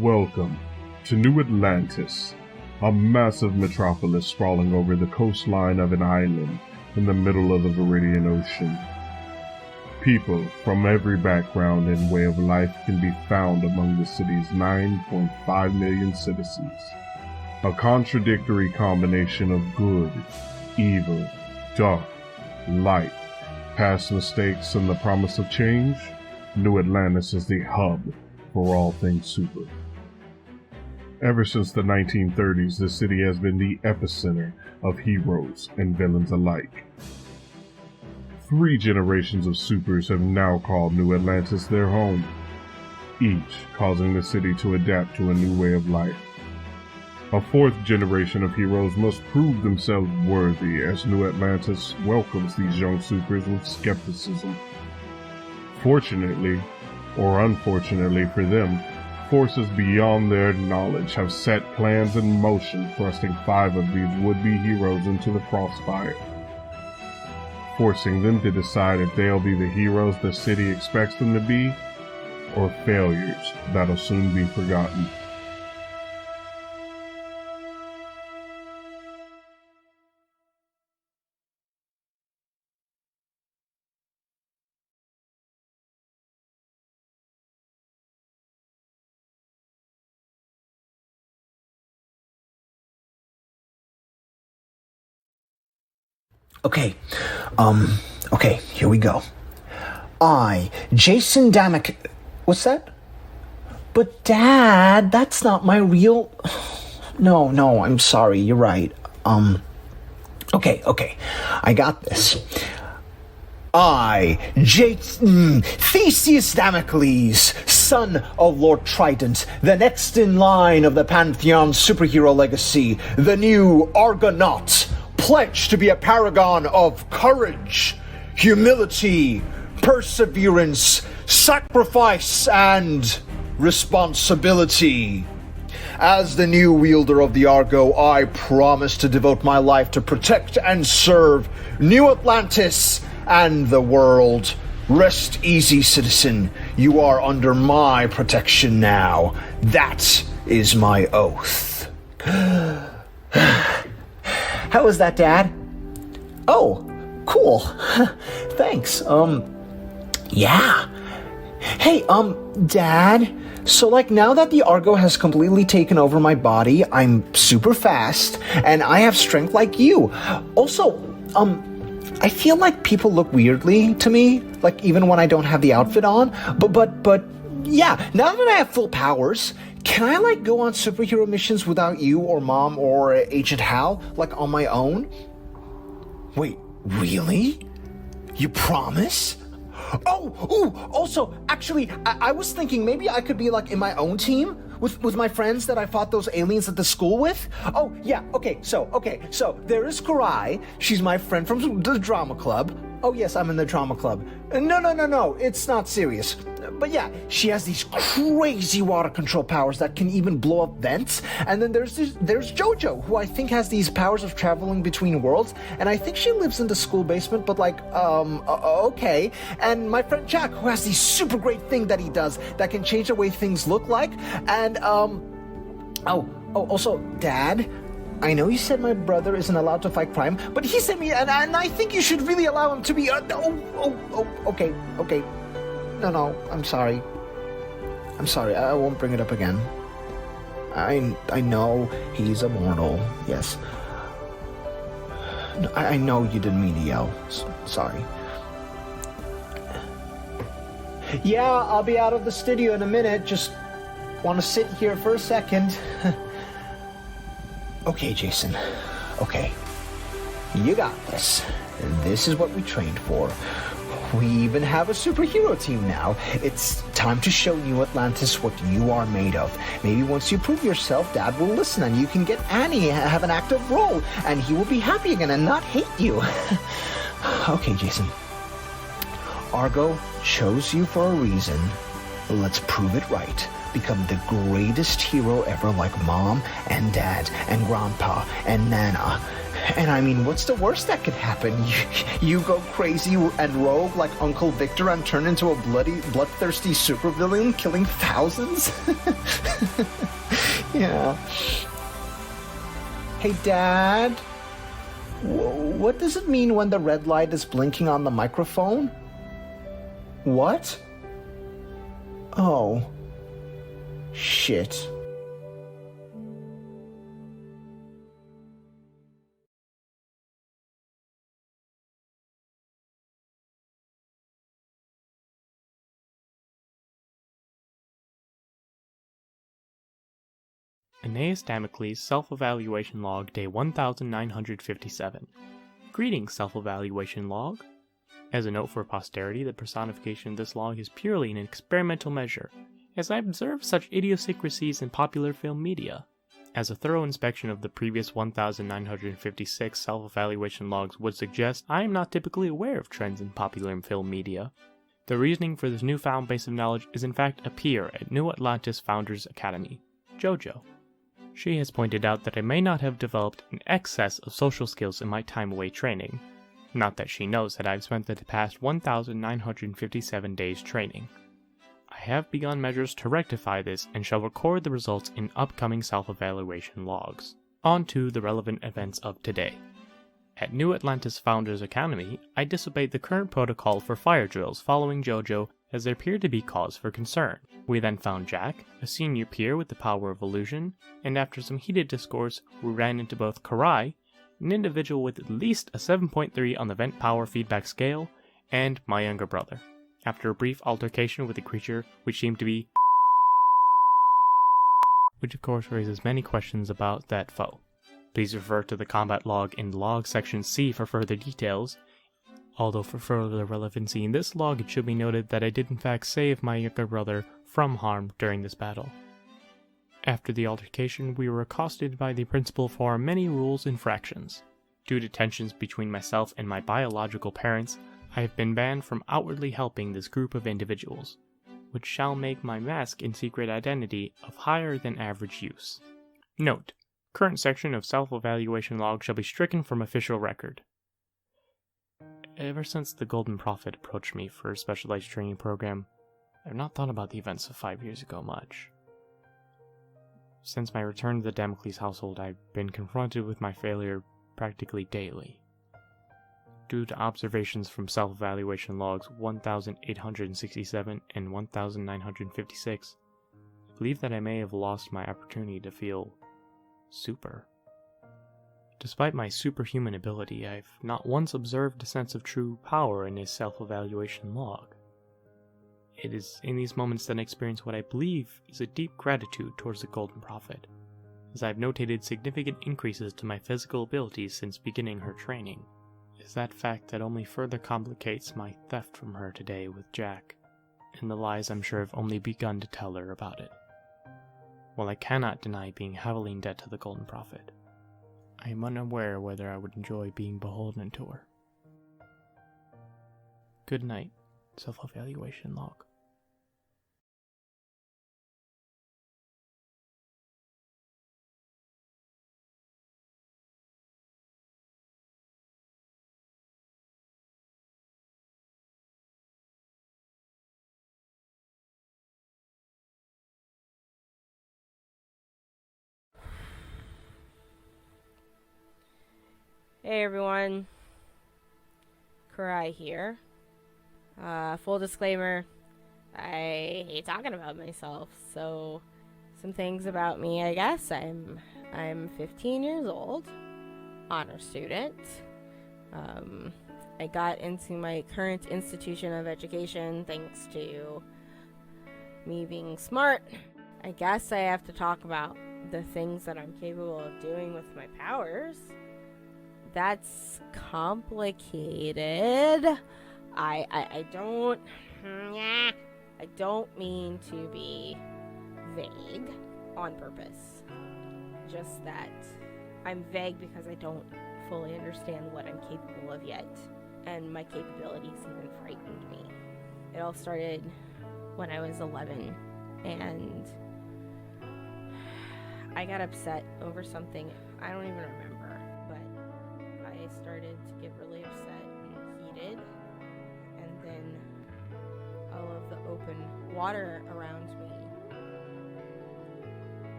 Welcome to New Atlantis, a massive metropolis sprawling over the coastline of an island in the middle of the Viridian Ocean. People from every background and way of life can be found among the city's 9.5 million citizens. A contradictory combination of good, evil, dark, light, past mistakes, and the promise of change, New Atlantis is the hub for all things super. Ever since the 1930s, the city has been the epicenter of heroes and villains alike. 3 generations of supers have now called New Atlantis their home, each causing the city to adapt to a new way of life. A 4th generation of heroes must prove themselves worthy as New Atlantis welcomes these young supers with skepticism. Fortunately, or unfortunately for them, forces beyond their knowledge have set plans in motion, thrusting 5 of these would-be heroes into the crossfire, forcing them to decide if they'll be the heroes the city expects them to be, or failures that'll soon be forgotten. Okay, here we go. I, Jason Damick... What's that? But Dad, that's not my real... No, I'm sorry, you're right. Okay, I got this. I, Theseus Damocles, son of Lord Trident, the next in line of the Pantheon superhero legacy, the new Argonaut, pledged to be a paragon of courage, humility, perseverance, sacrifice, and responsibility. As the new wielder of the Argo, I promise to devote my life to protect and serve New Atlantis and the world. Rest easy, citizen. You are under my protection now. That is my oath. How was that, Dad? Oh, cool. Thanks. Yeah. Hey, Dad, so now that the Argo has completely taken over my body, I'm super fast, and I have strength like you. Also, I feel like people look weirdly to me, even when I don't have the outfit on, but yeah, now that I have full powers, can I, go on superhero missions without you or Mom or Agent Hal, on my own? Wait, really? You promise? Also, actually, I was thinking maybe I could be, in my own team with my friends that I fought those aliens at the school with. Oh, yeah, okay, so there is Kurai. She's my friend from the drama club. Oh, yes, I'm in the drama club. No, it's not serious. But yeah, she has these crazy water control powers that can even blow up vents. And then there's Jojo, who I think has these powers of traveling between worlds. And I think she lives in the school basement, but okay. And my friend Jack, who has this super great thing that he does that can change the way things look like. And, also, Dad, I know you said my brother isn't allowed to fight crime, but he sent me, and I think you should really allow him to be, okay. No, I'm sorry. I won't bring it up again. I know he's immortal, yes. No, I know you didn't mean to yell. Sorry. Yeah, I'll be out of the studio in a minute. Just want to sit here for a second. Okay, Jason. Okay. You got this. This is what we trained for. We even have a superhero team now. It's time to show New Atlantis what you are made of. Maybe once you prove yourself, Dad will listen and you can get Annie have an active role and he will be happy again and not hate you. Okay, Jason. Argo chose you for a reason. Let's prove it right. Become the greatest hero ever, like Mom and Dad and Grandpa and Nana. And I mean, what's the worst that could happen? You go crazy and rogue like Uncle Victor and turn into a bloodthirsty supervillain killing thousands? Yeah. Hey, Dad? What does it mean when the red light is blinking on the microphone? What? Oh. Shit. Aeneas Damocles Self-Evaluation Log Day 1957. Greetings, Self-Evaluation Log. As a note for posterity, the personification of this log is purely an experimental measure, as I observed such idiosyncrasies in popular film media. As a thorough inspection of the previous 1956 self-evaluation logs would suggest, I am not typically aware of trends in popular film media. The reasoning for this newfound base of knowledge is in fact a peer at New Atlantis Founders Academy, Jojo. She has pointed out that I may not have developed an excess of social skills in my time away training. Not that she knows that I've spent the past 1957 days training. I have begun measures to rectify this and shall record the results in upcoming self-evaluation logs. On to the relevant events of today. At New Atlantis Founders Academy, I disobeyed the current protocol for fire drills following Jojo as there appeared to be cause for concern. We then found Jack, a senior peer with the power of illusion, and after some heated discourse, we ran into both Kurai, an individual with at least a 7.3 on the vent power feedback scale, and my younger brother. After a brief altercation with a creature which seemed to be which of course raises many questions about that foe. Please refer to the combat log in log section C for further details. Although for further relevancy in this log, it should be noted that I did in fact save my younger brother from harm during this battle. After the altercation, we were accosted by the principal for our many rules infractions. Due to tensions between myself and my biological parents, I have been banned from outwardly helping this group of individuals, which shall make my mask and secret identity of higher than average use. Note: current section of self-evaluation log shall be stricken from official record. Ever since the Golden Prophet approached me for a specialized training program, I have not thought about the events of 5 years ago much. Since my return to the Damocles household, I've been confronted with my failure practically daily. Due to observations from self-evaluation logs 1867 and 1956, I believe that I may have lost my opportunity to feel super. Despite my superhuman ability, I've not once observed a sense of true power in his self-evaluation log. It is in these moments that I experience what I believe is a deep gratitude towards the Golden Prophet, as I've notated significant increases to my physical abilities since beginning her training. It is that fact that only further complicates my theft from her today with Jack, and the lies I'm sure have only begun to tell her about it. While I cannot deny being heavily in debt to the Golden Prophet, I am unaware whether I would enjoy being beholden to her. Good night, self-evaluation log. Hey everyone, Kurai here. Full disclaimer, I hate talking about myself, so some things about me, I guess. I'm 15 years old, honor student. I got into my current institution of education thanks to me being smart. I guess I have to talk about the things that I'm capable of doing with my powers. That's complicated. I don't mean to be vague on purpose. Just that I'm vague because I don't fully understand what I'm capable of yet, and my capabilities even frightened me. It all started when I was 11, and I got upset over something I don't even remember, but started to get really upset and heated, and then all of the open water around me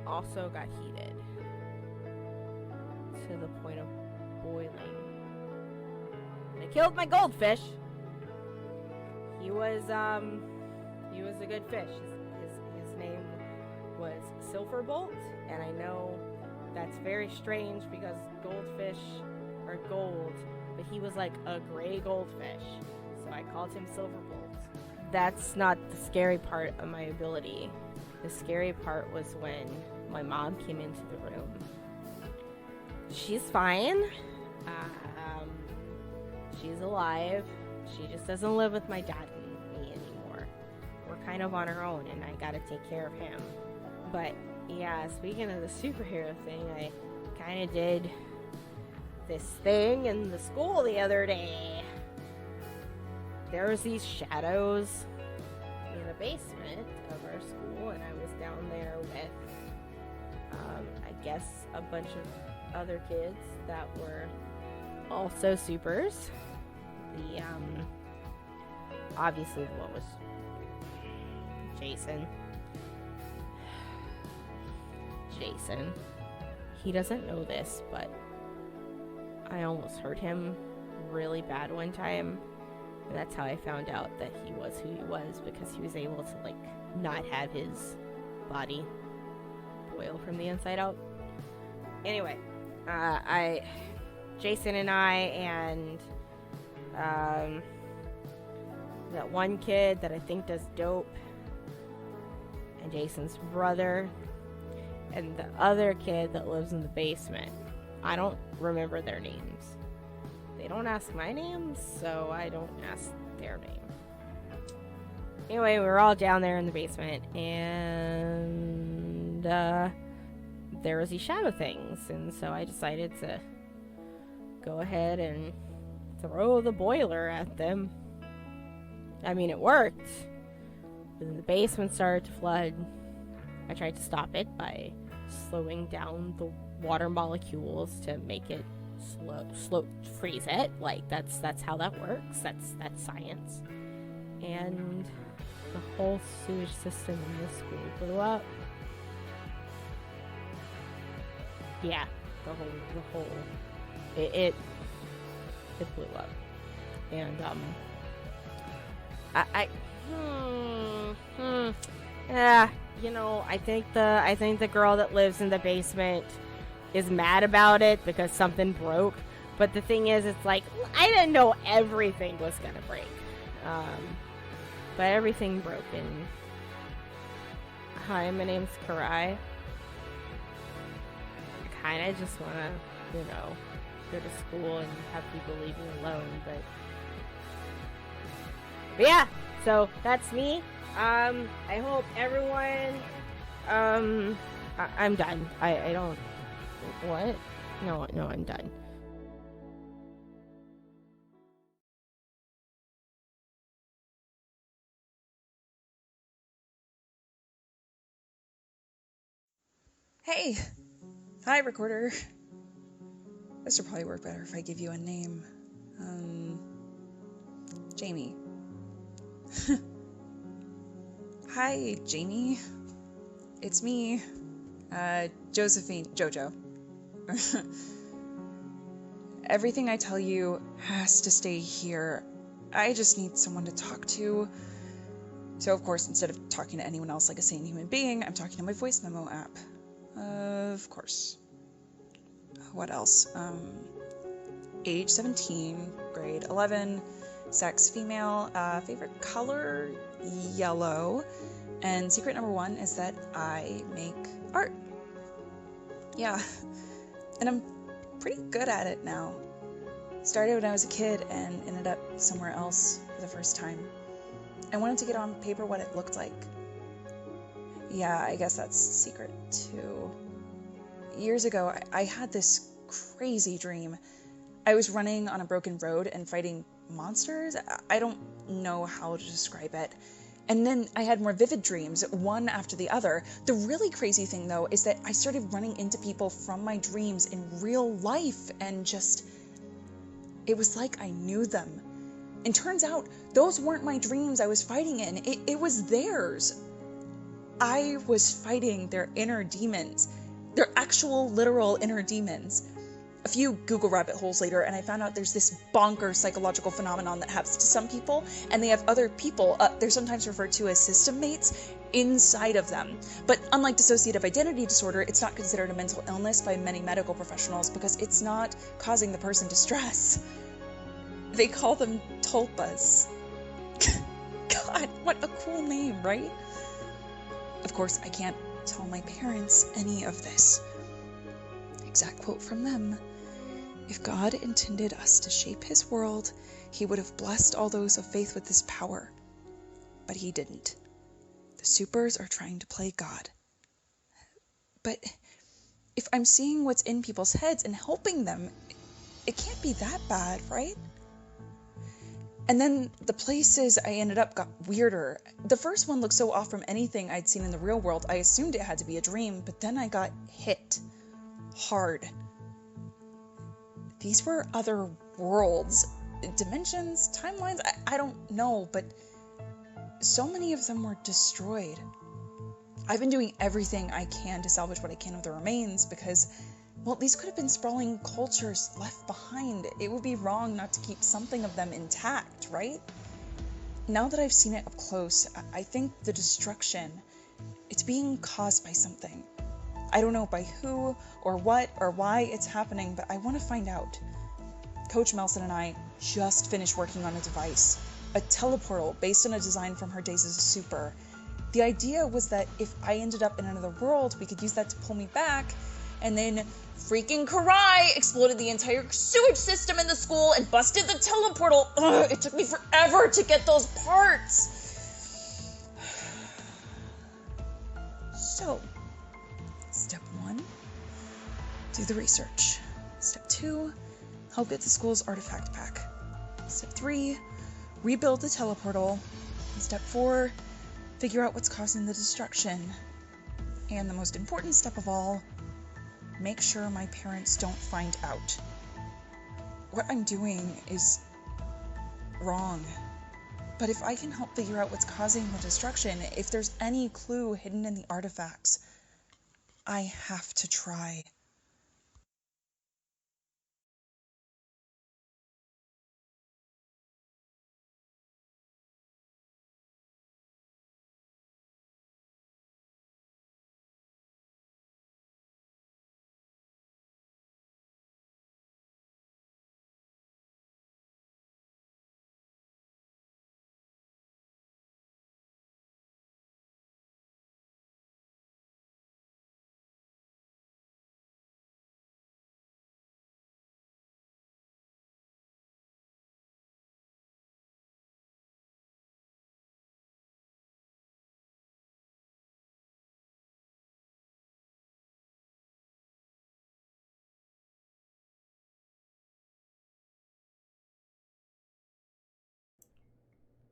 also got heated to the point of boiling. And I killed my goldfish. He was a good fish. His name was Silverbolt, and I know that's very strange because goldfish are gold, but he was like a gray goldfish, so I called him Silverbolt. That's not the scary part of my ability. The scary part was when my mom came into the room. She's fine. She's alive. She just doesn't live with my dad and me anymore. We're kind of on our own, and I gotta take care of him. But yeah, speaking of the superhero thing, I kind of did this thing in the school the other day. There was these shadows in the basement of our school, and I was down there with, I guess, a bunch of other kids that were also supers. Obviously the one was Jason. He doesn't know this, but I almost hurt him really bad one time. And that's how I found out that he was who he was, because he was able to, like, not have his body boil from the inside out. Anyway, Jason and I and that one kid that I think does dope, and Jason's brother, and the other kid that lives in the basement. I don't remember their names. They don't ask my name, so I don't ask their name. Anyway, we were all down there in the basement, and there was these shadow things, and so I decided to go ahead and throw the boiler at them. I mean, it worked. But then the basement started to flood. I tried to stop it by slowing down the water molecules to make it slow freeze it. Like, that's how that works. That's science. And the whole sewage system in this school blew up. Yeah, the whole it blew up. And I think the girl that lives in the basement is mad about it because something broke. But the thing is, it's like, I didn't know everything was gonna break. But everything broke. And hi, my name's Kurai. I kind of just want to, go to school and have people leave me alone, but yeah, so that's me. I hope everyone, I'm done. I don't, what? No, I'm done. Hey! Hi, recorder. This would probably work better if I give you a name. Jamie. Hi, Jamie. It's me, Jojo. Everything I tell you has to stay here. I just need someone to talk to. So, of course, instead of talking to anyone else like a sane human being, I'm talking to my voice memo app. Of course. What else? Age 17, grade 11, sex female, favorite color yellow, and secret number 1 is that I make art. Yeah, and I'm pretty good at it now. Started when I was a kid and ended up somewhere else for the first time. I wanted to get on paper what it looked like. Yeah, I guess that's secret too. Years ago, I had this crazy dream. I was running on a broken road and fighting monsters. I don't know how to describe it. And then I had more vivid dreams, one after the other. The really crazy thing, though, is that I started running into people from my dreams in real life and just It was like I knew them. And turns out, those weren't my dreams I was fighting in. It was theirs. I was fighting their inner demons. Their actual, literal inner demons. A few Google rabbit holes later, and I found out there's this bonkers psychological phenomenon that happens to some people, and they have other people, they're sometimes referred to as system mates, inside of them. But unlike dissociative identity disorder, it's not considered a mental illness by many medical professionals because it's not causing the person distress. They call them tulpas. God, what a cool name, right? Of course, I can't tell my parents any of this. Exact quote from them. If God intended us to shape his world, he would have blessed all those of faith with this power. But he didn't. The supers are trying to play God. But if I'm seeing what's in people's heads and helping them, it can't be that bad, right? And then the places I ended up got weirder. The first one looked so off from anything I'd seen in the real world, I assumed it had to be a dream, but then I got hit. Hard. These were other worlds, dimensions, timelines, I don't know, but so many of them were destroyed. I've been doing everything I can to salvage what I can of the remains because, well, these could have been sprawling cultures left behind. It would be wrong not to keep something of them intact, right? Now that I've seen it up close, I think the destruction, it's being caused by something. I don't know by who or what or why it's happening, but I want to find out. Coach Melson and I just finished working on a device, a teleportal based on a design from her days as a super. The idea was that if I ended up in another world, we could use that to pull me back, and then freaking Kurai exploded the entire sewage system in the school and busted the teleportal. Ugh, it took me forever to get those parts. So, step 1, do the research. Step 2, help get the school's artifact back. Step 3, rebuild the teleportal. And step 4, figure out what's causing the destruction. And the most important step of all, make sure my parents don't find out. What I'm doing is wrong. But if I can help figure out what's causing the destruction, if there's any clue hidden in the artifacts, I have to try.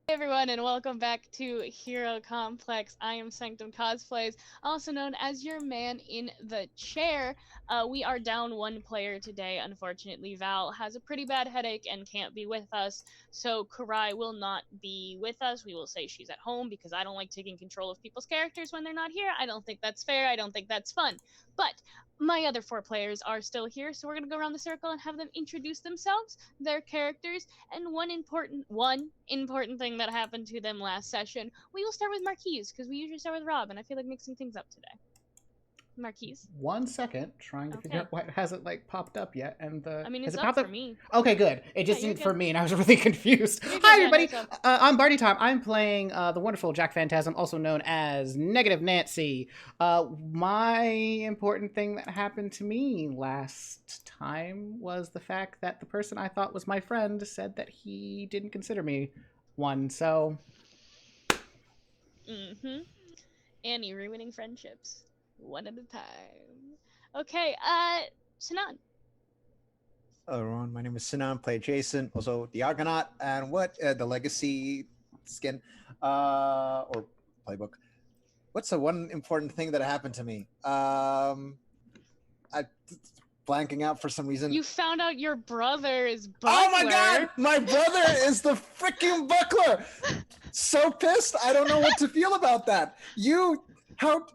Hey everyone, and welcome back to Hero Complex. I am Sanctum Cosplays, also known as your man in the chair. We are down one player today. Unfortunately, Val has a pretty bad headache and can't be with us, so Kurai will not be with us. We will say she's at home because I don't like taking control of people's characters when they're not here. I don't think that's fair. I don't think that's fun. But my other 4 players are still here, so we're going to go around the circle and have them introduce themselves, their characters, and one important thing that happened to them last session. We will start with Marquise, because we usually start with Rob, and I feel like mixing things up today. Marquise. 1 second, trying to figure out why it hasn't popped up yet, and I mean, has it's it up popped for me. Okay, good. It just didn't for me, and I was really confused. You're Hi, good, everybody. yeah, I'm Barty Time. I'm playing the wonderful Jack Phantasm, also known as Negative Nancy. My important thing that happened to me last time was the fact that the person I thought was my friend said that he didn't consider me one. So. Annie ruining friendships. One at a time. Okay, Sinan. Hello everyone, my name is Sinan, play Jason, also the Argonaut, and what, the Legacy skin, or playbook. What's the one important thing that happened to me? I blanking out for some reason. You found out your brother is Buckler. Oh my god! My brother is the freaking Buckler! So pissed, I don't know what to feel about that. How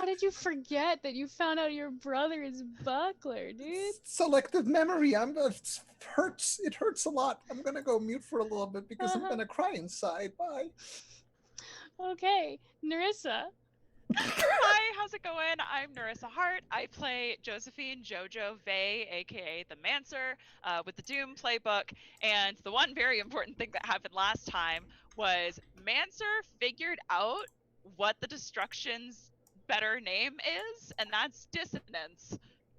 did you forget that you found out your brother is Buckler, dude? Selective memory. It hurts. It hurts a lot. I'm gonna go mute for a little bit because I'm gonna cry inside. Bye. Okay, Narissa. Hi, how's it going? I'm Narissa Hart. I play Josephine Jojo Vey, aka the Mancer, with the Doom playbook. And the one very important thing that happened last time was Mancer figured out what the Destruction's better name is, and that's Dissonance.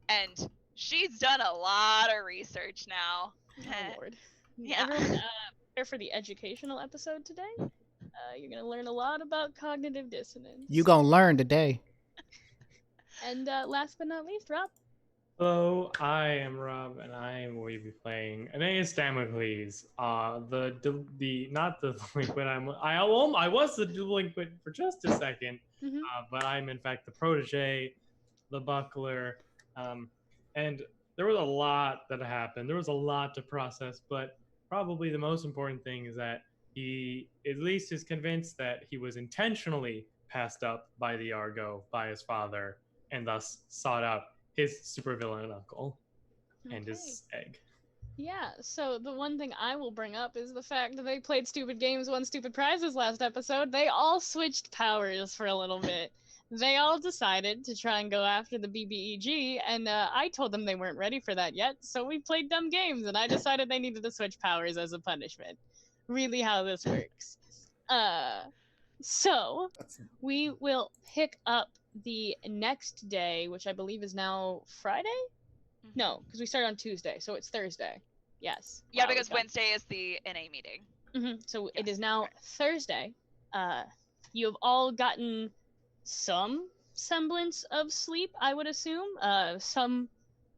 And she's done a lot of research now. Oh, Lord. Yeah. Everyone, prepare for the educational episode today. You're going to learn a lot about cognitive dissonance. You gonna learn today. And last but not least, Rob. Hello, I am Rob, and I will be playing Aeneas Damocles. Not the delinquent. I was the delinquent for just a second, but I'm in fact the protege, the buckler, and there was a lot that happened. There was a lot to process, but probably the most important thing is that he at least is convinced that he was intentionally passed up by the Argo by his father, and thus sought out his supervillain uncle and his egg. Yeah, so the one thing I will bring up is the fact that they played stupid games, won stupid prizes last episode. They all switched powers for a little bit. They all decided to try and go after the BBEG, and I told them they weren't ready for that yet, so we played dumb games, and I decided they needed to switch powers as a punishment. Really how this works. So we will pick up the next day, which I believe is now Friday? No, because we started on Tuesday, so it's Thursday. Yes. Yeah, because Wednesday is the NA meeting. So it is now Thursday. You have all gotten some semblance of sleep, I would assume. Some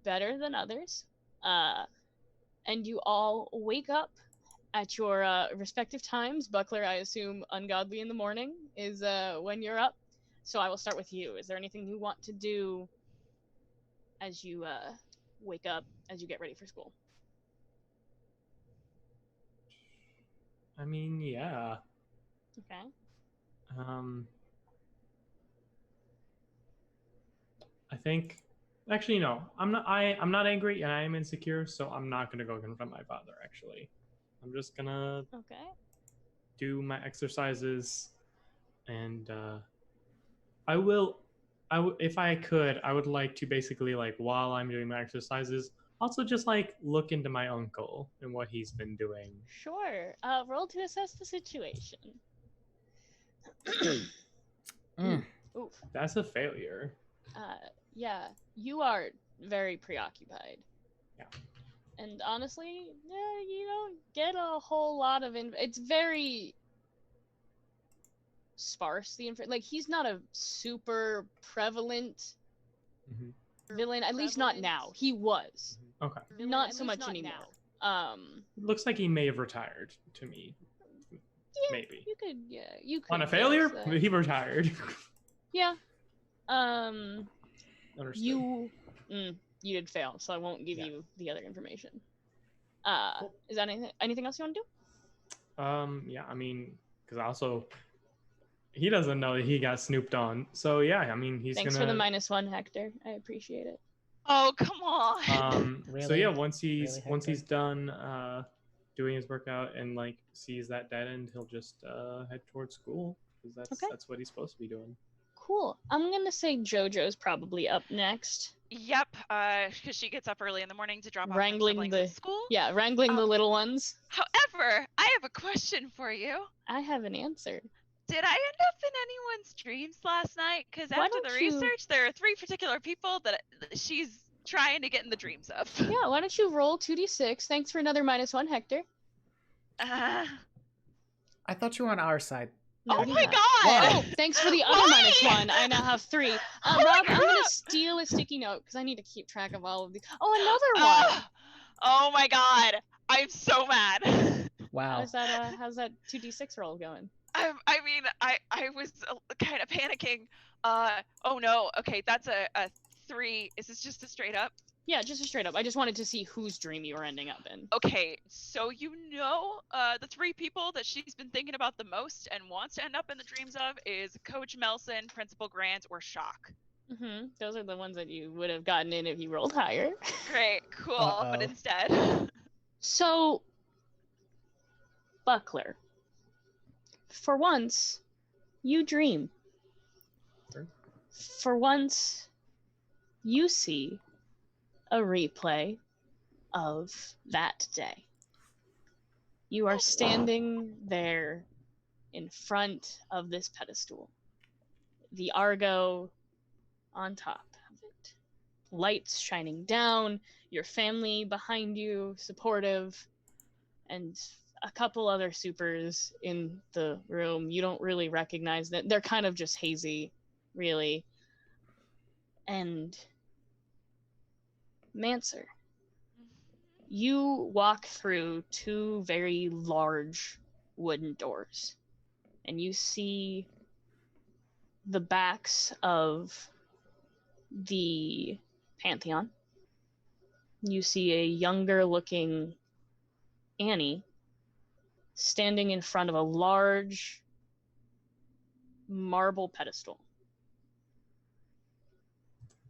better than others. And you all wake up at your respective times. Buckler, I assume ungodly in the morning is when you're up. So I will start with you. Is there anything you want to do as you wake up, as you get ready for school? I mean, yeah. Okay. I think actually no. I'm not angry and I am insecure, so I'm not gonna go confront my father actually. I'm just gonna do my exercises, and if I could, I would like to basically, like, while I'm doing my exercises, also just like look into my uncle and what he's been doing. Sure. Roll to assess the situation. Oof. That's a failure. Yeah, you are very preoccupied. Yeah. And honestly, you don't get a whole lot of it's very sparse, like he's not a super prevalent villain, at least not now. He was. Okay. Not so much anymore. It looks like he may have retired to me. Yeah, maybe. You could On a failure? He retired. Yeah. Understood. You did fail, so I won't give you the other information. Cool. Is that anything else you want to do? Yeah, I mean, because also he doesn't know that he got snooped on. So yeah, I mean, Thanks for the -1, Hector. I appreciate it. Oh, come on. So yeah, once he's done doing his workout and like sees that dead end, he'll just head towards school, because that's what he's supposed to be doing. Cool. I'm gonna say Jojo's probably up next. Yep, because she gets up early in the morning to drop off wrangling to school. Yeah, wrangling the little ones. However, I have a question for you. I have an answer. Did I end up in anyone's dreams last night? Because after the research, there are 3 particular people that she's trying to get in the dreams of. Yeah, why don't you roll 2d6? Thanks for another -1, Hector. I thought you were on our side. Oh my god! Oh, thanks for the other -1. I now have 3. Rob, I'm gonna steal a sticky note because I need to keep track of all of these. Oh, another one! Oh my god! I'm so mad. Wow. How's that 2d6 roll going? I mean, I was kind of panicking. Oh no. Okay, that's a 3. Is this just a straight up? Yeah, just a straight up. I just wanted to see whose dream you were ending up in. Okay, so the 3 people that she's been thinking about the most and wants to end up in the dreams of is Coach Melson, Principal Grant, or Shock. Mm-hmm. Those are the ones that you would have gotten in if you rolled higher. Great, cool, but Uh-oh. instead... So, Buckler, for once, you dream. Sure. For once, you see a replay of that day. You are standing there in front of this pedestal. The Argo on top of it. Lights shining down, your family behind you, supportive, and a couple other supers in the room. You don't really recognize them. They're kind of just hazy, really. And Mancer, you walk through 2 very large wooden doors, and you see the backs of the Pantheon. You see a younger looking Annie standing in front of a large marble pedestal.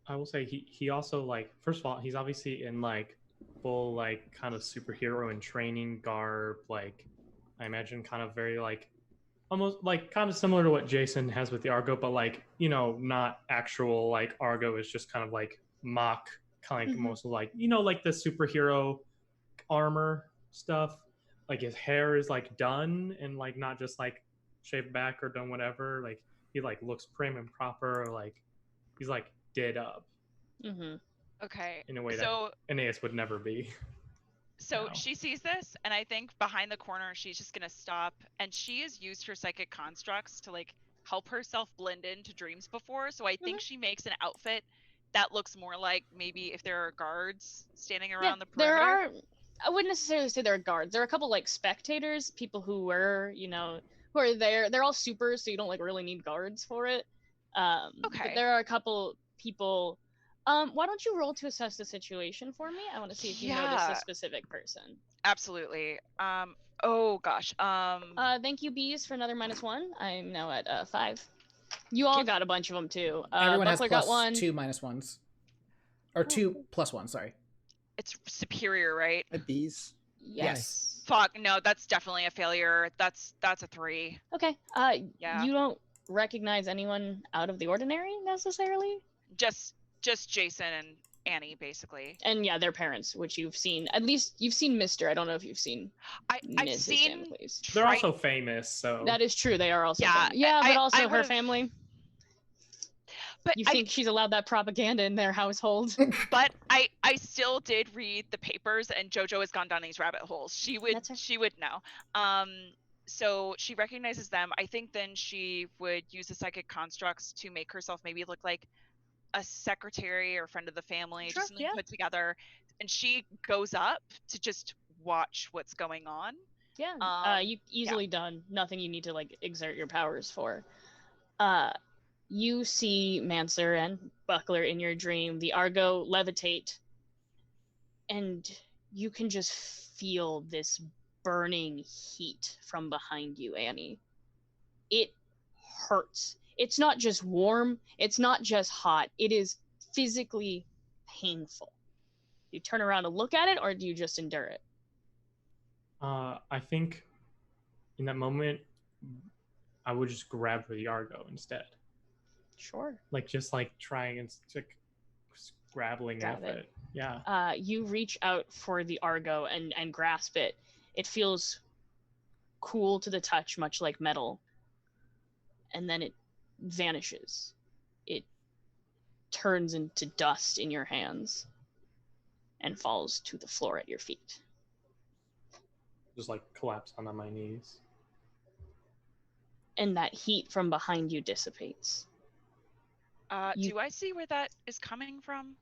I will say he also, like, first of all, he's obviously in like full like kind of superhero and training garb, like I imagine kind of very like almost like kind of similar to what Jason has with the Argo, but like, you know, not actual like Argo, is just kind of like mock kind of most like, you know, like the superhero armor stuff. Like his hair is like done and like not just like shaved back or done whatever. Like he like looks prim and proper, or like he's like did up Okay, in a way so that Aeneas would never be. So No. she sees this, and I think behind the corner, she's just gonna stop. And she has used her psychic constructs to like help herself blend into dreams before. So I think she makes an outfit that looks more like maybe if there are guards standing around the perimeter. There are. I wouldn't necessarily say there are guards. There are a couple like spectators, people who were, you know, who are there. They're all supers, so you don't like really need guards for it. Okay. But there are a couple people. Why don't you roll to assess the situation for me? I want to see if you notice a specific person. Absolutely. Oh gosh. Thank you, bees, for another -1. I'm now at 5. You all got a bunch of them too. Everyone Buckler has plus got 1. 2 -1s, or 2 +1. Sorry. It's superior, right? Bees. Yes. Fuck, no, that's definitely a failure. That's a 3. Okay. Yeah. You don't recognize anyone out of the ordinary necessarily? Just Jason and Annie, basically. And yeah, their parents, which you've seen. At least you've seen Mr. I don't know if you've seen I've Mrs. seen Damocles. They're also famous, so That is true. They are also Yeah, famous. Yeah, but also I her would've- family. But You think she's allowed that propaganda in their household? But I still did read the papers, and Jojo has gone down these rabbit holes. She would know. So she recognizes them. I think then she would use the psychic constructs to make herself maybe look like a secretary or friend of the family, just something put together. And she goes up to just watch what's going on. Yeah. You easily done. Nothing you need to like exert your powers for. You see Mancer and Buckler in your dream, the Argo levitate, and you can just feel this burning heat from behind you, Annie. It hurts. It's not just warm, it's not just hot, it is physically painful. Do you turn around to look at it, or do you just endure it? I think in that moment, I would just grab for the Argo instead. Sure. Like just like trying and scrabbling at it. Yeah. You reach out for the Argo and grasp it. It feels cool to the touch, much like metal. And then it vanishes. It turns into dust in your hands and falls to the floor at your feet. Just like collapse onto my knees. And that heat from behind you dissipates. Do I see where that is coming from?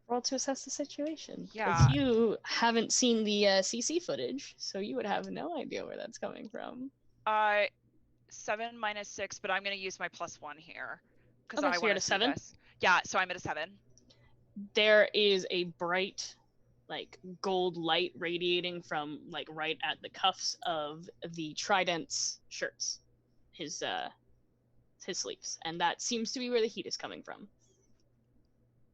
Roll to assess the situation. Yeah. Because you haven't seen the CC footage, so you would have no idea where that's coming from. 7 minus 6, but I'm going to use my +1 here. Because Okay, I so you're want at to a 7? This. Yeah, so I'm at a 7. There is a bright, like, gold light radiating from, like, right at the cuffs of the Trident's shirts, his sleeves, and that seems to be where the heat is coming from.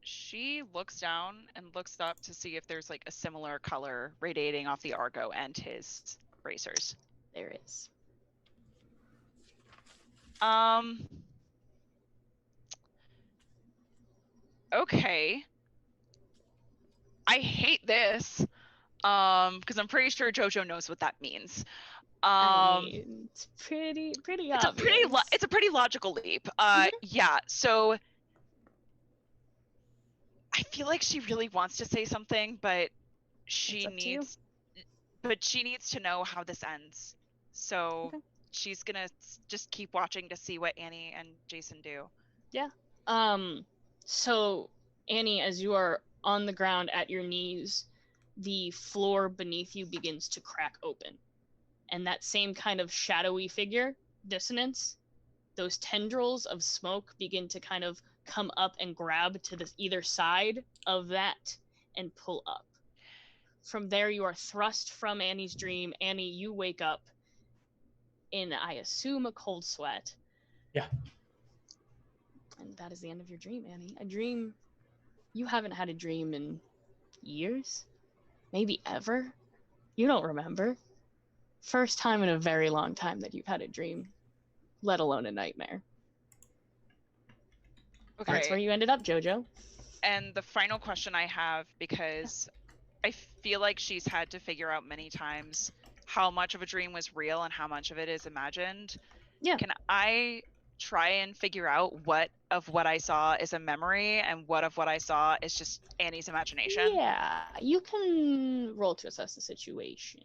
She looks down and looks up to see if there's like a similar color radiating off the Argo and his bracers. There is. Okay. I hate this. Because I'm pretty sure Jojo knows what that means. I mean, it's pretty obvious. It's a pretty logical leap. Yeah, so I feel like she really wants to say something, but she needs to know how this ends. So she's gonna just keep watching to see what Annie and Jason do. Yeah. So Annie, as you are on the ground at your knees, the floor beneath you begins to crack open. And that same kind of shadowy figure, Dissonance, those tendrils of smoke begin to kind of come up and grab to the either side of that and pull up. From there, you are thrust from Annie's dream. Annie, you wake up in, I assume, a cold sweat. Yeah. And that is the end of your dream, Annie. A dream. You haven't had a dream in years? Maybe ever? You don't remember. First time in a very long time that you've had a dream, let alone a nightmare. Okay. That's where you ended up, Jojo. And the final question I have, because I feel like she's had to figure out many times how much of a dream was real and how much of it is imagined. Yeah. Can I try and figure out what of what I saw is a memory and what of what I saw is just Annie's imagination? Yeah, you can roll to assess the situation.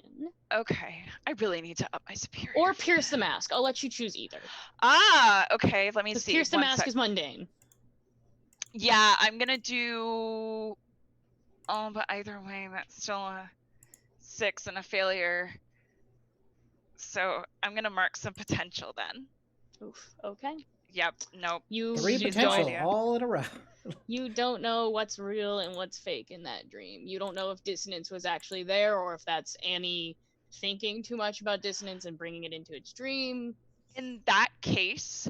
Okay, I really need to up my superior. Or pierce the mask. I'll let you choose either. Okay, let me see. Pierce the mask is mundane. Yeah, I'm gonna do... Oh, but either way, that's still a 6 and a failure. So I'm gonna mark some potential then. Oof, okay. Yep, nope. 3 potential all in a row. You don't know what's real and what's fake in that dream. You don't know if Dissonance was actually there or if that's Annie thinking too much about Dissonance and bringing it into its dream. In that case,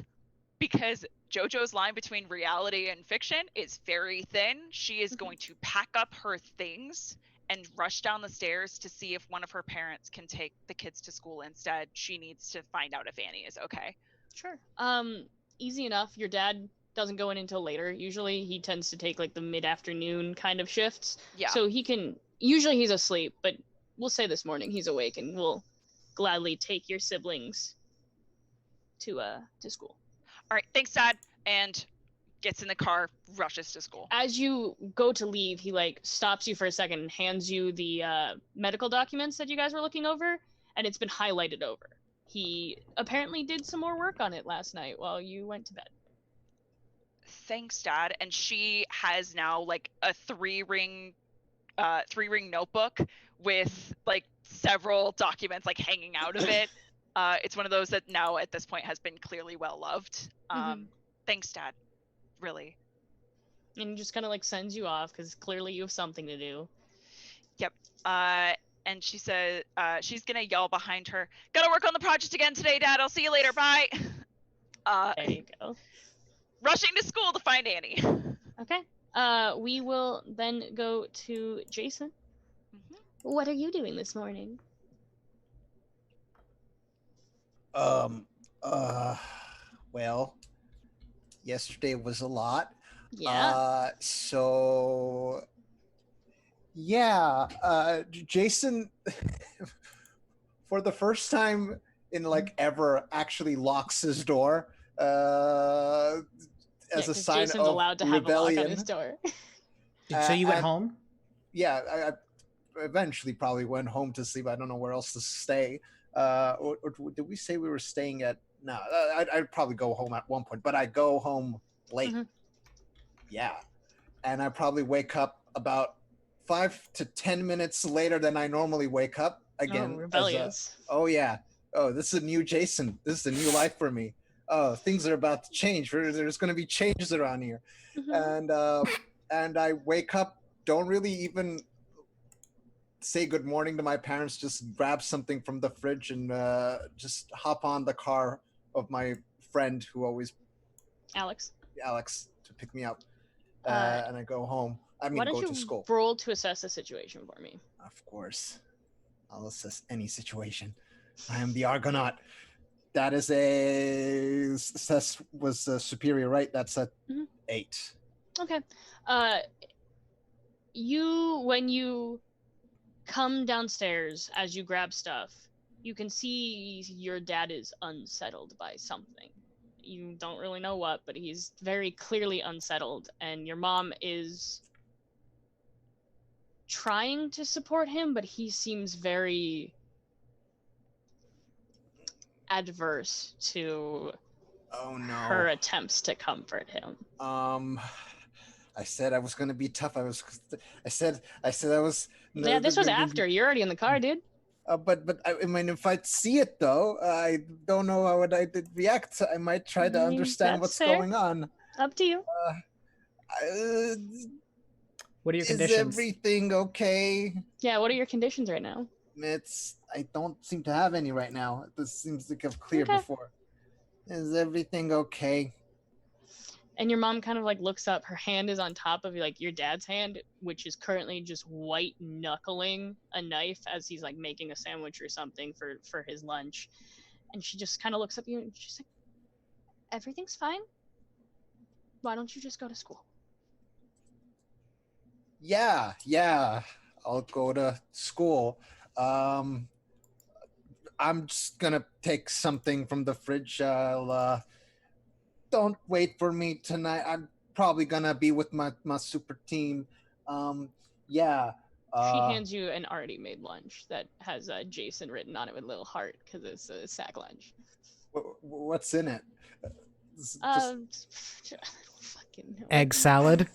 because Jojo's line between reality and fiction is very thin, she is going to pack up her things and rush down the stairs to see if one of her parents can take the kids to school instead. She needs to find out if Annie is okay. Sure. Easy enough. Your dad doesn't go in until later. Usually he tends to take like the mid-afternoon kind of shifts. Yeah. So he can, usually he's asleep, but we'll say this morning he's awake and will gladly take your siblings to school. All right, thanks, Dad. And gets in the car, rushes to school. As you go to leave, he like stops you for a second and hands you the medical documents that you guys were looking over, and it's been highlighted over. He apparently did some more work on it last night while you went to bed. Thanks, Dad. And she has now like a 3-ring notebook with like several documents like hanging out of it. It's one of those that now at this point has been clearly well loved. Thanks, Dad. Really. And he just kind of like sends you off because clearly you have something to do. Yep. And she said she's gonna yell behind her, "Gotta work on the project again today, Dad. I'll see you later. Bye." There you go. Rushing to school to find Annie. Okay. We will then go to Jason. What are you doing this morning? Well, yesterday was a lot. Yeah. So yeah, Jason for the first time in like ever actually locks his door as a sign Jason's of allowed to rebellion. have a lock on his door. So you went home? Yeah, I eventually probably went home to sleep. I don't know where else to stay. Or did we say we were staying at? No, I'd probably go home at one point, but I go home late. Yeah, and I probably wake up about 5 to 10 minutes later than I normally wake up again. Oh, rebellious. Oh yeah. Oh, this is a new Jason. This is a new life for me. oh, things are about to change. There's going to be changes around here. And I wake up, don't really even say good morning to my parents, just grab something from the fridge and just hop on the car of my friend who always Alex to pick me up, and I go home. Why don't go you to school. roll to assess the situation for me? Of course, I'll assess any situation. I am the Argonaut. That is a superior, right? That's a 8. Okay. When you come downstairs, as you grab stuff, you can see your dad is unsettled by something. You don't really know what, but he's very clearly unsettled, and your mom is trying to support him, but he seems very adverse to her attempts to comfort him. I said I was gonna be tough. I said I was. Yeah, this was after. You're already in the car, dude. But I mean, if I see it though, I don't know how would I react. I might try to understand what's going on. Up to you. What are your conditions? Is everything okay? Yeah, what are your conditions right now? I don't seem to have any right now. This seems to have cleared before. Is everything okay? And your mom kind of like looks up. Her hand is on top of like your dad's hand, which is currently just white knuckling a knife as he's like making a sandwich or something for his lunch. And she just kind of looks up at you and she's like, "Everything's fine. Why don't you just go to school?" Yeah, I'll go to school. I'm just gonna take something from the fridge. Don't wait for me tonight. I'm probably gonna be with my super team. Yeah. She hands you an already made lunch that has Jason written on it with a little heart because it's a sack lunch. What's in it? Fucking egg salad.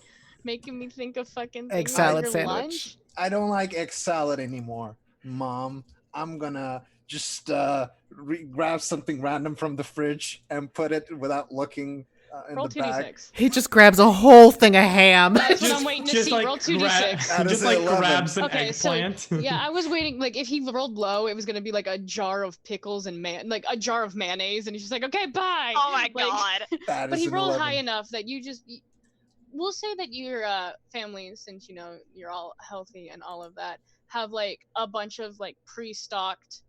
Making me think of fucking egg salad sandwich. Lunch. I don't like egg salad anymore, Mom. I'm gonna just grab something random from the fridge and put it without looking in Roll the bag. 2d6. He just grabs a whole thing of ham. That's what I'm waiting to see. Roll 2d6. Just like grabs an eggplant. So, yeah, I was waiting. Like if he rolled low, it was gonna be like a jar of pickles and like a jar of mayonnaise, and he's just like, "Okay, bye." Oh my god. But he rolled high enough that you just. We'll say that your family, since you know you're all healthy and all of that, have like a bunch of like pre-stocked,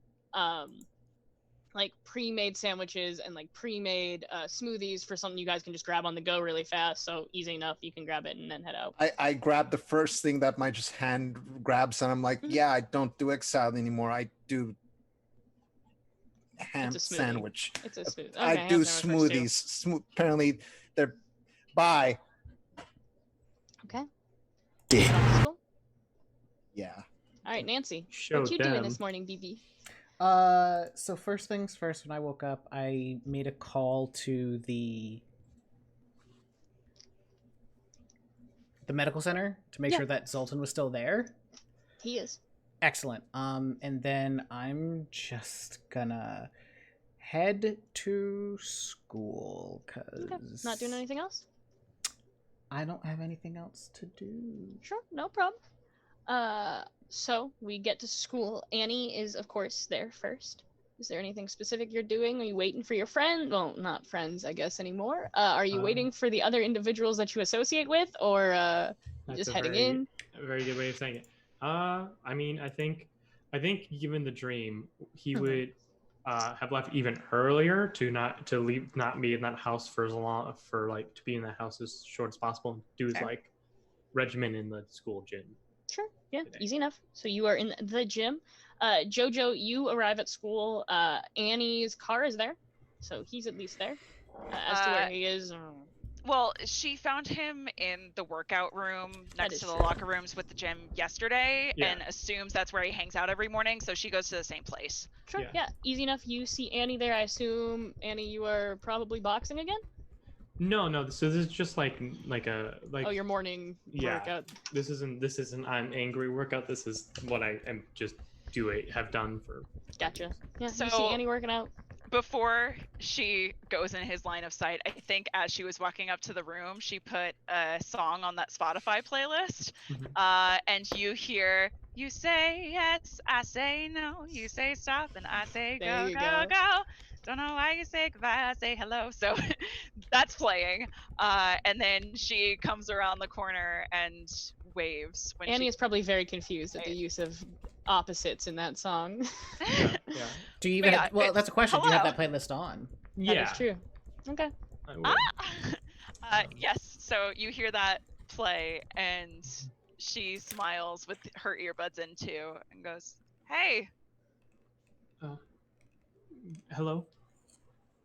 like pre-made sandwiches and like pre-made smoothies for something you guys can just grab on the go really fast. So easy enough, you can grab it and then head out. I grab the first thing that my just hand grabs, and I'm like, yeah, I don't do egg salad anymore. I do ham sandwich. It's a smoothie. Okay, I do smoothies. Apparently, they're bye. Okay. Yeah. All right, Nancy. Show what you them. doing this morning, BB? So first things first, when I woke up, I made a call to the medical center to make sure that Zoltan was still there. He is. Excellent. And then I'm just gonna head to school because Not doing anything else? I don't have anything else to do. Sure, no problem. So we get to school. Annie is, of course, there first. Is there anything specific you're doing? Are you waiting for your friend? Well, not friends, I guess, anymore. Are you waiting for the other individuals that you associate with, or just heading in? A very good way of saying it. I mean, I think given the dream, he would have left even earlier to not be in that house for as long to be in that house as short as possible and do his like regimen in the school gym. Sure. Yeah. Today. Easy enough. So you are in the gym. Jojo, you arrive at school. Annie's car is there, so he's at least there. As to where he is. Well, she found him in the workout room next to the locker rooms with the gym yesterday, and assumes that's where he hangs out every morning, so she goes to the same place. Sure, yeah. Easy enough. You see Annie there. I assume, Annie, you are probably boxing again? No. So this is just like Oh, your morning workout. This isn't an angry workout. This is what I am just have done for. Gotcha. Yeah. So you see Annie working out. before she goes in his line of sight, I think as she was walking up to the room, she put a song on that Spotify playlist. And you hear, you say yes, I say no. You say stop, and I say go, go, go. Don't know why you say goodbye, I say hello. So that's playing. And then she comes around the corner and waves. When Annie is probably very confused at the use of opposites in that song. Yeah. Do you even? Well, that's a question. Do you have that playlist on? Yeah. That is true. Okay. Yes. So you hear that play, and she smiles with her earbuds in too, and goes, "Hey." Hello.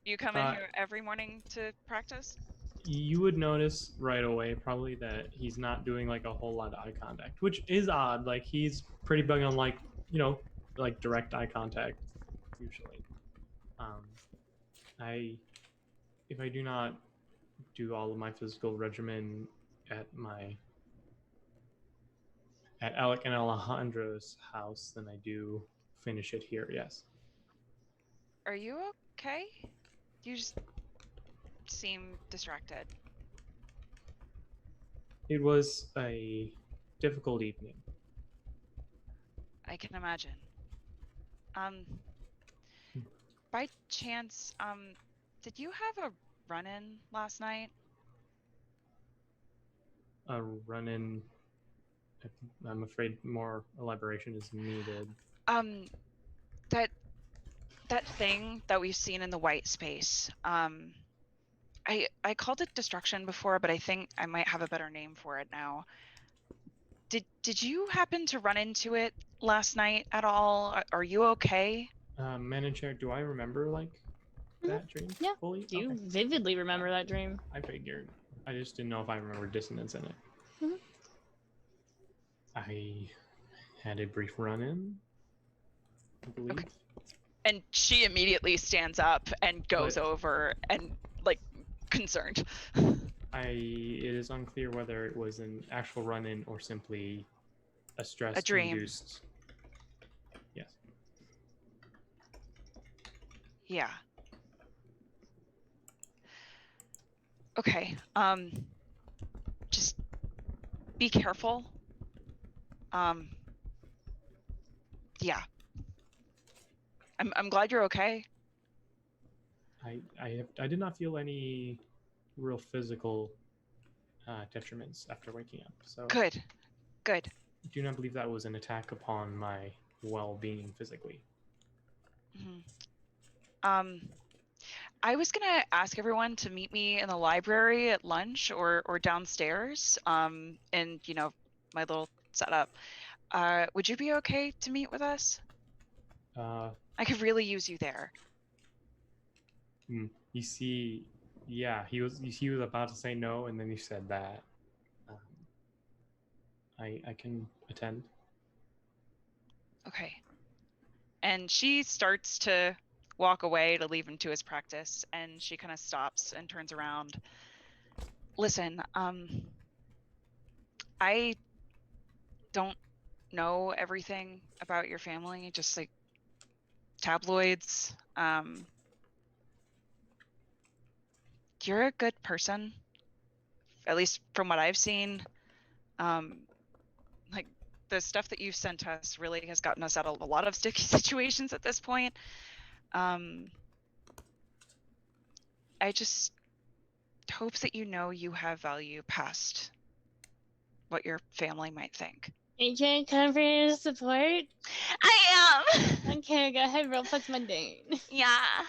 You come in here every morning to practice? You would notice right away probably that he's not doing like a whole lot of eye contact, which is odd. Like he's pretty big on like, like direct eye contact usually. If I do not do all of my physical regimen at Alec and Alejandro's house, then I do finish it here, yes. Are you okay? You just seem distracted. It was a difficult evening. I can imagine. By chance, did you have a run-in last night? A run-in. I'm afraid more elaboration is needed. That thing that we've seen in the white space. I called it destruction before, but I think I might have a better name for it now. Did you happen to run into it last night at all? Are you okay? Manager, do I remember that dream fully? You vividly remember that dream. I figured. I just didn't know if I remember dissonance in it. I had a brief run-in, I believe. Okay. And she immediately stands up and goes over and concerned. It is unclear whether it was an actual run-in or simply a stress-induced. Yes. Yeah. Okay. Just be careful. Yeah. I'm glad you're okay. I did not feel any real physical detriments after waking up. So Good. I do not believe that was an attack upon my well-being physically. I was gonna ask everyone to meet me in the library at lunch or downstairs. In my little setup. Would you be okay to meet with us? I could really use you there. You see, yeah, he was about to say no, and then he said that. I can attend. Okay. And she starts to walk away to leave him to his practice, and she kind of stops and turns around. Listen, I don't know everything about your family, just tabloids. You're a good person, at least from what I've seen. The stuff that you've sent us really has gotten us out of a lot of sticky situations at this point. I just hope that you have value past what your family might think. You can't come for your support? I am! Okay, go ahead, roll plus mundane. Yeah.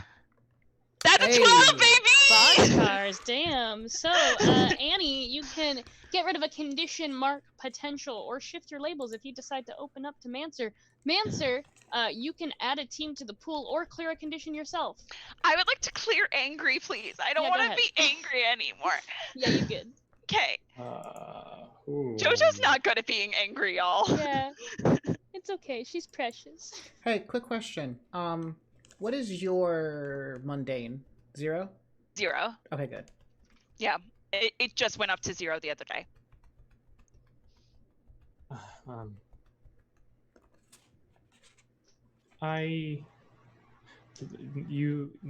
That's a 12, baby! Boxcars, damn. So, Annie, you can get rid of a condition, mark potential, or shift your labels if you decide to open up to Mancer. Mancer, you can add a team to the pool or clear a condition yourself. I would like to clear angry, please. I don't want to be angry anymore. Yeah, you're good. Okay. Jojo's not good at being angry, y'all. Yeah. It's okay. She's precious. Hey, quick question. What is your mundane? 0? 0. Okay, good. Yeah, it just went up to 0 the other day.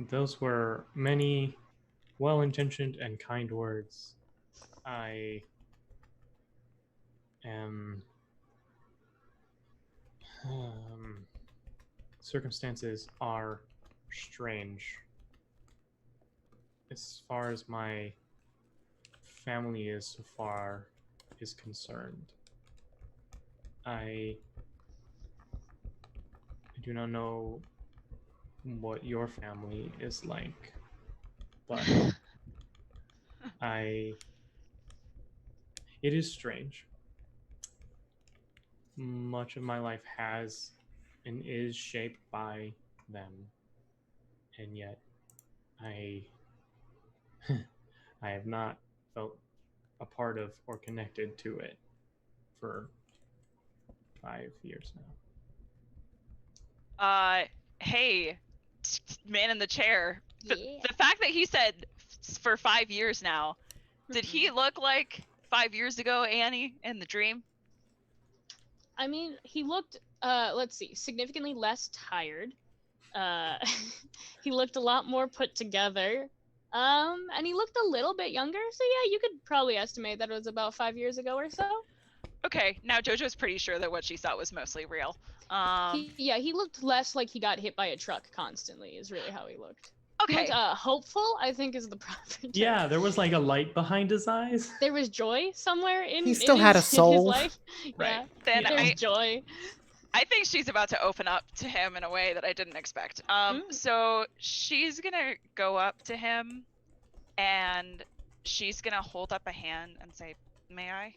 Those were many well-intentioned and kind words. I am circumstances are strange as far as my family is so far is concerned. I do not know what your family is like, but it is strange. Much of my life has and is shaped by them, and yet I I have not felt a part of or connected to it for 5 years now. Hey, man in the chair. Yeah. The fact that he said for 5 years now, did he look like 5 years ago, Annie, in the dream? I mean, he looked, let's see, significantly less tired. He looked a lot more put together. And he looked a little bit younger, so yeah, you could probably estimate that it was about 5 years ago or so. Okay, now Jojo's pretty sure that what she saw was mostly real. He looked less like he got hit by a truck constantly, is really how he looked. Okay. He looked, hopeful, I think is the proper term. Yeah, there was like a light behind his eyes. There was joy somewhere in He still had a in his soul. life. Right. Yeah, Then there's joy. I think she's about to open up to him in a way that I didn't expect. So she's gonna go up to him and she's gonna hold up a hand and say, "May I?"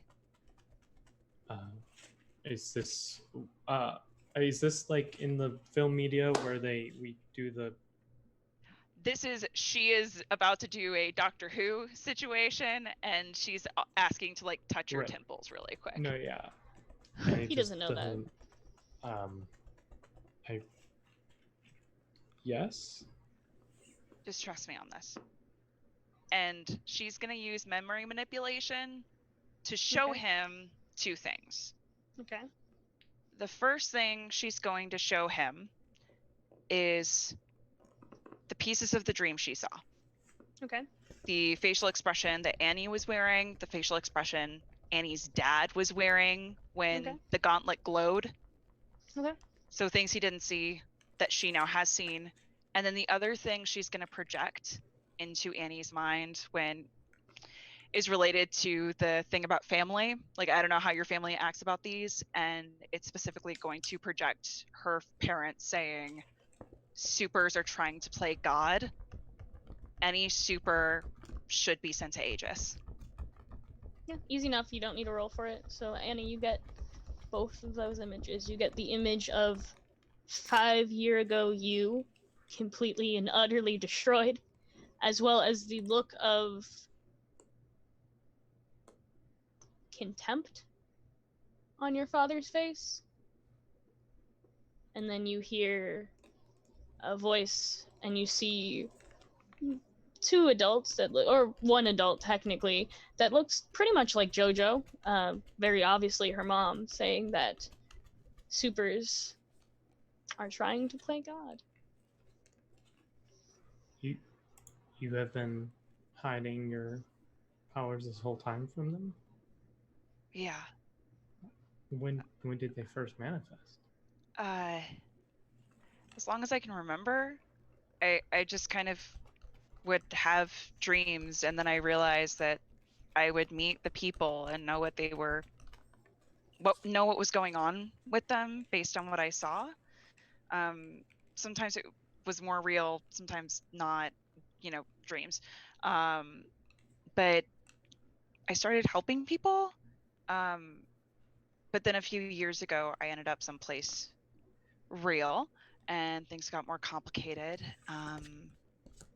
Is this like in the film media where we do the? She is about to do a Doctor Who situation, and she's asking to like touch your temples really quick. No, yeah. He doesn't know that. Yes. Just trust me on this. And she's gonna use memory manipulation to show him 2 things. Okay. The first thing she's going to show him is the pieces of the dream she saw. Okay. The facial expression that Annie was wearing, the facial expression Annie's dad was wearing when the gauntlet glowed. Okay. So things he didn't see that she now has seen. And then the other thing she's going to project into Annie's mind is related to the thing about family. Like, I don't know how your family acts about these, and it's specifically going to project her parents saying supers are trying to play God. Any super should be sent to Aegis. Yeah, easy enough. You don't need to roll for it. So Annie, you get both of those images. You get the image of 5 year ago you, completely and utterly destroyed, as well as the look of contempt on your father's face. And then you hear a voice and you see 2 adults or 1 adult technically, that looks pretty much like Jojo, very obviously her mom, saying that supers are trying to play God. You have been hiding your powers this whole time from them? Yeah. When did they first manifest? As long as I can remember, I just kind of would have dreams, and then I realized that I would meet the people and know what they were, what was going on with them based on what I saw. Sometimes it was more real, sometimes not, dreams. But I started helping people. But then a few years ago, I ended up someplace real, and things got more complicated.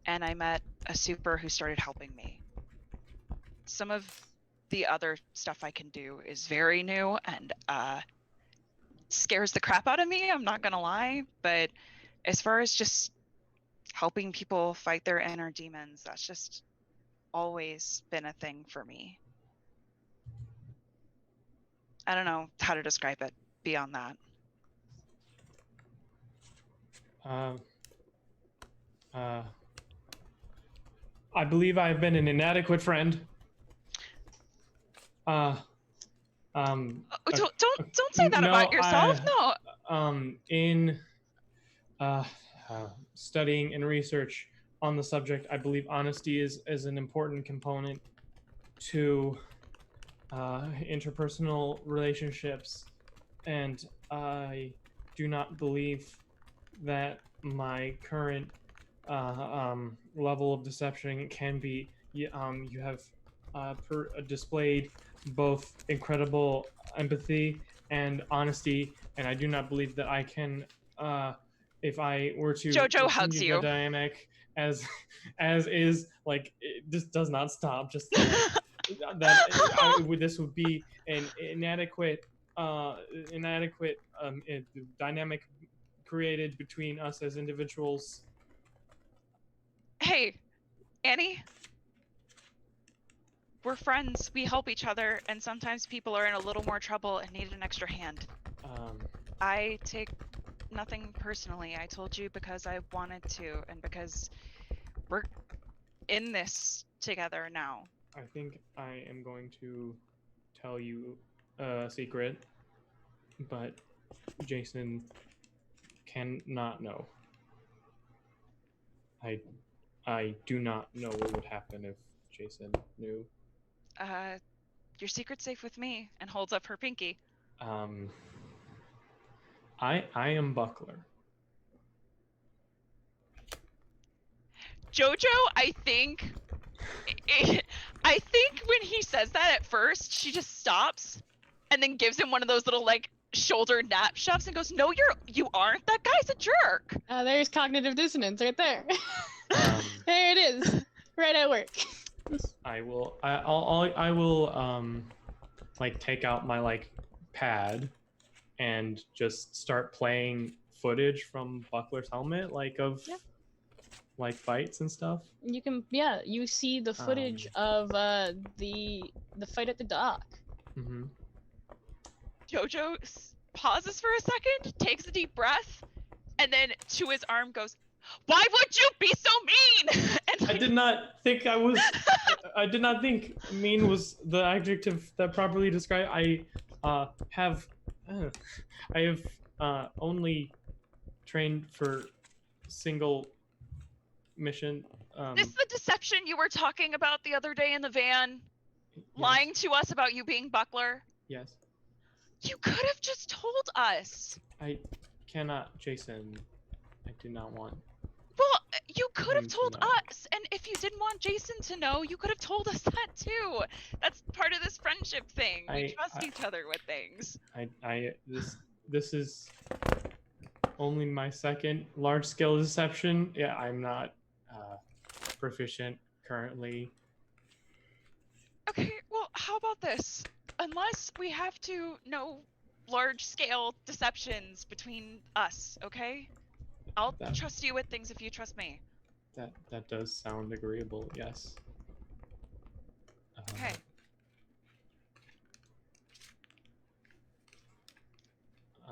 And I met a super who started helping me. Some of the other stuff I can do is very new and scares the crap out of me, I'm not gonna lie. But as far as just helping people fight their inner demons, that's just always been a thing for me. I don't know how to describe it beyond that. I believe I have been an inadequate friend. Don't say that about yourself. No. In studying and research on the subject, I believe honesty is an important component to interpersonal relationships, and I do not believe that my current level of deception can be. You have displayed both incredible empathy and honesty, and I do not believe that I can. If I were to Jojo hugs continue you. the dynamic as is, like, this does not stop. Just this would be an inadequate dynamic created between us as individuals. Hey, Annie. We're friends. We help each other, and sometimes people are in a little more trouble and need an extra hand. I take nothing personally. I told you because I wanted to, and because we're in this together now. I think I am going to tell you a secret, but Jason cannot know. I do not know what would happen if Jason knew. Your secret's safe with me, and holds up her pinky. I am Buckler. Jojo, I think when he says that at first, she just stops and then gives him one of those little, like, shoulder nap shoves and goes, "No, you aren't. That guy's a jerk." There's cognitive dissonance right there. There it is, right at work. I will like take out my like pad and just start playing footage from Buckler's helmet, like of like fights and stuff. You can, you see the footage of the fight at the dock. Mm-hmm. Jojo pauses for a second, takes a deep breath, and then to his arm goes, "Why would you be so mean?" And like, I did not think mean was the adjective that properly described. I have only trained for single mission. This is the deception you were talking about the other day in the van? Yes. Lying to us about you being Buckler? Yes. You could have just told us. I cannot, Jason. I do not want. Well, you could have told us, and if you didn't want Jason to know, you could have told us that too. That's part of this friendship thing. We trust each other with things. This is only my second large-scale deception. Yeah, I'm not proficient currently. Okay, well, how about this? Unless we have to know large-scale deceptions between us, okay? I'll trust you with things if you trust me. That does sound agreeable, yes. Okay.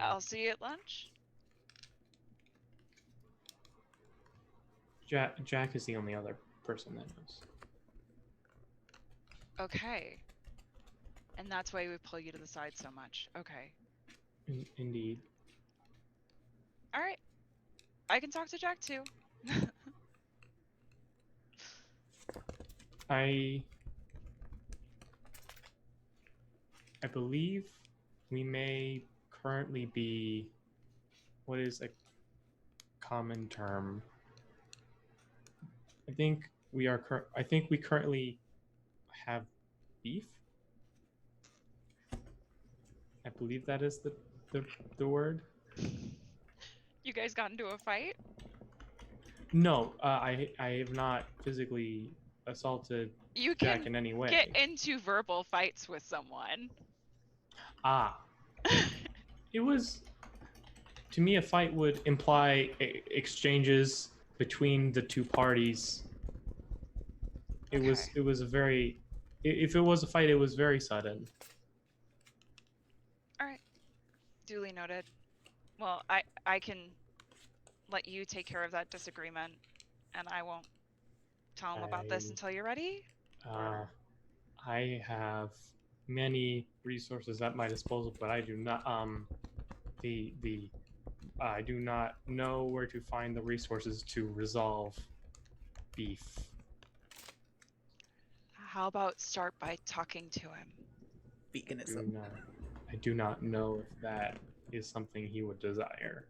I'll see you at lunch. Jack is the only other person that knows. Okay. And that's why we pull you to the side so much. Okay. Indeed. All right. I can talk to Jack too. I believe we may currently be, what is a common term? I think we currently have beef. I believe that is the word. You guys got into a fight? No, I have not physically assaulted Jack in any way. You can get into verbal fights with someone. It was, to me, a fight would imply exchanges between the two parties. It was a very, if it was a fight, it was very sudden. All right, duly noted. Well, I can let you take care of that disagreement. and I won't tell him about this until you're ready? I have many resources at my disposal, but I do not I do not know where to find the resources to resolve beef. How about start by talking to him? Veganism. I do not know if that is something he would desire.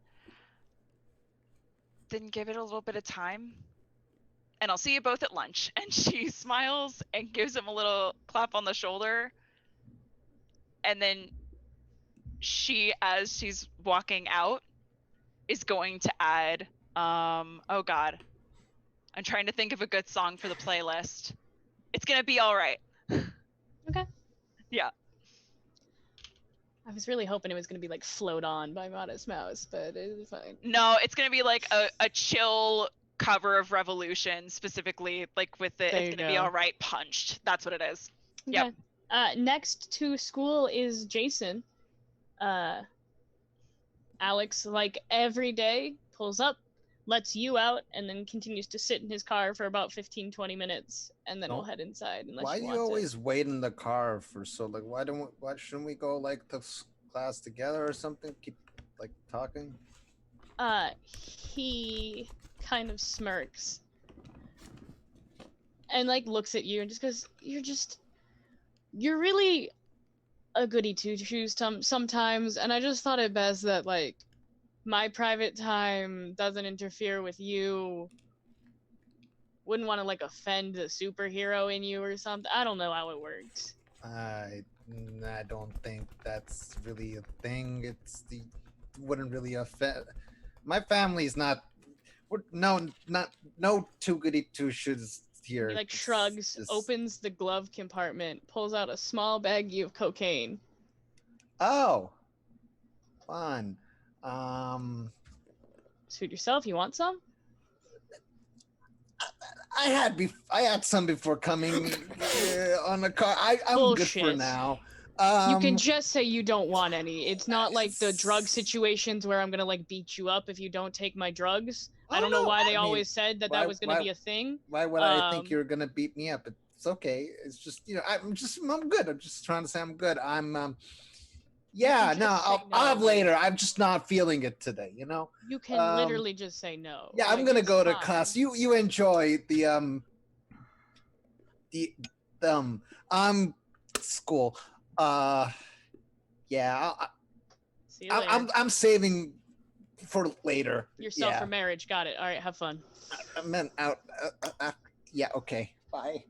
Then give it a little bit of time, and I'll see you both at lunch. And she smiles and gives him a little clap on the shoulder. And then she, as she's walking out, is going to add, oh God, I'm trying to think of a good song for the playlist. It's gonna be all right. Okay. Yeah. I was really hoping it was going to be like Float On by Modest Mouse, but it's fine. No, it's gonna be like a chill cover of Revolution, specifically like with the It's Gonna Be All Right punched. That's what it is. Okay. Yep. Next to school is Jason. Alex, like every day, pulls up, lets you out, and then continues to sit in his car for about 15-20 minutes, and then we'll head inside. Why do you always wait in the car for so like? Why shouldn't we go like to class together or something? Keep like talking. He kind of smirks and like looks at you and just goes, "You're really a goody two-shoes sometimes, and I just thought it best that like my private time doesn't interfere with you. Wouldn't want to like offend the superhero in you or something. I don't know how it works." I don't think that's really a thing. Wouldn't really offend. My family's not. No too goody two shoes here. He like shrugs, opens the glove compartment, pulls out a small baggie of cocaine. Oh, fun. Suit yourself. You want some? I had some before coming on the car. I'm Bullshit. Good for now. You can just say you don't want any. It's not like the drug situations where I'm gonna like beat you up if you don't take my drugs. I don't know why they always said that was gonna be a thing. Why would I think you're gonna beat me up? It's okay. It's just I'm good. I'm just trying to say I'm good. I'll have later. I'm just not feeling it today. You can literally just say no. Yeah, I'm gonna go to class. You enjoy the school. Yeah. See you later. I'm saving for later. Yourself for marriage. Got it. All right, have fun. I meant out. Yeah. Okay. Bye.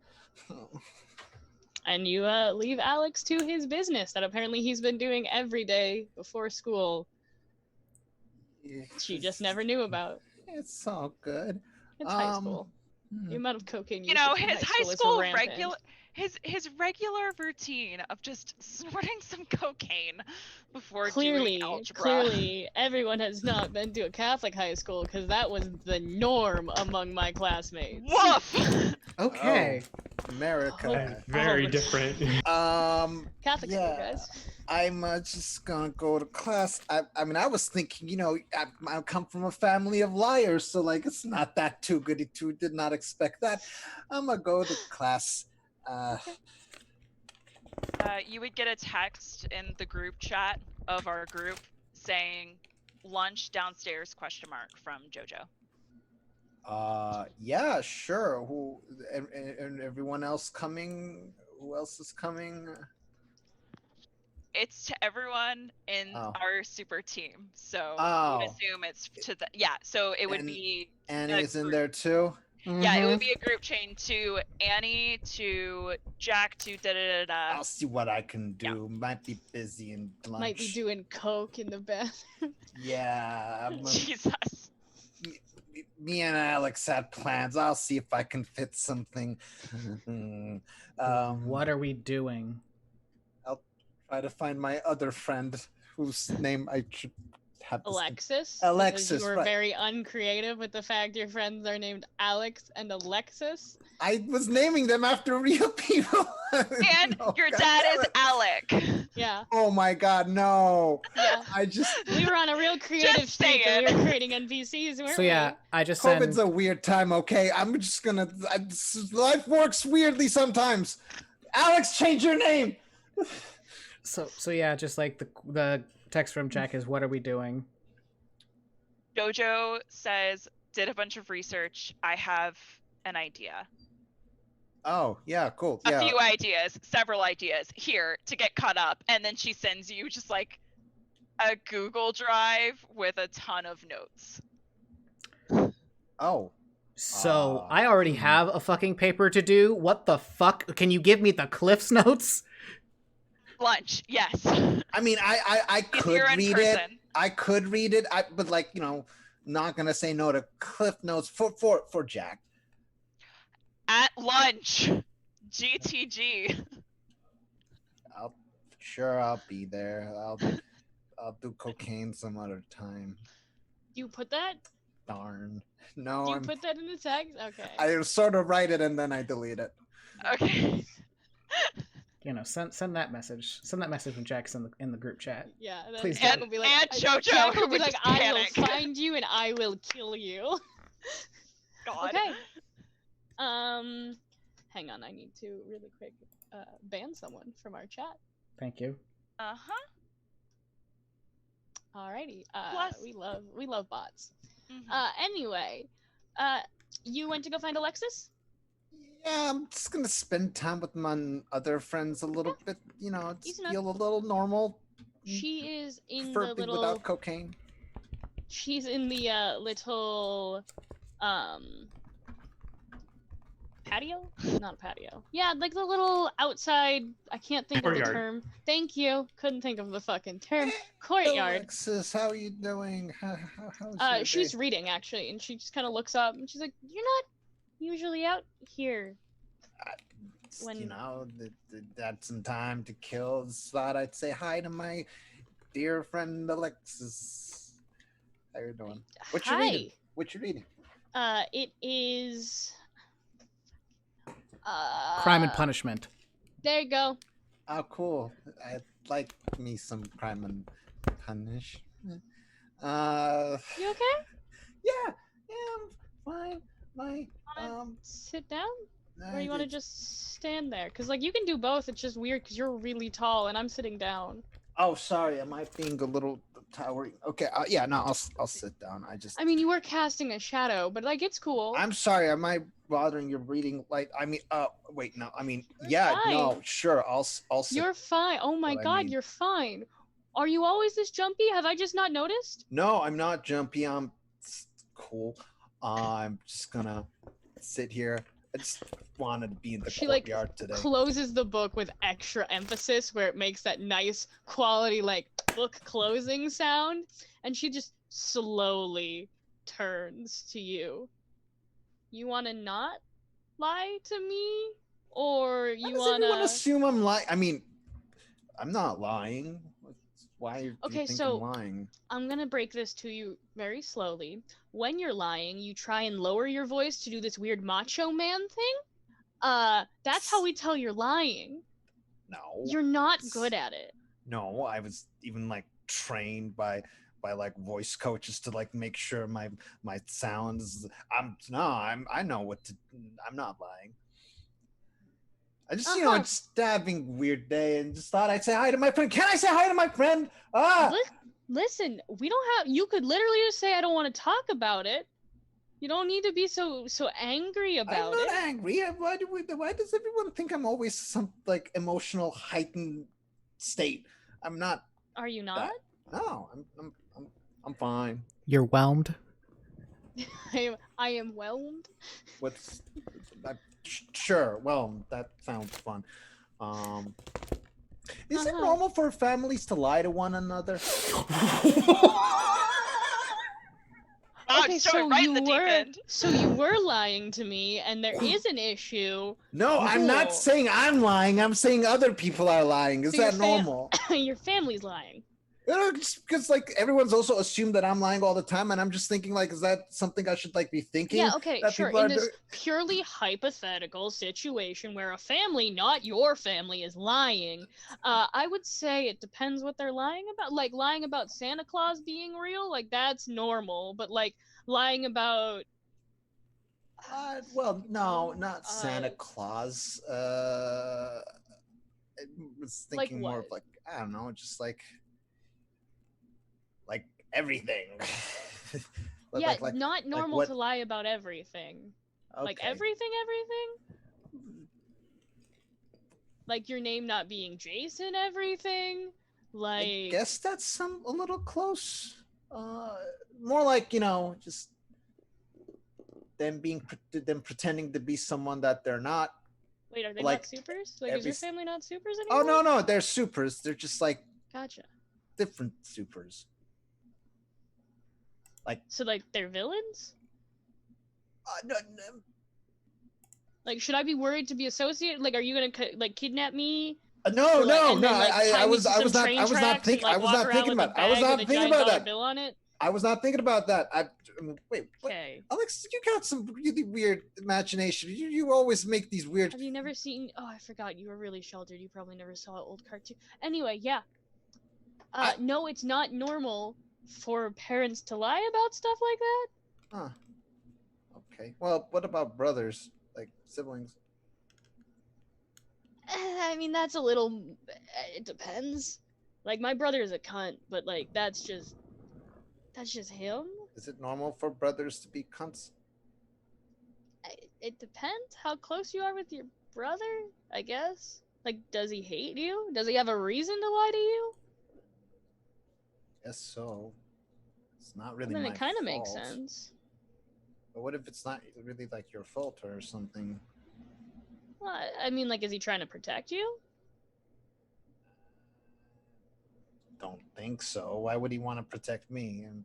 And you leave Alex to his business that apparently he's been doing every day before school. She just never knew about. It's all good. It's high school. The amount of cocaine his high school his regular routine of just snorting some cocaine before doing algebra. Clearly, everyone has not been to a Catholic high school because that was the norm among my classmates. Woof! Okay. America. Very different. Catholic school, guys. I'm just gonna go to class. I mean, I was thinking, I come from a family of liars, so like it's not that too goody two. Did not expect that. I'm gonna go to class. You would get a text in the group chat of our group saying lunch downstairs ? From Jojo. Yeah, sure. Who and everyone else coming? Who else is coming? It's to everyone in our super team. So I would assume it's to the so it would be Annie is in there too. Yeah, it would be a group chain to Annie, to Jack, to da-da-da-da. I'll see what I can do. Yeah. Might be busy in lunch. Might be doing coke in the bathroom. Yeah. Jesus. Me and Alex had plans. I'll see if I can fit something. What are we doing? I'll try to find my other friend whose name I should have this Alexis. Alexis, Because you were right. very uncreative with the fact your friends are named Alex and Alexis. I was naming them after real people. And No, your God dad damn is it. Alec. Yeah. Oh my god, no. Yeah. I just We were on a real creative Just streak and we saying. were creating NPCs, weren't So yeah, I just COVID's send. a weird time, okay? I'm just gonna life works weirdly sometimes. Alex, change your name. So yeah, just like the text from Jack is, "What are we doing?" Jojo says, did a bunch of research. I have an idea. Oh, yeah, cool. A Yeah. few ideas, several ideas here to get caught up. And then she sends you just like a Google Drive with a ton of notes. Oh. So I already have a fucking paper to do. What the fuck? Can you give me the Cliff's notes? Lunch, yes. I mean, I could Easier in read it. person. I could read it, but like, not gonna say no to Cliff Notes for Jack. At lunch. GTG. I'll be there. I'll do cocaine some other time. You put that? Darn. No, Do you put that in the text? Okay. I sort of write it and then I delete it. Okay. Send that message. Send that message when Jack's in the group chat. Yeah. Then Please Jack do. will be like, and Jojo Jack will be would like, just I panic. will find you and I will kill you. God. Okay. Hang on, I need to really quick ban someone from our chat. Thank you. Uh-huh. Alrighty. Plus- We love bots. Mhm. Anyway, you went to go find Alexis? Yeah, I'm just gonna spend time with my other friends a little bit. Just Easy enough. feel a little normal. She is in the Preferably little. without cocaine. She's in the little patio? Not a patio. Yeah, like the little outside. I can't think of the Courtyard. term. Thank you. Couldn't think of the fucking term. Courtyard. Alexis, how are you doing? How's your She's day? reading actually, and she just kind of looks up and she's like, "You're not usually out here." when- Had some time to kill. Just thought I'd say hi to my dear friend Alexis. How you doing? What you reading? What you reading? It is. Crime and Punishment. There you go. Oh, cool. I like me some Crime and Punishment. You okay? Yeah, I'm fine. My Sit down, or I you want to did- just stand there? Cause like you can do both. It's just weird because you're really tall and I'm sitting down. Oh, sorry. Am I being a little towering? Okay. Yeah. No. I'll sit down. I mean, you were casting a shadow, but like it's cool. I'm sorry. Am I bothering your reading? Like, I mean, wait. No. I mean, yeah. fine. No. Sure. I'll sit. You're fine. Oh my What I god, mean. you're fine. Are you always this jumpy? Have I just not noticed? No, I'm not jumpy. I'm cool. I'm just gonna sit here. I just wanted to be in the She, like, courtyard today. Closes the book with extra emphasis where it makes that nice quality like book closing sound, and she just slowly turns to you. You want to not lie to me, or Why you does want everyone to? assume I'm lying? I mean, I'm not lying. Why do you Okay, think so- I'm lying? I'm gonna break this to you very slowly. When you're lying, you try and lower your voice to do this weird macho man thing. That's how we tell you're lying. No. You're not good at it. No, I was even like trained by like voice coaches to like make sure my sounds. I know what to. I'm not lying. I just just having a weird day and just thought I'd say hi to my friend. Can I say hi to my friend? Listen, we don't have. You could literally just say, "I don't want to talk about it." You don't need to be so angry about I'm it. not angry. Why does everyone think I'm always some like emotional heightened state? I'm not. Are you not? No, I'm fine. You're whelmed. I am whelmed. What's sure? Well, that sounds fun. Is it normal for families to lie to one another? Okay, so you were lying to me, and there is an issue. No, I'm not Cool. saying I'm lying. I'm saying other people are lying. Is So your that normal? Your family's lying. Just because like everyone's also assumed that I'm lying all the time, and I'm just thinking like, is that something I should like be thinking? Yeah, okay, that sure. people In are this doing? purely hypothetical situation where a family, not your family, is lying, I would say it depends what they're lying about. Like, lying about Santa Claus being real, like, that's normal. But, like, lying about... Well, no, not Santa Claus. I was Like thinking more of what? like, I don't know, just like everything. Yeah, like not normal what? to lie about everything. Like, Okay. everything? Like, your name not being Jason, everything? Like... I guess that's a little close. More like, you know, just them pretending to be someone that they're not. Wait, are they Like, not supers? Like, is your family not supers Oh anymore? no, they're supers. They're just like Gotcha. different supers. Like, so, like, they're villains? no, Like, should I be worried to be associated? Like, are you gonna like kidnap me? no, Or, like, no, and no. then, like, tie I me was to I some was not train I was not tracks and, thinking like, I was walk not around thinking with a about I was bag with not a thinking giant about dollar that. bill on it? I was not thinking about that. Wait, what? Okay. Alex, you got some really weird imagination. You always make these weird. Have you never seen? Oh, I forgot. You were really sheltered. You probably never saw an old cartoon. Anyway, yeah. No, it's not normal for parents to lie about stuff like that. Huh. Okay. Well, what about brothers, like siblings? I mean, that's a little... It depends. Like, my brother is a cunt, but, like, that's just him. Is it normal for brothers to be cunts? It depends how close you are with your brother, I guess. Like, does he hate you? Does he have a reason to lie to you? Guess so. It's not really Then my it kind of makes fault. sense. But what if it's not really like your fault or something? Well, I mean, like, is he trying to protect you? Don't think so. Why would he want to protect me? And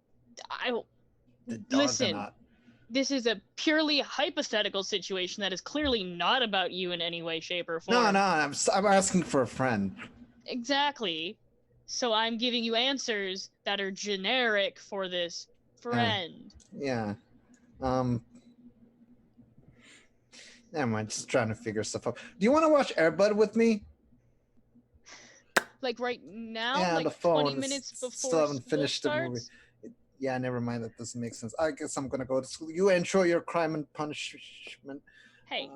the dogs Listen, are not. this is a purely hypothetical situation that is clearly not about you in any way, shape, or form. No, I'm asking for a friend. Exactly. So I'm giving you answers that are generic for this friend. Yeah. Never mind. Just trying to figure stuff out. Do you want to watch Air Bud with me? Like right now, Yeah, like the phone. 20 minutes before Still haven't finished the movie. Yeah, never mind. That doesn't make sense. I guess I'm gonna go to school. You enjoy your crime and punishment. Hey,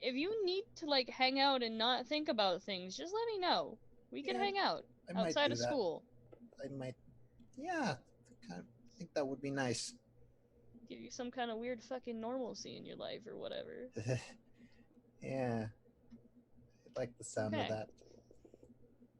if you need to like hang out and not think about things, just let me know. We can hang out outside of school. I might. Yeah, I think that would be nice. Give you some kind of weird fucking normalcy in your life or whatever. Yeah, I like the sound of that.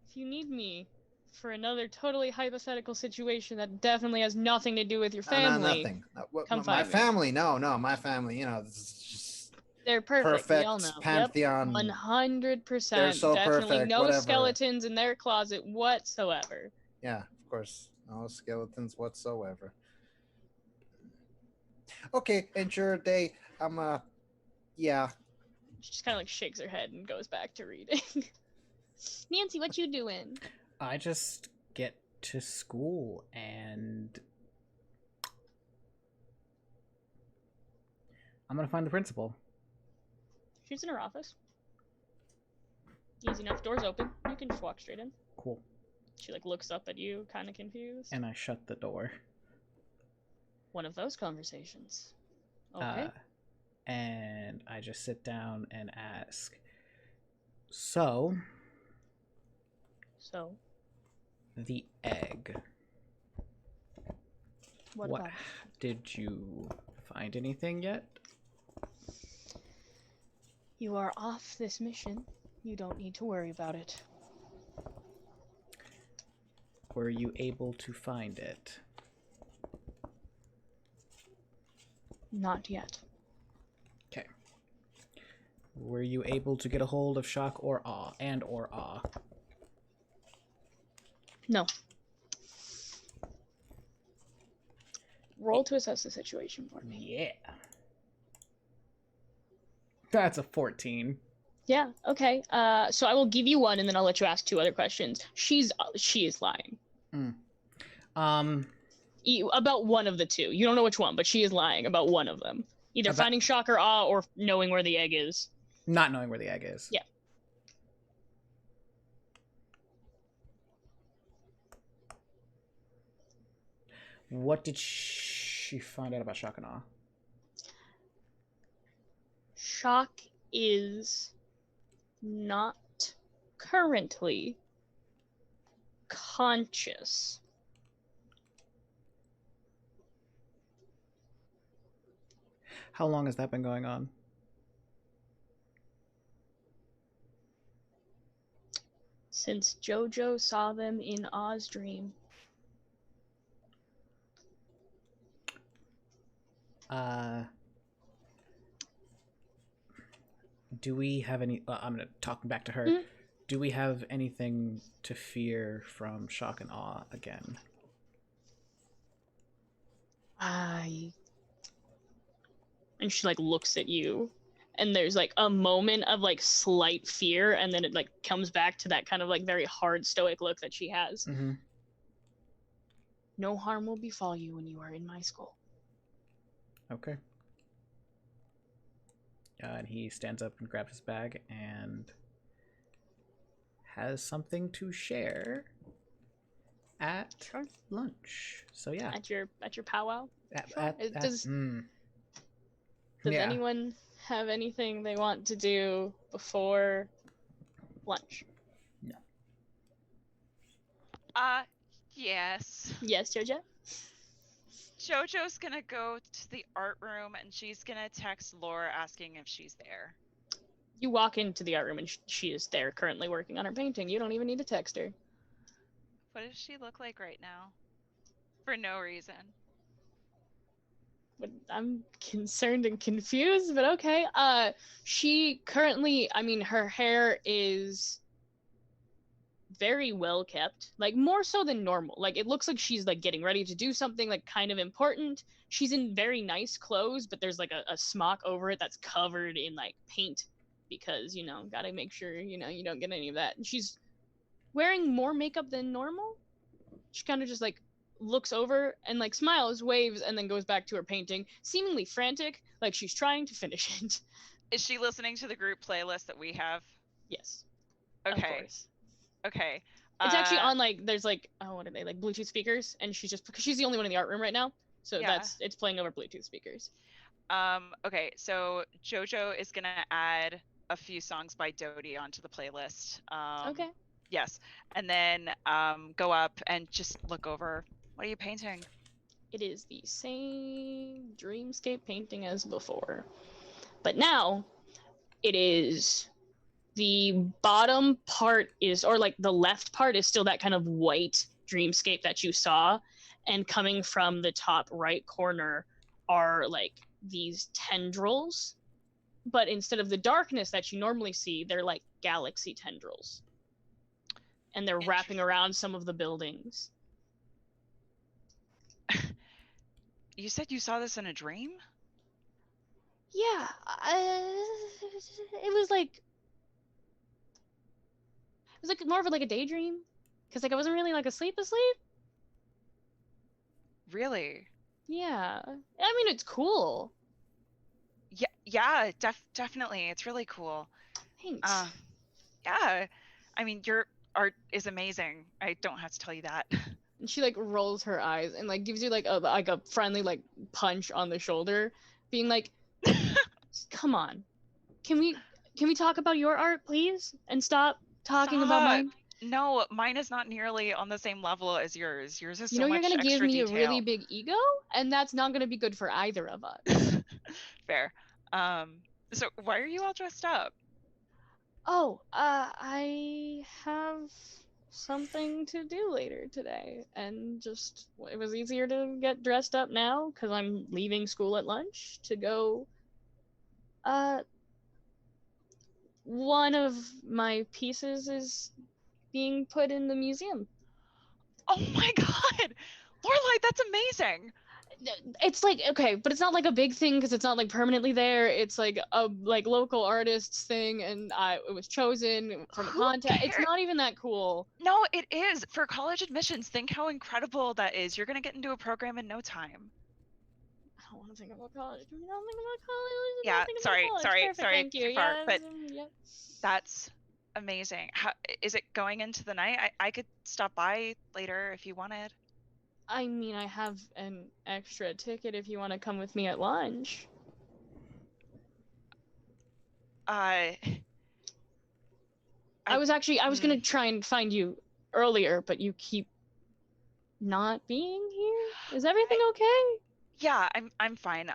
If you need me for another totally hypothetical situation that definitely has nothing to do with your family, nothing. Come my find me. family, no, my family. You know, this is just they're perfect. We all know. Pantheon. 100%. They're so Definitely perfect. no Whatever. skeletons in their closet whatsoever. Yeah, of course, no skeletons whatsoever. Okay, enjoy your day. Yeah. She just kind of like shakes her head and goes back to reading. Nancy, what you doing? I just get to school and I'm gonna find the principal. She's in her office. Easy enough. Door's open. You can just walk straight in. Cool. She like looks up at you, kind of confused. And I shut the door. One of those conversations. Okay. And I just sit down and ask, So, the egg. What about it? Did you find anything yet? You are off this mission. You don't need to worry about it. Were you able to find it? Not yet. Okay. Were you able to get a hold of Shock or Awe or Awe? No. Roll to assess the situation for me. Yeah. That's a 14. Yeah, okay. So I will give you one and then I'll let you ask two other questions. She is lying. About one of the two. You don't know which one, but she is lying about one of them. Either finding shock or awe or knowing where the egg is. Not knowing where the egg is. Yeah. What did she find out about shock and awe? Shock is not currently conscious. How long has that been going on? Since Jojo saw them in Aw's dream. Do we have any... I'm going to talk back to her. Mm-hmm. Do we have anything to fear from shock and awe again? And she, like, looks at you. And there's, like, a moment of, like, slight fear. And then it, like, comes back to that kind of, like, very hard, stoic look that she has. Mm-hmm. No harm will befall you when you are in my school. Okay. And he stands up and grabs his bag and has something to share at lunch. So yeah. At your powwow? Does Yeah. anyone have anything they want to do before lunch? No. Yes. Yes, Jojo? Jojo's gonna go to the art room and she's gonna text Laura asking if she's there. You walk into the art room and she is there currently working on her painting. You don't even need to text her. What does she look like right now? For no reason. But I'm concerned and confused, but okay. She currently, I mean, her hair is very well kept, like more so than normal. Like it looks like she's like getting ready to do something like kind of important. She's in very nice clothes, but there's like a smock over it that's covered in like paint because, you know, gotta make sure, you know, you don't get any of that. And she's wearing more makeup than normal. She kind of just like looks over and like smiles, waves, and then goes back to her painting, seemingly frantic, like she's trying to finish it. Is she listening to the group playlist that we have? Yes. Okay. Of course. Okay. It's actually on like there's like what are they, like Bluetooth speakers, and she's just because she's the only one in the art room right now, so Yeah. it's playing over Bluetooth speakers. Okay, so Jojo is gonna add a few songs by Dodie onto the playlist. Okay. Yes, and then go up and just look over. What are you painting? It is the same dreamscape painting as before, but now it is the bottom part is, or like the left part is still that kind of white dreamscape that you saw, and coming from the top right corner are like these tendrils, but instead of the darkness that you normally see, they're like galaxy tendrils, and they're wrapping around some of the buildings. You said you saw this in a dream? Yeah, it was like more of like a daydream, because like I wasn't really like asleep. Really? Yeah, I mean it's cool. Yeah, definitely. It's really cool. Thanks. Yeah, I mean your art is amazing. I don't have to tell you that. And she like rolls her eyes and like gives you like a friendly like punch on the shoulder, being like, "Come on, can we talk about your art, please, and stop talking about mine?" No, mine is not nearly on the same level as yours. Yours is You so know, much you're gonna give extra me detail. a really big ego, and that's not gonna be good for either of us. Fair. So why are you all dressed up? Oh, I have something to do later today, and just it was easier to get dressed up now because I'm leaving school at lunch to go. One of my pieces is being put in the museum. Oh my god! Lorelai, that's amazing! It's like, okay, but it's not like a big thing because it's not like permanently there. It's like a like local artists thing, and it was chosen from a Who contest. It's cares? not even that cool. No, it is. For college admissions, think how incredible that is. You're gonna get into a program in no time. I don't want to think about college. I don't think about college. Yeah, sorry, Perfect, sorry, thank you. fart, Yes, but yep. that's amazing. How is it going into the night? I could stop by later if you wanted. I mean, I have an extra ticket if you want to come with me at lunch. I was gonna try and find you earlier, but you keep not being here. Is everything okay? Yeah, I'm fine.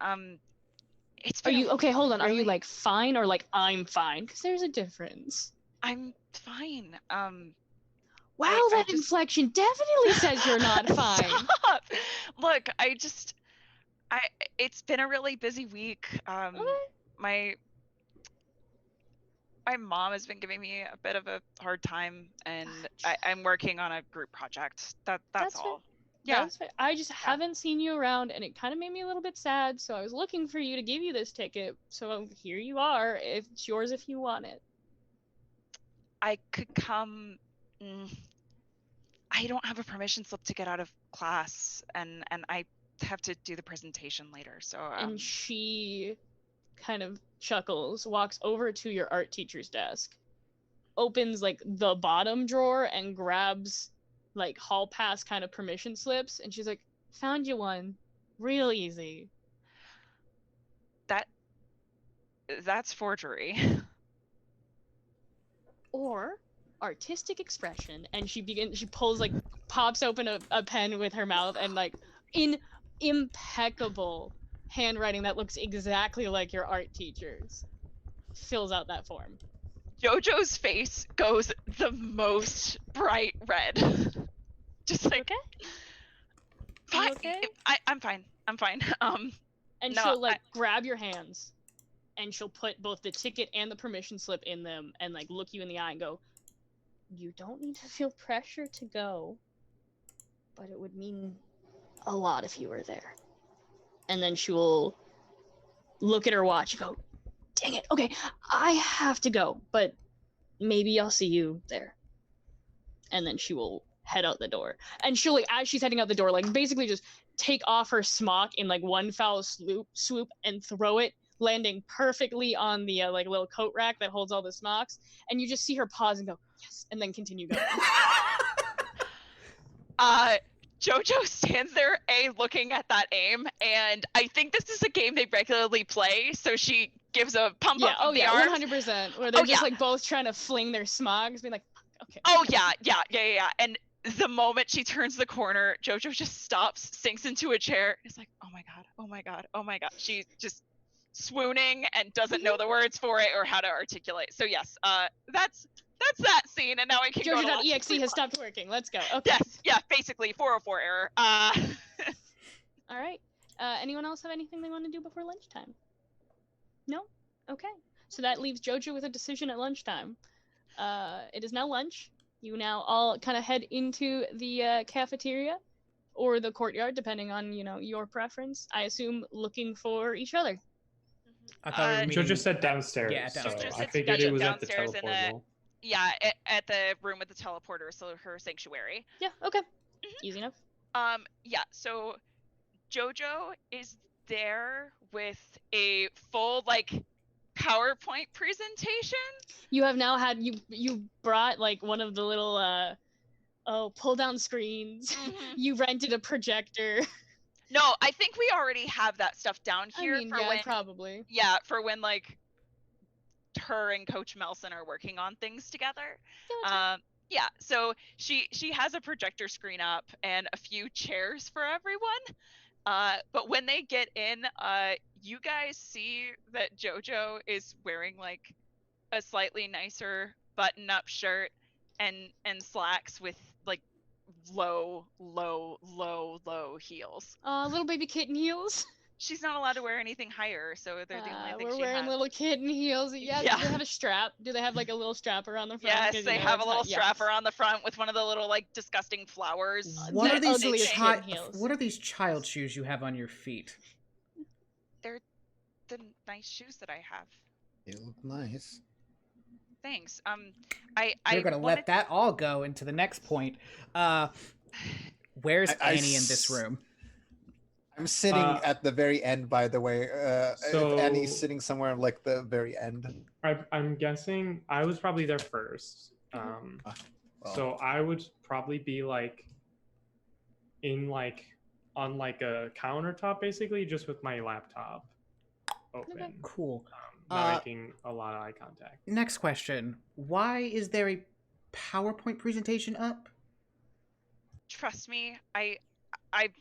It's Are been you okay? Hold on. Are you really- like fine or like I'm fine? Because there's a difference. I'm fine. Wow, I that just- inflection definitely says you're not fine. Stop! Look, it's been a really busy week. Okay. My mom has been giving me a bit of a hard time, and I'm working on a group project. That's all. Fair. Yeah. That's fair. I just haven't seen you around, and it kind of made me a little bit sad. So I was looking for you to give you this ticket. So here you are. It's yours if you want it. I could come. I don't have a permission slip to get out of class, and I have to do the presentation later. So. And she kind of chuckles, walks over to your art teacher's desk, opens like the bottom drawer and grabs like hall pass kind of permission slips, and she's like, "Found you one, real easy." That's forgery. Or artistic expression, and she pulls like pops open a pen with her mouth and like in impeccable handwriting that looks exactly like your art teacher's fills out that form. Jojo's face goes the most bright red. Just like okay. Fine. Okay? I'm fine. I'm fine. And no, she'll like grab your hands, and she'll put both the ticket and the permission slip in them, and like look you in the eye and go, "You don't need to feel pressure to go, but it would mean a lot if you were there." And then she will look at her watch and go, "Dang it, okay, I have to go, but maybe I'll see you there." And then she will head out the door. And she'll, like, as she's heading out the door, like, basically just take off her smock in, like, one foul swoop and throw it, landing perfectly on the, like, little coat rack that holds all the smocks. And you just see her pause and go, "Yes," and then continue going. Jojo stands there, looking at that aim, and I think this is a game they regularly play, so she gives a pump up of the arms. 100%. Where they're just, like, both trying to fling their smogs, being like, okay. Oh, yeah. And the moment she turns the corner, Jojo just stops, sinks into a chair, and is like, oh my god. She's just swooning and doesn't know the words for it or how to articulate. So yes, that's that scene, and now I can go to Jojo.exe has stopped working. Let's go. Okay. Yes, yeah, basically 404 error. All right. Anyone else have anything they want to do before lunchtime? No? Okay. So that leaves Jojo with a decision at lunchtime. It is now lunch. You now all kind of head into the cafeteria or the courtyard, depending on, your preference. I assume looking for each other. I thought Jojo said downstairs. Yeah, downstairs. So I figured it was at the downstairs teleport hall. Yeah, at the room with the teleporter, so her sanctuary. Yeah, okay. Easy enough. Yeah, so Jojo is there with a full, like, PowerPoint presentation. You have now had, you brought, like, one of the little, pull down screens. You rented a projector. No, I think we already have that stuff down here probably. Yeah, for when, like, her and Coach Melson are working on things together. Gotcha. Yeah, so she has a projector screen up and a few chairs for everyone. But when they get in, you guys see that Jojo is wearing, like, a slightly nicer button-up shirt and slacks with, like, low heels. Little baby kitten heels. she's not allowed to wear anything higher, so they're the only things We're she wearing has. little kitten heels. Yeah, Yeah. Do they have a strap? Do they have like a little strap around the front? Yes, 'Cause, they you know, have a it's little not- strapper yes. on the front with one of the little like disgusting flowers. What The are these ugliest thing. kitten heels. What are these child shoes you have on your feet? They're the nice shoes that I have. They look nice. Thanks. We're gonna wanted... let that all go into the next point. Where's Annie in this room? I'm sitting at the very end, by the way. So- Annie's sitting somewhere like the very end. I'm guessing I was probably there first. So I would probably be like in like on like a countertop, basically, just with my laptop open. Cool. Not making a lot of eye contact. Next question. Why is there a PowerPoint presentation up? Trust me, I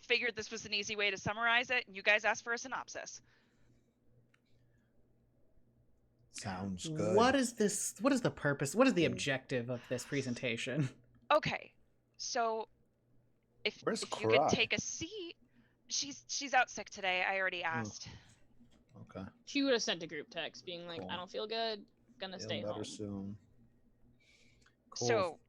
figured this was an easy way to summarize it, and you guys asked for a synopsis. Sounds good. What is this? What is the purpose? What is the objective of this presentation? Okay, so if Where's you could Kurai? take a seat, she's out sick today. I already asked. Okay. She would have sent a group text being like, Cool. I don't feel good. Gonna stay Feeling better home. soon. Cool. So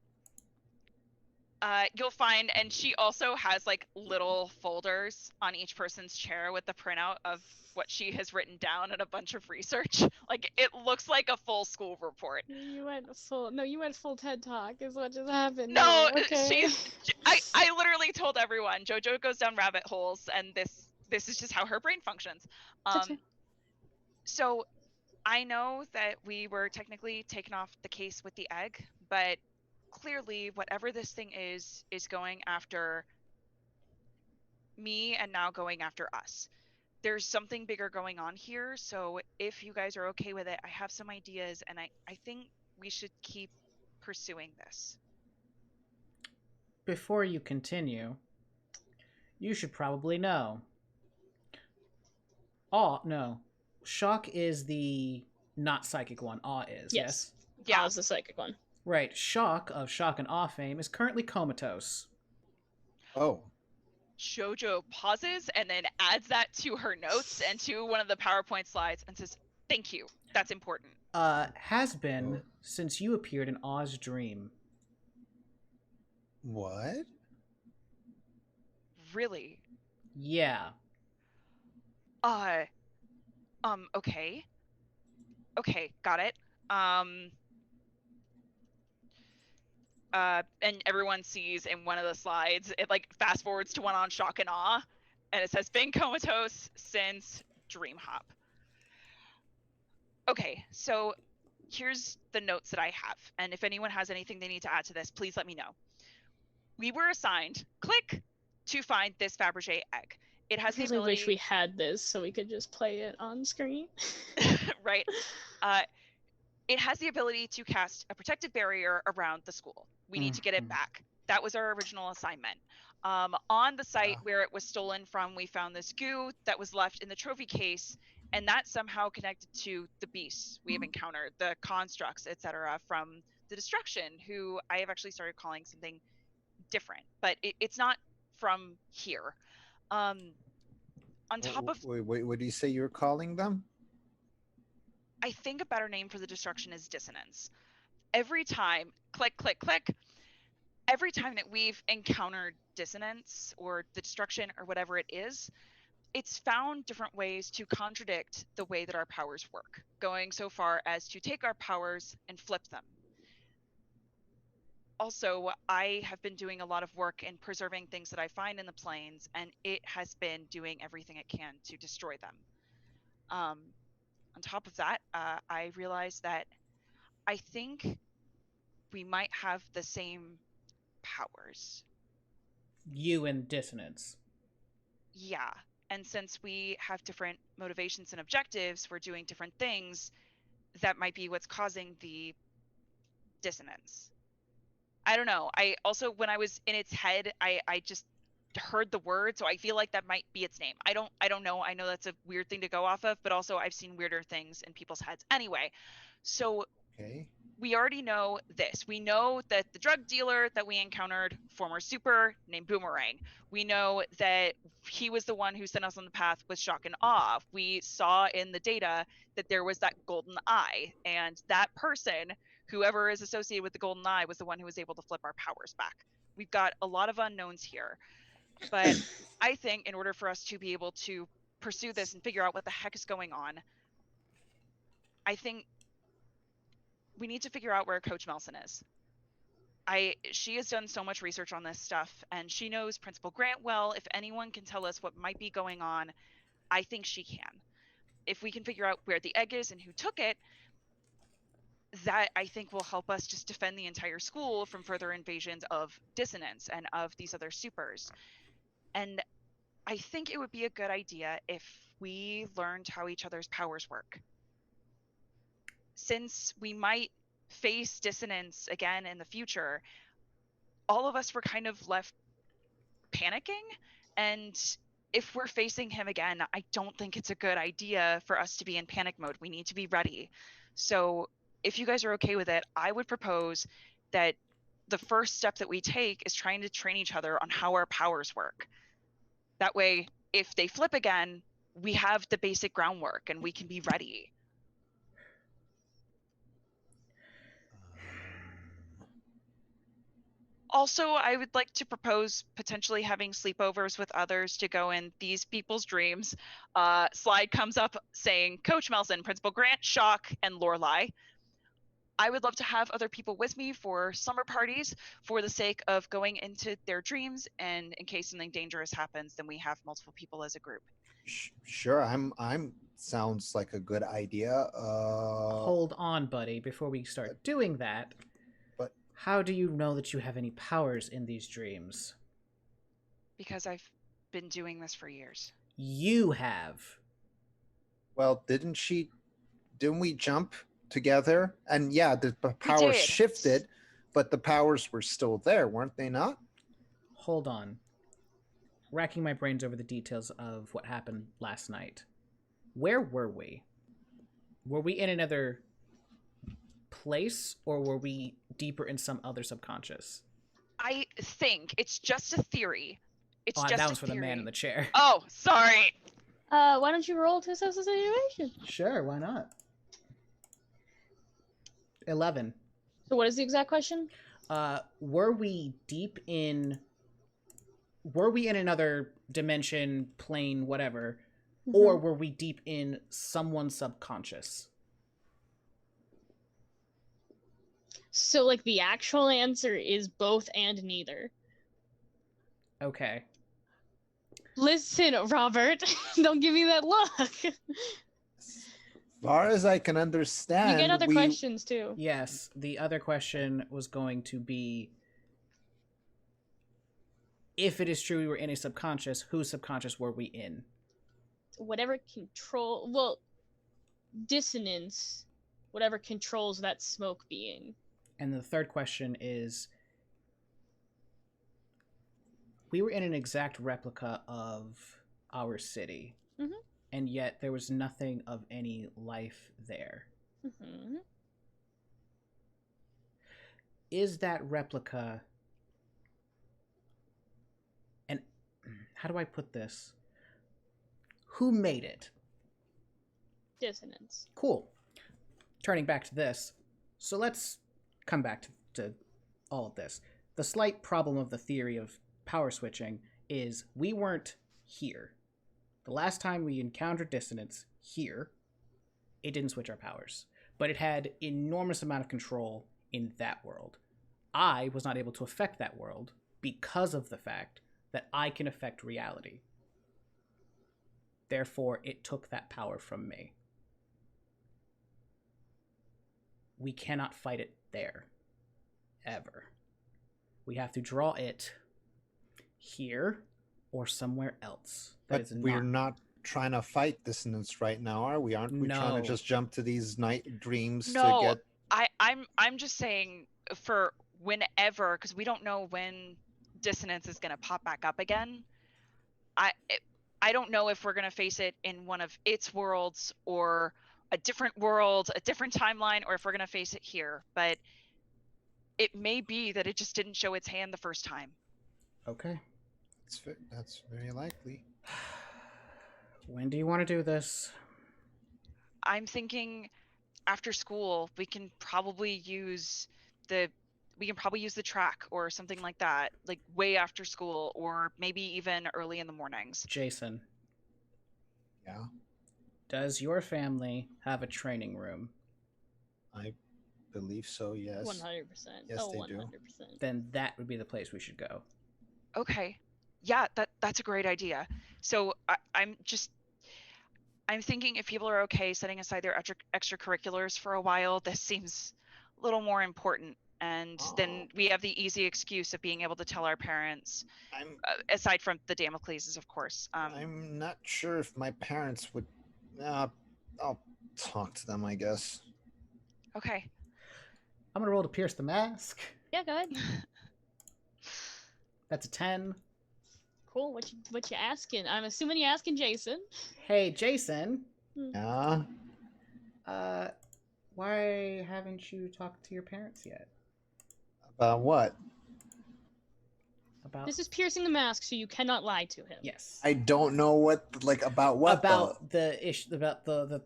you'll find, and she also has like little folders on each person's chair with the printout of what she has written down and a bunch of research. Like it looks like a full school report. You went full TED Talk is what just happened. No, okay. I literally told everyone Jojo goes down rabbit holes, and this is just how her brain functions. So I know that we were technically taken off the case with the egg, but clearly whatever this thing is going after me and now going after us. There's something bigger going on here, so if you guys are okay with it, I have some ideas, and I think we should keep pursuing this. Before you continue, you should probably know. No. Shock is the not psychic one. Awe is, yes? Yeah, Aw's the psychic one. Right. Shock of Shock and Awe fame is currently comatose. Oh. Jojo pauses and then adds that to her notes and to one of the PowerPoint slides and says, "Thank you. That's important." Has been since you appeared in Aw's dream. What? Really? Yeah. Okay. Okay, got it. And everyone sees in one of the slides, it like fast forwards to one on Shock and Awe, and it says been comatose since Dream Hop. Okay, so here's the notes that I have, and if anyone has anything they need to add to this, please let me know. We were assigned, click, to find this Fabergé egg. It has the I ability. wish we had this so we could just play it on screen. Right. It has the ability to cast a protective barrier around the school. We need to get it back. That was our original assignment. On the site where it was stolen from, we found this goo that was left in the trophy case, and that somehow connected to the beasts we have encountered, the constructs, etc., from the destruction, who I have actually started calling something different, but it's not from here. On top of... Wait, what do you say you're calling them? I think a better name for the destruction is Dissonance. Every time, click, click, click, every time that we've encountered Dissonance or the destruction or whatever it is, it's found different ways to contradict the way that our powers work, going so far as to take our powers and flip them. Also, I have been doing a lot of work in preserving things that I find in the planes, and it has been doing everything it can to destroy them. On top of that, I realized that I think we might have the same powers. You and Dissonance. Yeah, and since we have different motivations and objectives, we're doing different things, that might be what's causing the dissonance. I don't know. I also, when I was in its head, I just heard the word, so I feel like that might be its name. I don't know. I know that's a weird thing to go off of, but also I've seen weirder things in people's heads. Anyway, so we already know this. We know that the drug dealer that we encountered, former super named Boomerang. We know that he was the one who sent us on the path with shock and awe. We saw in the data that there was that golden eye, and that person, whoever is associated with the golden eye, was the one who was able to flip our powers back. We've got a lot of unknowns here, but I think in order for us to be able to pursue this and figure out what the heck is going on, I think we need to figure out where Coach Melson is. She has done so much research on this stuff, and she knows Principal Grant well. If anyone can tell us what might be going on, I think she can. If we can figure out where the egg is and who took it, that I think will help us just defend the entire school from further invasions of Dissonance and of these other supers. And I think it would be a good idea if we learned how each other's powers work. Since we might face Dissonance again in the future, all of us were kind of left panicking, and if we're facing him again, I don't think it's a good idea for us to be in panic mode. We need to be ready. So if you guys are okay with it, I would propose that the first step that we take is trying to train each other on how our powers work. That way, if they flip again, we have the basic groundwork and we can be ready. Also, I would like to propose potentially having sleepovers with others to go in these people's dreams. Slide comes up saying, Coach Melson, Principal Grant, Shock, and Lorelai. I would love to have other people with me for summer parties for the sake of going into their dreams, and in case something dangerous happens, then we have multiple people as a group. Sure, I'm sounds like a good idea. Hold on, buddy, before we start doing that. How do you know that you have any powers in these dreams? Because I've been doing this for years. You have. Well, didn't we jump together? And yeah, the powers shifted, but the powers were still there, weren't they not? Hold on. Racking my brains over the details of what happened last night. Where were we? Were we in another place, or were we deeper in some other subconscious? I think it's just a theory. It's just that was a for theory. The man in the chair. Oh, sorry. Why don't you roll to assess the situation? Sure, why not? 11. So what is the exact question? Were we in another dimension, plane, whatever, or were we deep in someone's subconscious? So, like, the actual answer is both and neither. Okay. Listen, Robert, don't give me that look. As far as I can understand, you get other questions, too. Yes, the other question was going to be, if it is true we were in a subconscious, whose subconscious were we in? Whatever Dissonance, whatever controls that smoke being. And the third question is, we were in an exact replica of our city, and yet there was nothing of any life there. Is that replica, and how do I put this? Who made it? Dissonance. Cool. Turning back to this, so let's come back to all of this. The slight problem of the theory of power switching is we weren't here. The last time we encountered Dissonance here, it didn't switch our powers, but it had enormous amount of control in that world. I was not able to affect that world because of the fact that I can affect reality. Therefore, it took that power from me. We cannot fight it there. Ever. We have to draw it here or somewhere else. But we're not trying to fight Dissonance right now, are we? Aren't we trying to just jump to these night dreams to get... I'm just saying for whenever, because we don't know when Dissonance is going to pop back up again. I don't know if we're going to face it in one of its worlds or a different world, a different timeline, or if we're gonna face it here. But it may be that it just didn't show its hand the first time. Okay. That's very likely. When do you want to do this? I'm thinking after school we can probably use the track or something like that, like way after school, or maybe even early in the mornings. Jason, Yeah, does your family have a training room? I believe so. Yes. 100%. Yes, Oh, they 100%. do. Then that would be the place we should go. Okay. Yeah, that's a great idea. So I'm thinking if people are okay setting aside their extracurriculars for a while, this seems a little more important. And then we have the easy excuse of being able to tell our parents, aside from the Damocleses, of course. I'm not sure if my parents would. I'll talk to them, I guess. Okay. I'm gonna roll to pierce the mask. Yeah, go ahead. That's a 10. Cool. What you asking? I'm assuming you're asking Jason. Hey, Jason. Yeah. Why haven't you talked to your parents yet? About what? About This is piercing the mask, so you cannot lie to him. yes. I don't know what about what About the issue about the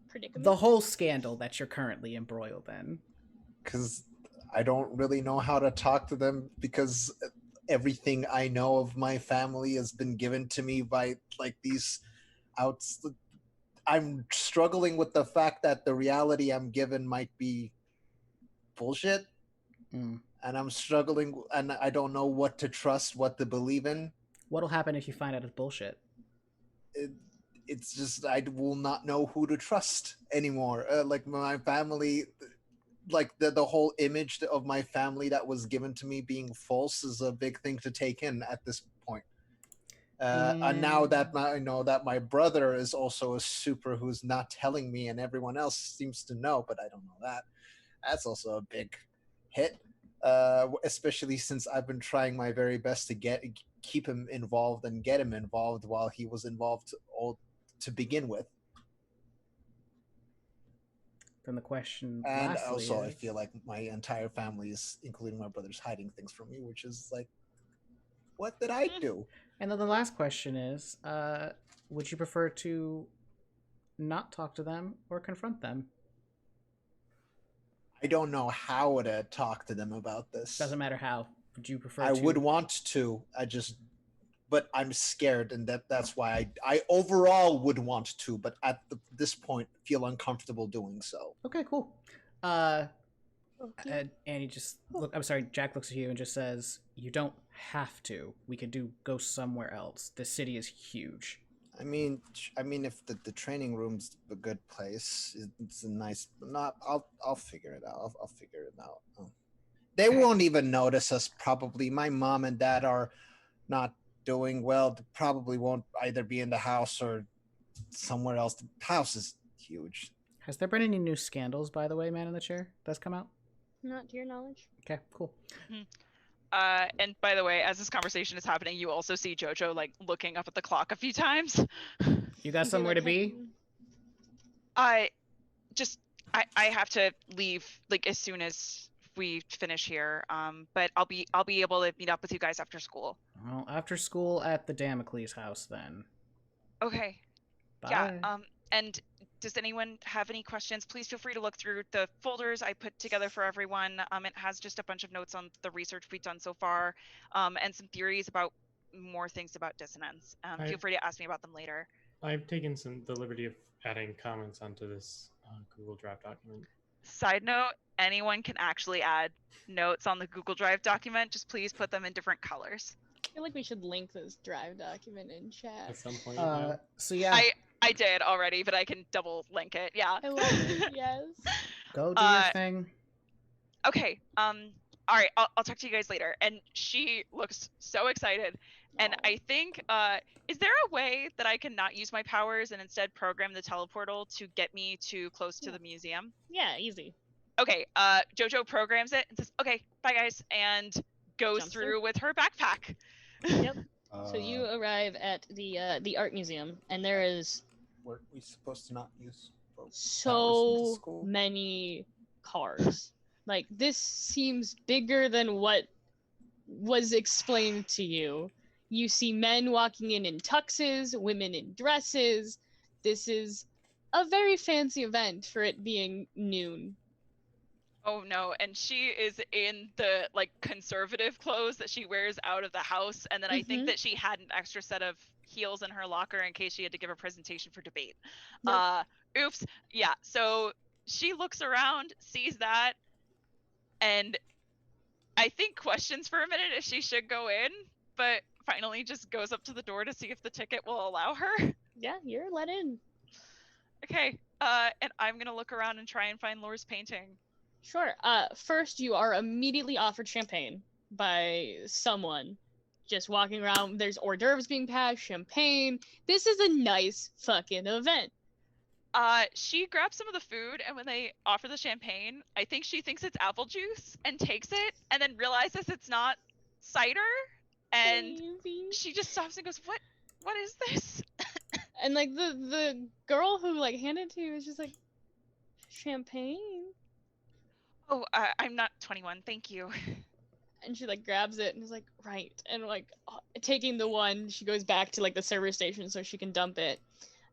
Predicament. the whole scandal that you're currently embroiled in. Because I don't really know how to talk to them because everything I know of my family has been given to me by like these outs. I'm struggling with the fact that the reality I'm given might be bullshit. Mm. And I'm struggling, and I don't know what to trust, what to believe in. What'll happen if you find out it's bullshit? It's just I will not know who to trust anymore. Like my family, like the whole image of my family that was given to me being false is a big thing to take in at this point. And now that I know that my brother is also a super who's not telling me, and everyone else seems to know, but I don't know that. That's also a big hit. Especially since I've been trying my very best to keep him involved and get him involved while he was involved all to begin with. Then the question And lastly also, is, I feel like my entire family is, including my brothers, hiding things from me, which is like, what did I do? and then the last question is, would you prefer to not talk to them or confront them? I don't know how to talk to them about this. Doesn't matter how. Would you prefer I to? would want to. But I'm scared, and that's why I overall would want to, but at this point feel uncomfortable doing so. Okay, cool. And he just look. I'm sorry. Jack looks at you and just says, "You don't have to. We could go somewhere else. The city is huge." I mean, if the training room's a good place, it's a nice. Not, I'll figure it out. I'll figure it out. They won't even notice us. Probably, my mom and dad are not doing well. They probably won't either be in the house or somewhere else. The house is huge. Has there been any new scandals, by the way, man in the chair, that's come out? Not to your knowledge. Okay, cool. And by the way, as this conversation is happening, you also see Jojo like looking up at the clock a few times. You got somewhere to be? I have to leave like as soon as we finish here. But I'll be able to meet up with you guys after school. Well, after school at the Damocles house, then. Okay. Bye. Yeah. And does anyone have any questions? Please feel free to look through the folders I put together for everyone. It has just a bunch of notes on the research we've done so far, and some theories about more things about dissonance. Feel free to ask me about them later. I've taken the liberty of adding comments onto this Google Drive document. Side note, anyone can actually add notes on the Google Drive document. Just please put them in different colors. I feel like we should link this Drive document in chat. At some point. So yeah. I did already, but I can double link it. Yeah. I love it. Yes. Go do your thing. Okay. All right. I'll talk to you guys later. And she looks so excited. And I think, is there a way that I can not use my powers and instead program the teleportal to get me too close to the museum? Yeah, easy. Okay. Jojo programs it and says, "Okay, bye guys," and goes Jumps through with her backpack. Yep. So you arrive at the art museum, and there is Were we supposed to not use powers in So school? many cars. Like, this seems bigger than what was explained to you. You see men walking in tuxes, women in dresses. This is a very fancy event for it being noon. Oh no, and she is in the like conservative clothes that she wears out of the house, and then I think that she had an extra set of heels in her locker in case she had to give a presentation for debate. Yep. Oops. Yeah, so she looks around, sees that, and I think questions for a minute if she should go in, but finally just goes up to the door to see if the ticket will allow her. Yeah, you're let in. Okay, and I'm gonna look around and try and find Lore's painting. Sure. First, you are immediately offered champagne by someone. Just walking around, there's hors d'oeuvres being passed, champagne. This is a nice fucking event. She grabs some of the food, and when they offer the champagne, I think she thinks it's apple juice and takes it, and then realizes it's not cider, and Baby. she just stops and goes, What is this?" And like the girl who like handed it to you is just like, champagne. Oh, I'm not 21, thank you. And she like grabs it and is like, right. And like taking the one, she goes back to like the service station so she can dump it.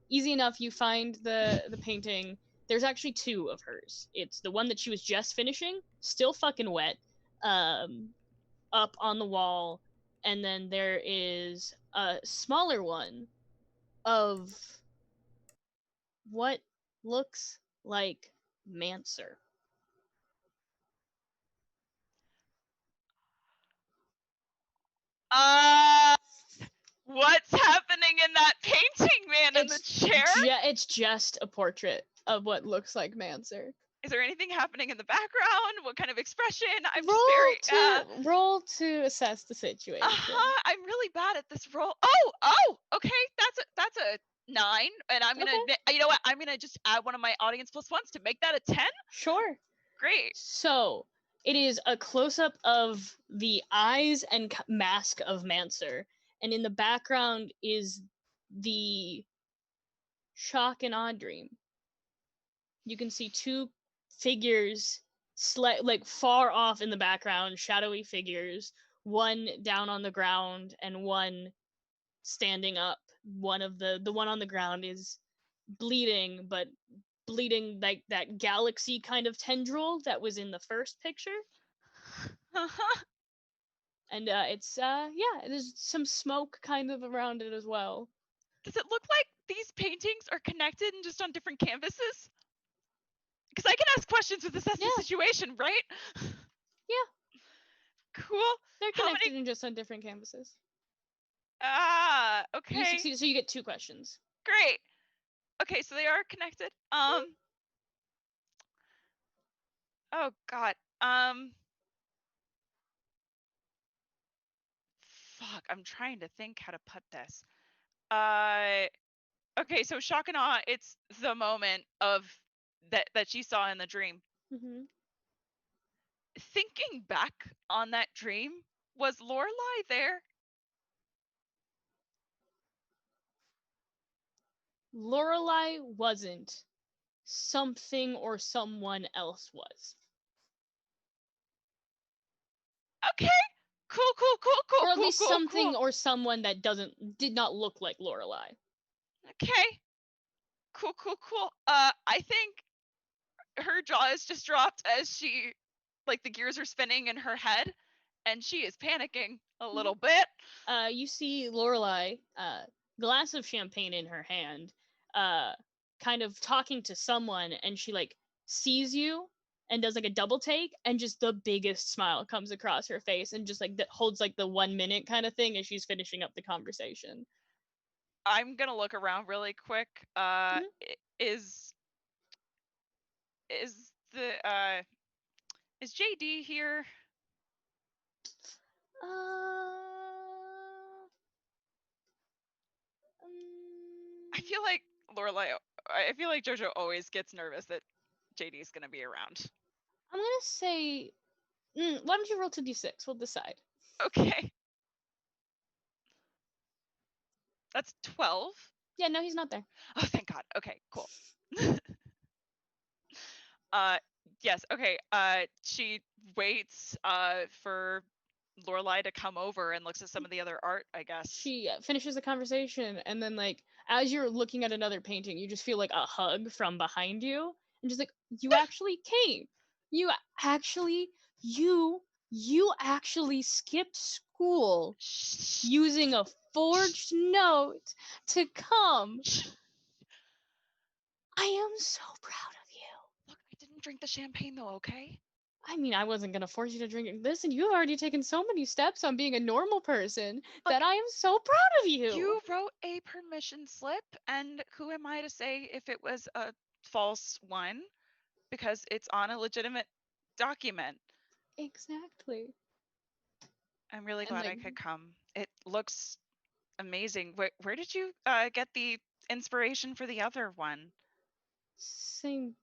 Easy enough, you find the painting. There's actually two of hers. It's the one that she was just finishing, still fucking wet, up on the wall, and then there is a smaller one of what looks like Mancer. What's happening in that painting, man, in the chair? It's just a portrait of what looks like Mancer. Is there anything happening in the background? What kind of expression? I'm roll just very roll to assess the situation. I'm really bad at this roll. Okay, that's a 9, and I'm gonna you know what? I'm gonna just add one of my audience plus ones to make that a 10. Sure. Great. So it is a close-up of the eyes and mask of Mancer, and in the background is the shock and awe dream. You can see two figures like far off in the background, shadowy figures, one down on the ground and one standing up. One of the one on the ground is bleeding, but bleeding like that galaxy kind of tendril that was in the first picture. And it's there's some smoke kind of around it as well. Does it look like these paintings are connected and just on different canvases? Because I can ask questions with assess the situation, right? Yeah. Cool. They're connected and just on different canvases. Okay. You succeeded, so you get 2 questions. Great. Okay, so they are connected. Oh god. Fuck, I'm trying to think how to put this. Okay, so shock and awe, it's the moment of that she saw in the dream. Mm-hmm. Thinking back on that dream, was Lorelai there? Lorelai wasn't. Something or someone else was. Okay. Cool. Or at least something or someone that did not look like Lorelai. Okay. Cool. I think her jaw is just dropped as she, like, the gears are spinning in her head, and she is panicking a little bit. You see Lorelai, glass of champagne in her hand, kind of talking to someone, and she like sees you and does like a double take, and just the biggest smile comes across her face, and just like that holds like the 1 minute kind of thing as she's finishing up the conversation. I'm gonna look around really quick. Is JD here? I feel like I feel like Jojo always gets nervous that JD's gonna be around. I'm gonna say, why don't you roll 2d6? We'll decide. Okay. That's 12. Yeah, no, he's not there. Oh, thank God. Okay, cool. Yes, okay. She waits for Lorelai to come over and looks at some of the other art, I guess. She finishes the conversation, and then like as you're looking at another painting, you just feel like a hug from behind you, and just like you actually came. You actually skipped school using a forged note to come. I am so proud of you. Look, I didn't drink the champagne though, okay? I mean, I wasn't gonna force you to drink this, and you've already taken so many steps on being a normal person that I am so proud of you. You wrote a permission slip, and who am I to say if it was a false one? Because it's on a legitimate document. Exactly. I'm really And, glad I like- could come. It looks amazing. Where did you get the inspiration for the other one? Same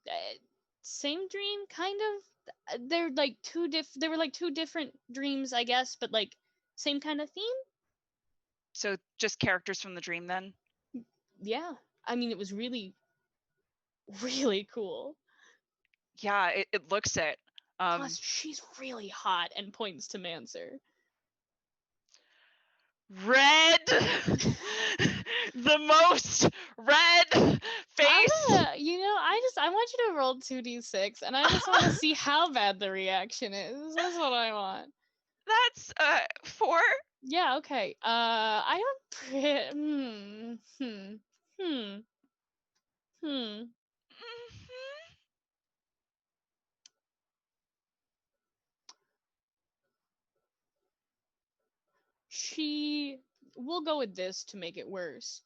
dream, kind of. They're like they were like two different dreams, I guess, but like same kind of theme. So just characters from the dream then? Yeah, I mean, it was really really cool. Yeah, it looks it. Plus, she's really hot, and points to Manser. Red, the most red face. I want you to roll 2d6, and I just want to see how bad the reaction is. That's what I want. That's 4. Yeah. Okay. I don't. We'll go with this to make it worse.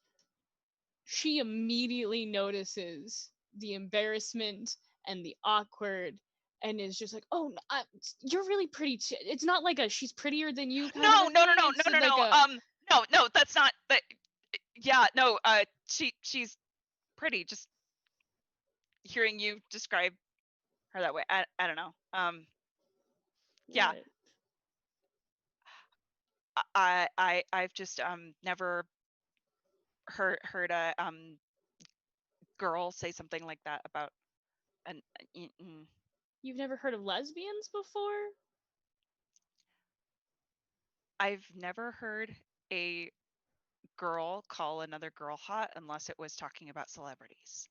She immediately notices the embarrassment and the awkward, and is just like, "Oh, you're really pretty too." It's not like she's prettier than you kind No, of no, thing. no, no, It's no, no, like no. No, that's not. Yeah, no. She's pretty. Just hearing you describe her that way, I don't know. Yeah. What? I've just never heard a girl say something like that about an. You've never heard of lesbians before? I've never heard a girl call another girl hot unless it was talking about celebrities.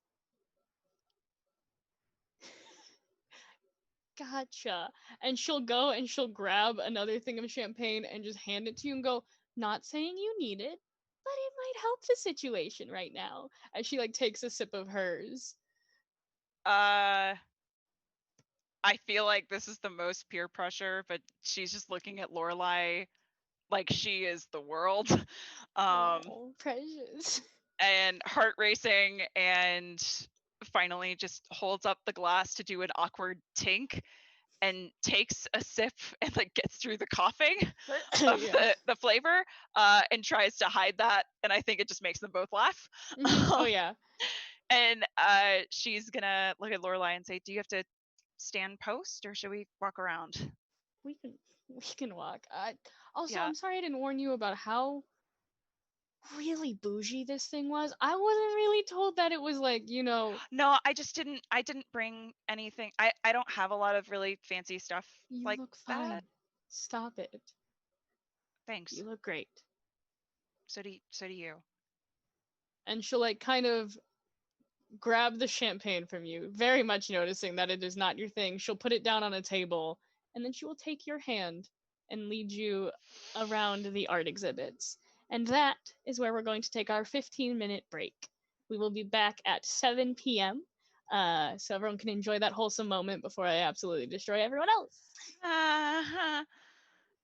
Gotcha. And she'll go and she'll grab another thing of champagne and just hand it to you and go, "Not saying you need it, but it might help the situation right now." As she like takes a sip of hers. I feel like this is the most peer pressure, but she's just looking at Lorelai like she is the world. Oh, precious. And heart racing, and finally just holds up the glass to do an awkward tink and takes a sip and like gets through the coughing of the flavor and tries to hide that, and I think it just makes them both laugh. Oh yeah. And she's gonna look at Lorelai and say, "Do you have to stand post, or should we walk around?" We can walk. Also, Yeah. I'm sorry I didn't warn you about how really bougie this thing was. I wasn't really told that it was like, No, I didn't bring anything. I don't have a lot of really fancy stuff You like look fine. that. Stop it. Thanks. You look great. So do you. And she'll like kind of grab the champagne from you, very much noticing that it is not your thing. She'll put it down on a table, and then she will take your hand and lead you around the art exhibits. And that is where we're going to take our 15-minute break. We will be back at 7 p.m. So everyone can enjoy that wholesome moment before I absolutely destroy everyone else.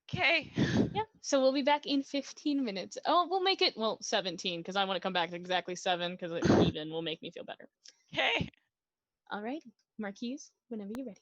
Okay. Yeah, so we'll be back in 15 minutes. Oh, we'll make it, 17, because I want to come back at exactly 7, because it even will make me feel better. Okay. All right, Marquise, whenever you're ready.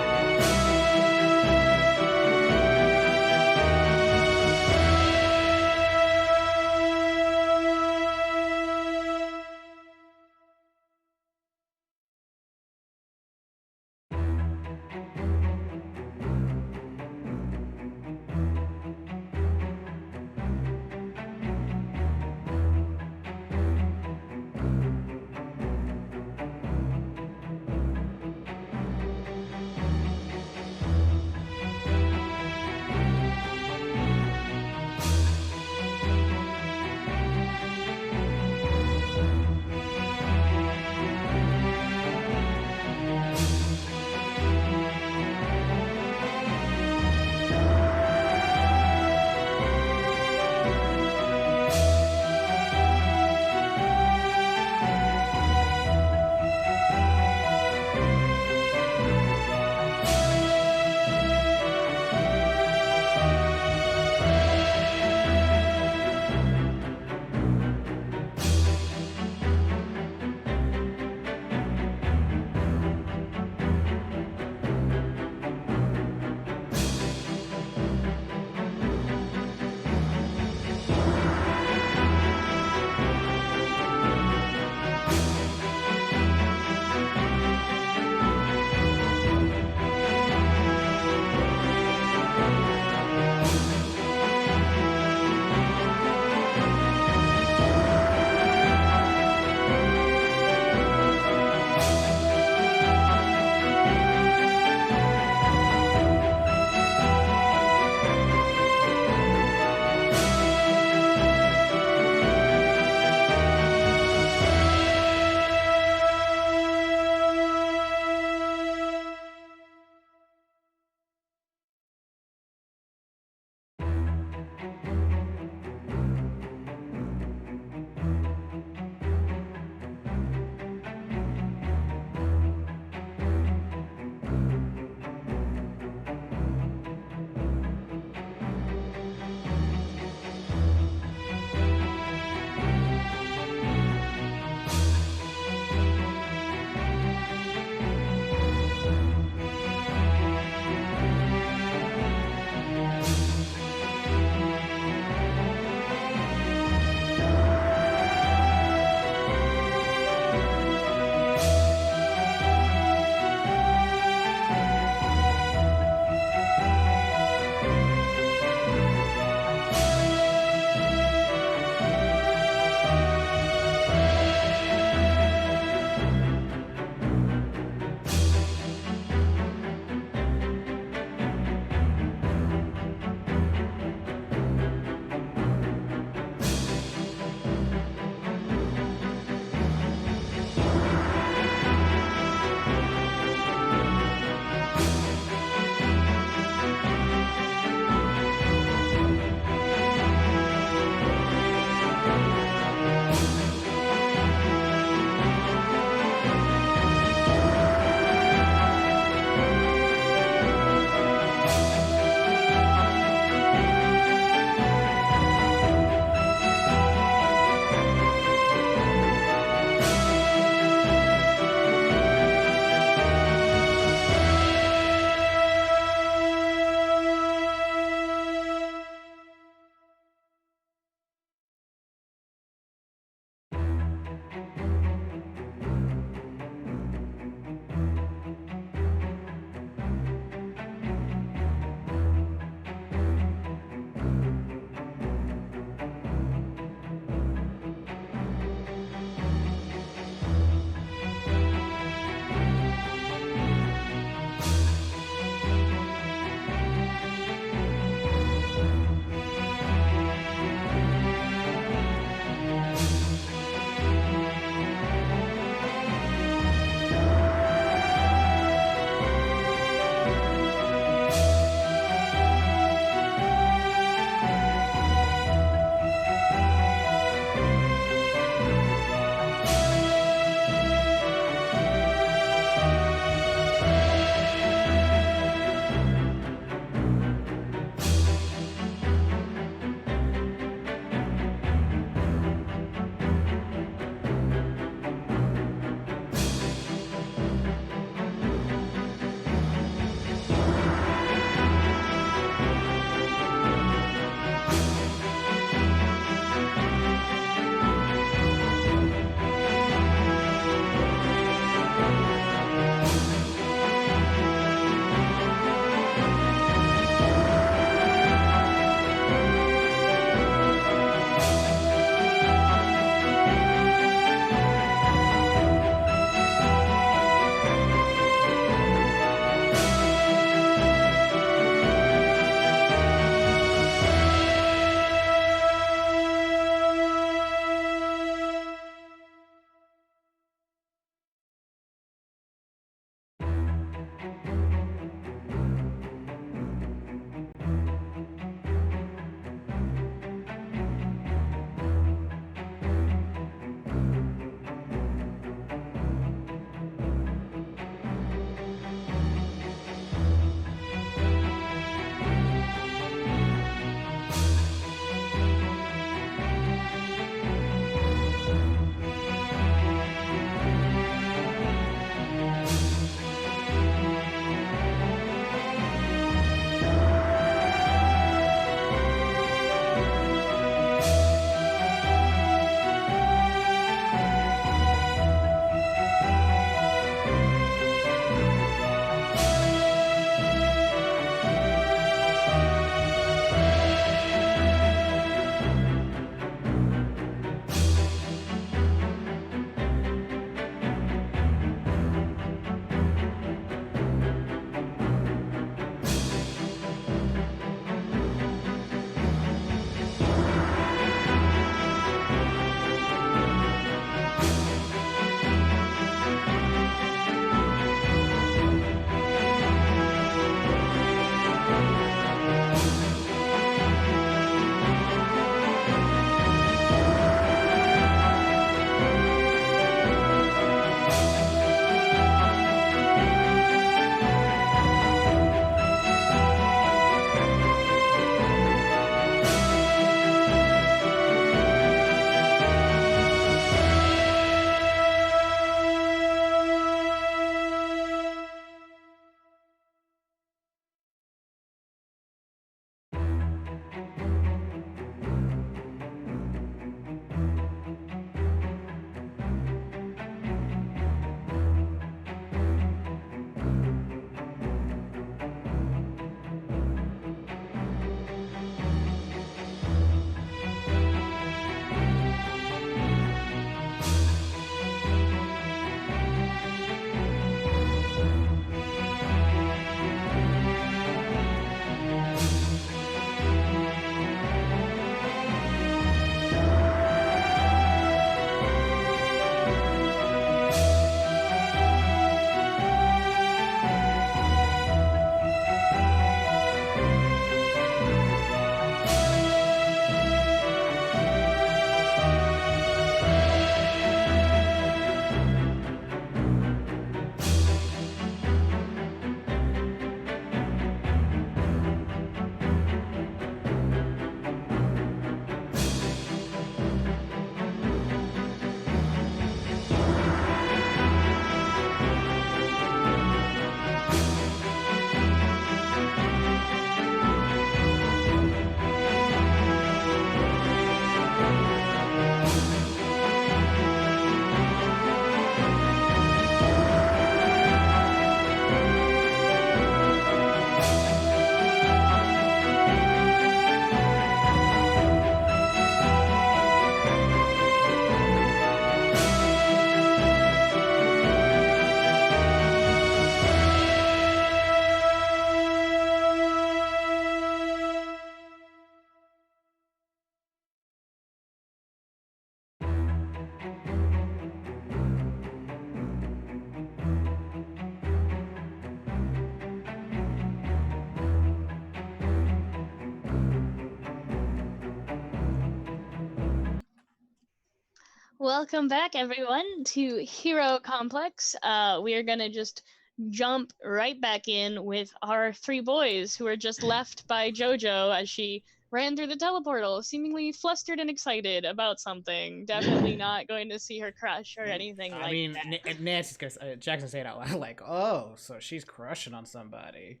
Welcome back, everyone, to Hero Complex. We are going to just jump right back in with our three boys who were just left by Jojo as she ran through the teleportal, seemingly flustered and excited about something. Definitely not going to see her crush or anything I like mean, that. Nancy's gonna, Jackson say it out loud, like, oh, so she's crushing on somebody.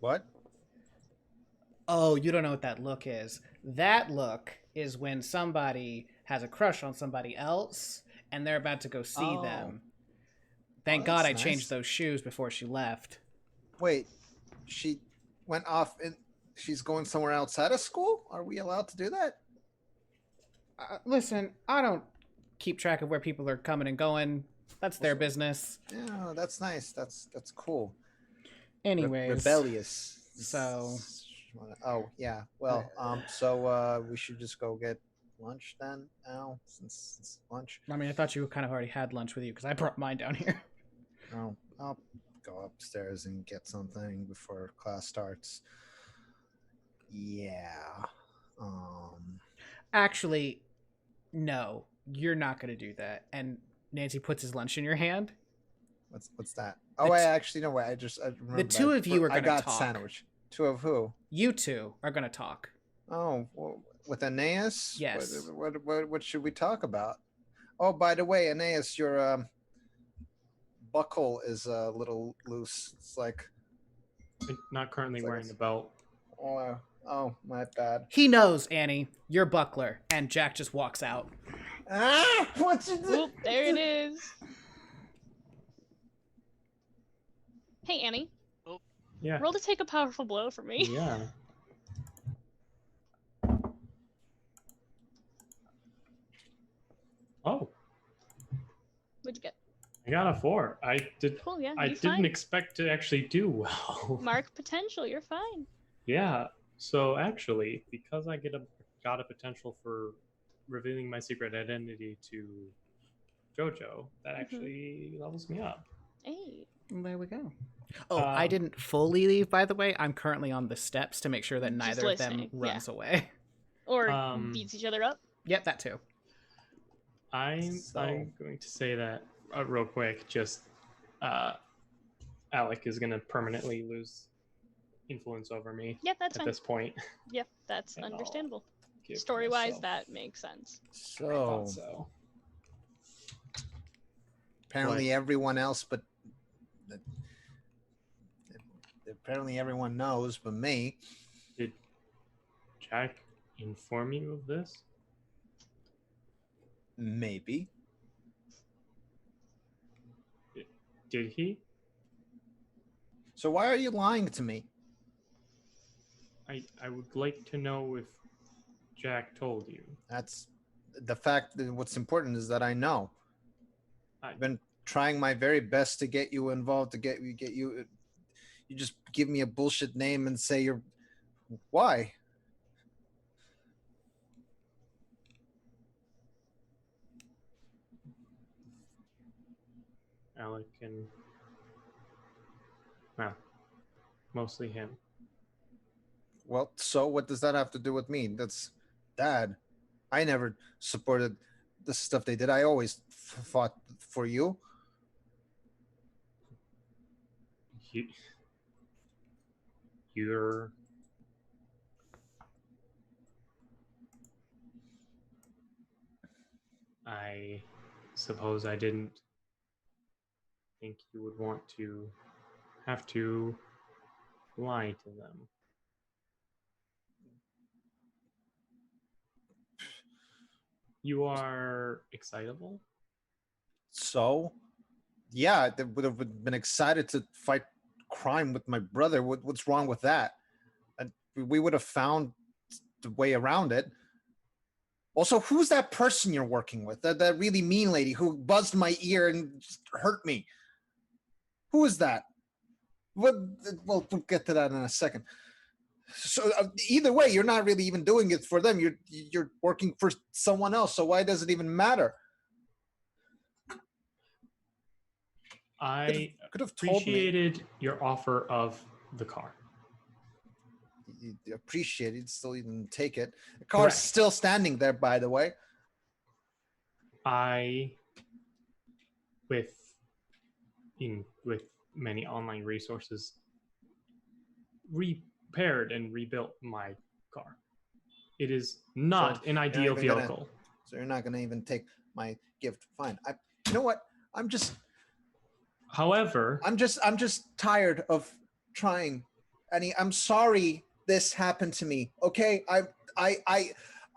What? Oh, you don't know what that look is. That look is when somebody has a crush on somebody else and they're about to go see them. Thank God I changed those shoes before she left. Wait, she went off and she's going somewhere outside of school? Are we allowed to do that? Listen, I don't keep track of where people are coming and going. That's their business. Yeah, that's nice. That's cool. Anyways. Rebellious. So. Oh, yeah. Well, so we should just go get lunch then now, since it's lunch. I mean, I thought you kind of already had lunch with you because I brought mine down here. Oh, I'll go upstairs and get something before class starts. Yeah. Actually, no, you're not going to do that. And Nancy puts his lunch in your hand. What's that? Oh, I actually know. I remember the two of you are going to talk. I got sandwich. Two of who? You two are going to talk. Oh, well, with Aeneas? Yes. What should we talk about? Oh, by the way, Aeneas, your buckle is a little loose. It's like not currently wearing the belt. Oh, my bad. He knows, Annie. You're buckler, and Jack just walks out. Ah, what you do? Oop, there it is. Hey, Annie. Oh. Yeah. Roll to take a powerful blow for me. Yeah. Oh. What'd you get? I got a 4. Cool, yeah. I didn't expect to actually do well. Mark potential, you're fine. Yeah. So actually, because I got a potential for revealing my secret identity to Jojo, that actually levels me up. Hey. There we go. Oh, I didn't fully leave, by the way. I'm currently on the steps to make sure that neither of them runs away. Or beats each other up. Yep, that too. I'm going to say that real quick. Just Alec is going to permanently lose influence over me. Yeah, that's at fine. this point. Yep, that's understandable. Story-wise, that makes sense. So apparently everyone else, but apparently everyone knows, but me. Did Jack inform you of this? Maybe. Did he? So why are you lying to me? I would like to know if Jack told you. That's the fact that what's important is that I know. I've been trying my very best to get you involved, to get you. You just give me a bullshit name and say you're. Why? Alec and, well, mostly him. Well, so what does that have to do with me? That's Dad. I never supported the stuff they did. I always fought for you. You're I suppose I didn't think you would want to have to lie to them. You are excitable? So, yeah, they would have been excited to fight crime with my brother. What's wrong with that? And we would have found the way around it. Also, who's that person you're working with? That really mean lady who buzzed my ear and just hurt me. Who is that? Well, we'll get to that in a second. So either way, you're not really even doing it for them. You're working for someone else. So why does it even matter? I could have appreciated your offer of the car. You appreciate it, still you didn't take it. The car's still standing there, by the way. I, with many online resources, repaired and rebuilt my car. It is not an ideal vehicle. So you're not gonna even take my gift? Fine. You know what? However, I'm just tired of trying. Annie, I'm sorry this happened to me. Okay,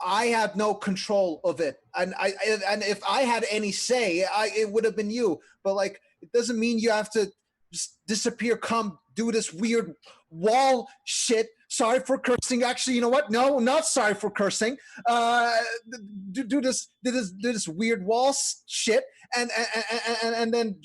I had no control of it, and if I had any say, it would have been you. But like, it doesn't mean you have to just disappear, come do this weird wall shit. Sorry for cursing. Actually, you know what? No, not sorry for cursing. Do this weird wall shit, and then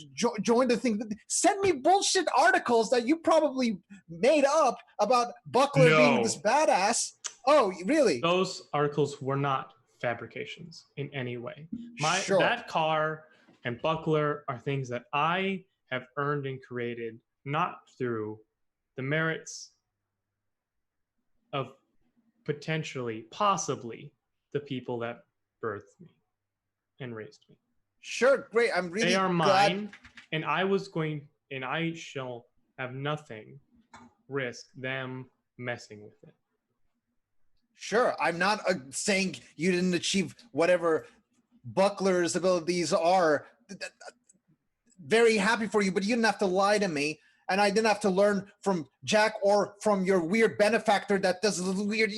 join the thing. Send me bullshit articles that you probably made up about Buckler being this badass. Oh, really? Those articles were not fabrications in any way. That car and Buckler are things that I have earned and created, not through the merits of possibly the people that birthed me and raised me. Sure, great. I'm really They are glad. mine, and I shall have nothing risk them messing with it. Sure, I'm not saying you didn't achieve whatever Buckler's abilities are. Very happy for you, but you didn't have to lie to me, and I didn't have to learn from Jack or from your weird benefactor that does a little weird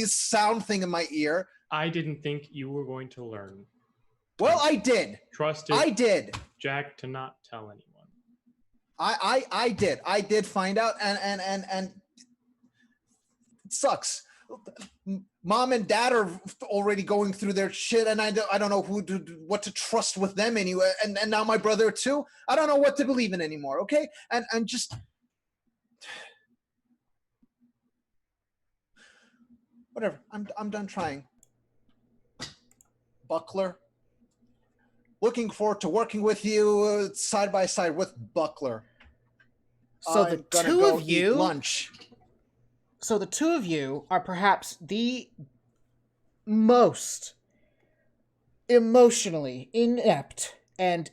sound thing in my ear. I didn't think you were going to learn. Well, I did. I did. Jack to not tell anyone. I did. I did find out, and it sucks. Mom and Dad are already going through their shit, and I don't know what to trust with them anyway. And now my brother too. I don't know what to believe in anymore. Okay, and just whatever. I'm done trying. Buckler. Looking forward to working with you side by side with Buckler. So the two of you lunch. So the two of you are perhaps the most emotionally inept and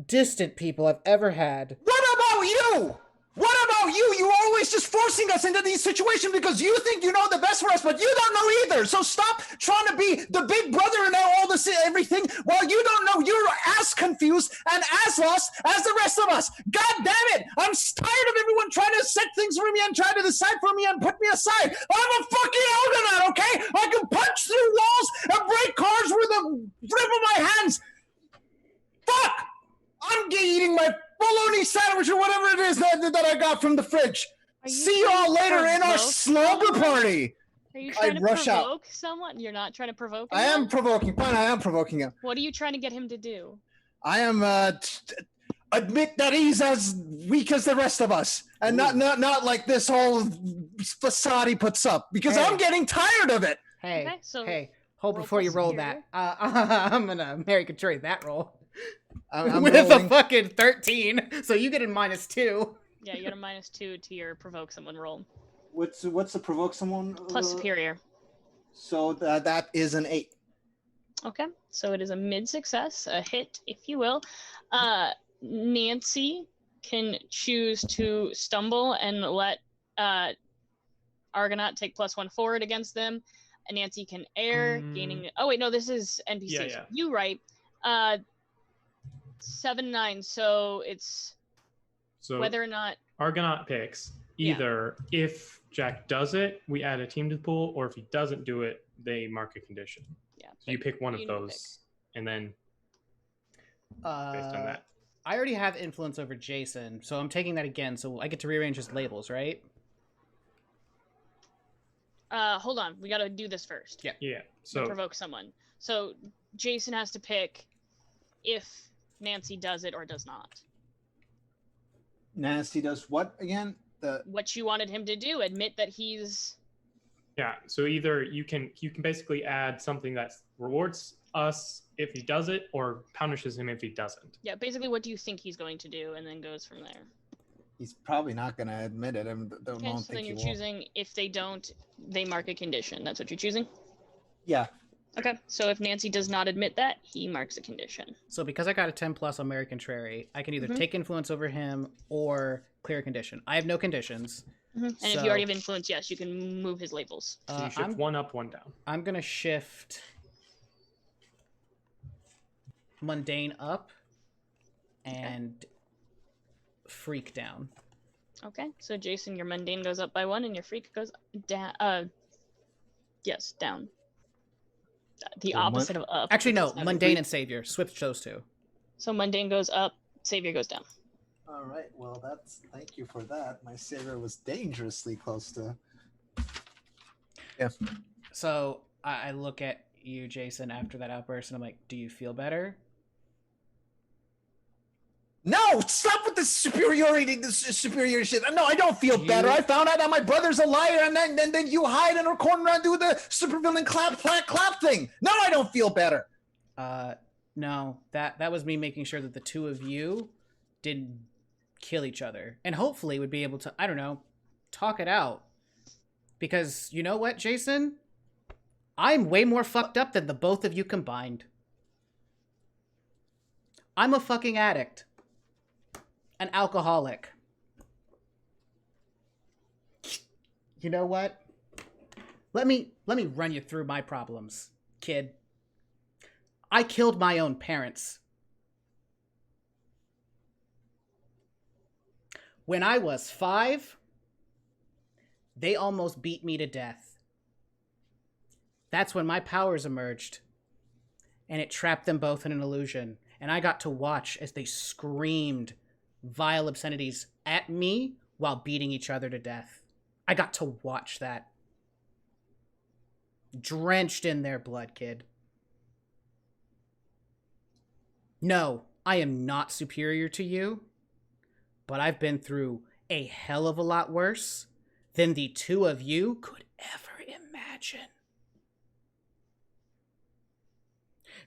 distant people I've ever had. What about you? What about you? You're always just forcing us into these situations because you think you know the best for us, but you don't know either. So stop trying to be the big brother and all this everything while you don't know. You're as confused and as lost as the rest of us. God damn it! I'm tired of everyone trying to set things for me and trying to decide for me and put me aside. I'm a fucking Argonaut, okay? I can punch through walls and break cars with the flip of my hands. Fuck! I'm eating my bologna sandwich or whatever it is that I got from the fridge. See you all later in our slumber party. Are you trying to provoke someone? You're not trying to provoke him? I am provoking. Fine, I am provoking him. What are you trying to get him to do? I am admit that he's as weak as the rest of us, and not like this whole facade he puts up, because I'm getting tired of it. Hey, hold before you roll that. I'm gonna Mary Contrary that roll. I'm with rolling. a fucking 13, so you get a -2. Yeah, you get a -2 to your provoke someone roll. What's the provoke someone? Plus superior. So that is an 8. Okay, so it is a mid-success, a hit, if you will. Nancy can choose to stumble and let Argonaut take +1 forward against them. And Nancy can air, gaining... Oh, wait, no, this is NPC. Yeah. You right. 7-9, so it's whether or not Argonaut picks either if Jack does it, we add a team to the pool, or if he doesn't do it, they mark a condition. Yeah. So you pick one of those, and then based on that. I already have influence over Jason, so I'm taking that again. So I get to rearrange his labels, right? Hold on, we got to do this first. Yeah. So provoke someone. So Jason has to pick if Nancy does it or does not. Nancy does what again? What you wanted him to do. Admit that he's... Yeah, so either you can basically add something that rewards us if he does it, or punishes him if he doesn't. Yeah, basically what do you think he's going to do, and then goes from there. He's probably not going to admit it. So then you're choosing, if they don't, they mark a condition. That's what you're choosing? Yeah. Okay, so if Nancy does not admit that, he marks a condition. So because I got a 10 plus on Marry Contrary, I can either take influence over him or clear a condition. I have no conditions. And if you already have influence, yes, you can move his labels. So you shift one up, one down. I'm going to shift Mundane up and Freak down. Okay, so Jason, your Mundane goes up by 1 and your Freak goes down. Yes, down. The opposite of up. Actually, no, Mundane and Savior. Switch those two. So Mundane goes up, Savior goes down. All right. Well, thank you for that. My savior was dangerously close to. Yeah. So I look at you, Jason, after that outburst, and I'm like, "Do you feel better?" No, stop with the superior shit. No, I don't feel better. I found out that my brother's a liar, and then you hide in a corner and do the supervillain clap thing. No, I don't feel better. No, that was me making sure that the two of you didn't kill each other, and hopefully would be able to, I don't know, talk it out. Because you know what, Jason? I'm way more fucked up than the both of you combined. I'm a fucking addict. An alcoholic. You know what? Let me run you through my problems, kid. I killed my own parents. When I was 5, they almost beat me to death. That's when my powers emerged, and it trapped them both in an illusion, and I got to watch as they screamed vile obscenities at me while beating each other to death. I got to watch that. Drenched in their blood, kid. No, I am not superior to you, but I've been through a hell of a lot worse than the two of you could ever imagine.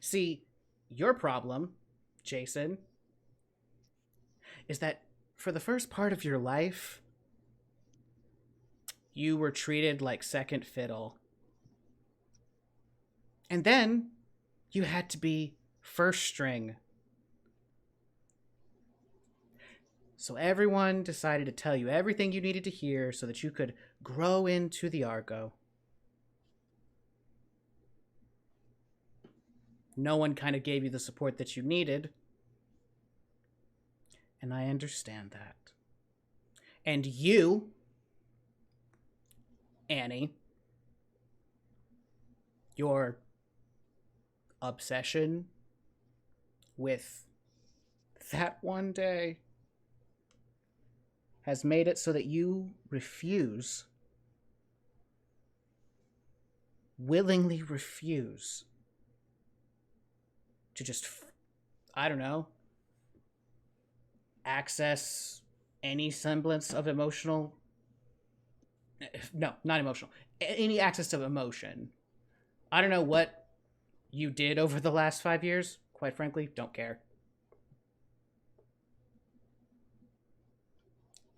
See, your problem, Jason, is that for the first part of your life, you were treated like second fiddle. And then you had to be first string. So everyone decided to tell you everything you needed to hear so that you could grow into the Argo. No one kind of gave you the support that you needed. And I understand that. And you, Annie, your obsession with that one day has made it so that you willingly refuse to just, I don't know, access any semblance of emotional, no, not emotional, any access to emotion. I don't know what you did over the last 5 years. Quite frankly, don't care.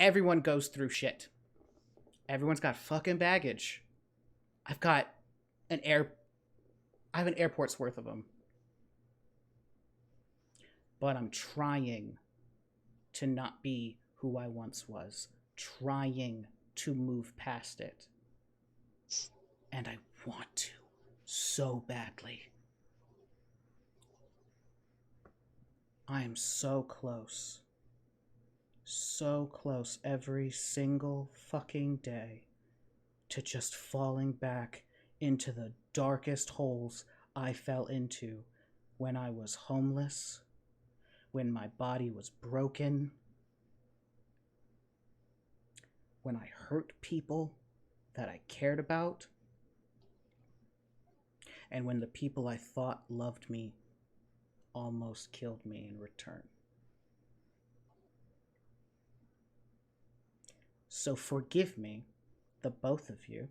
Everyone goes through shit. Everyone's got fucking baggage. I have an airport's worth of them. But I'm trying to not be who I once was. Trying to move past it. And I want to so badly. I am so close. So close every single fucking day to just falling back into the darkest holes I fell into when I was homeless, when my body was broken, when I hurt people that I cared about, and when the people I thought loved me almost killed me in return. So forgive me, the both of you,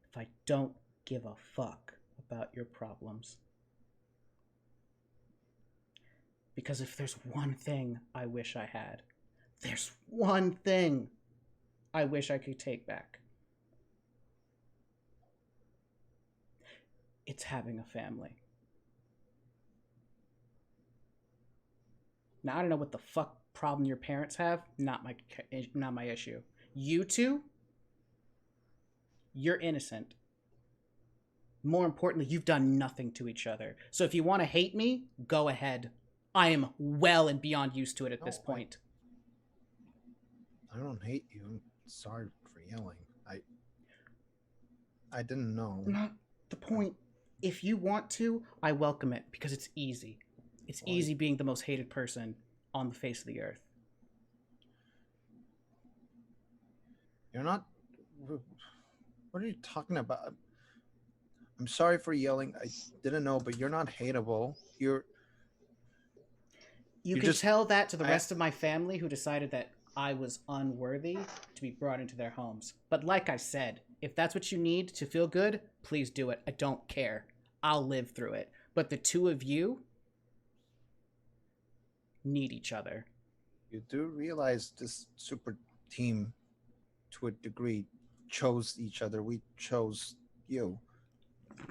if I don't give a fuck about your problems. Because if there's one thing I wish I had, there's one thing I wish I could take back. It's having a family. Now I don't know what the fuck problem your parents have. Not my issue. You two, you're innocent. More importantly, you've done nothing to each other. So if you want to hate me, go ahead. I am well and beyond used to it at this point. I don't hate you. I'm sorry for yelling. I didn't know. Not the point. If you want to, I welcome it because it's easy. It's easy being the most hated person on the face of the earth. You're not. What are you talking about? I'm sorry for yelling. I didn't know, but you're not hateable. You can just tell that to the rest of my family who decided that I was unworthy to be brought into their homes. But like I said, if that's what you need to feel good, please do it. I don't care. I'll live through it. But the two of you need each other. You do realize this super team, to a degree, chose each other. We chose you.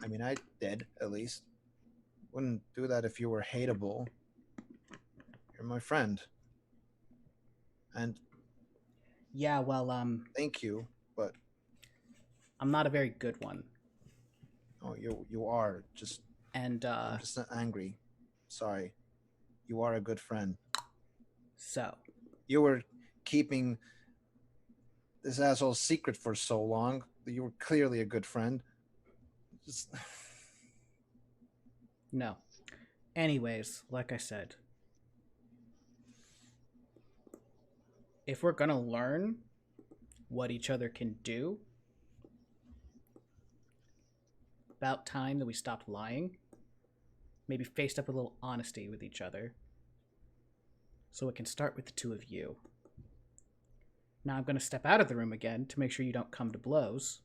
I mean, I did, at least. Wouldn't do that if you were hateable. You're my friend. And yeah, well, thank you, but I'm not a very good one. Oh, you are just, and I'm just angry. Sorry. You are a good friend. So you were keeping this asshole's secret for so long. You were clearly a good friend. Just... No. Anyways, like I said, if we're gonna learn what each other can do, about time that we stopped lying. Maybe faced up a little honesty with each other. So it can start with the two of you. Now I'm going to step out of the room again to make sure you don't come to blows.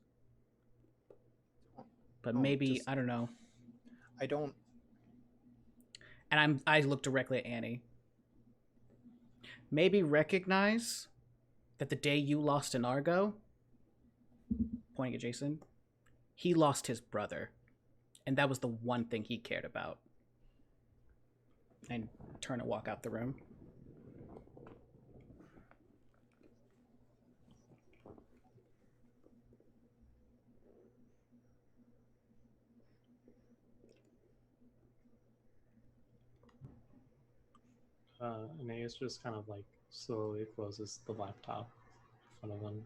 But maybe, I don't know. I don't... And I look directly at Annie. Maybe recognize that the day you lost an Argo, pointing at Jason, he lost his brother. And that was the one thing he cared about. And turn and walk out the room. Aeneas just kind of like slowly closes the laptop in front of him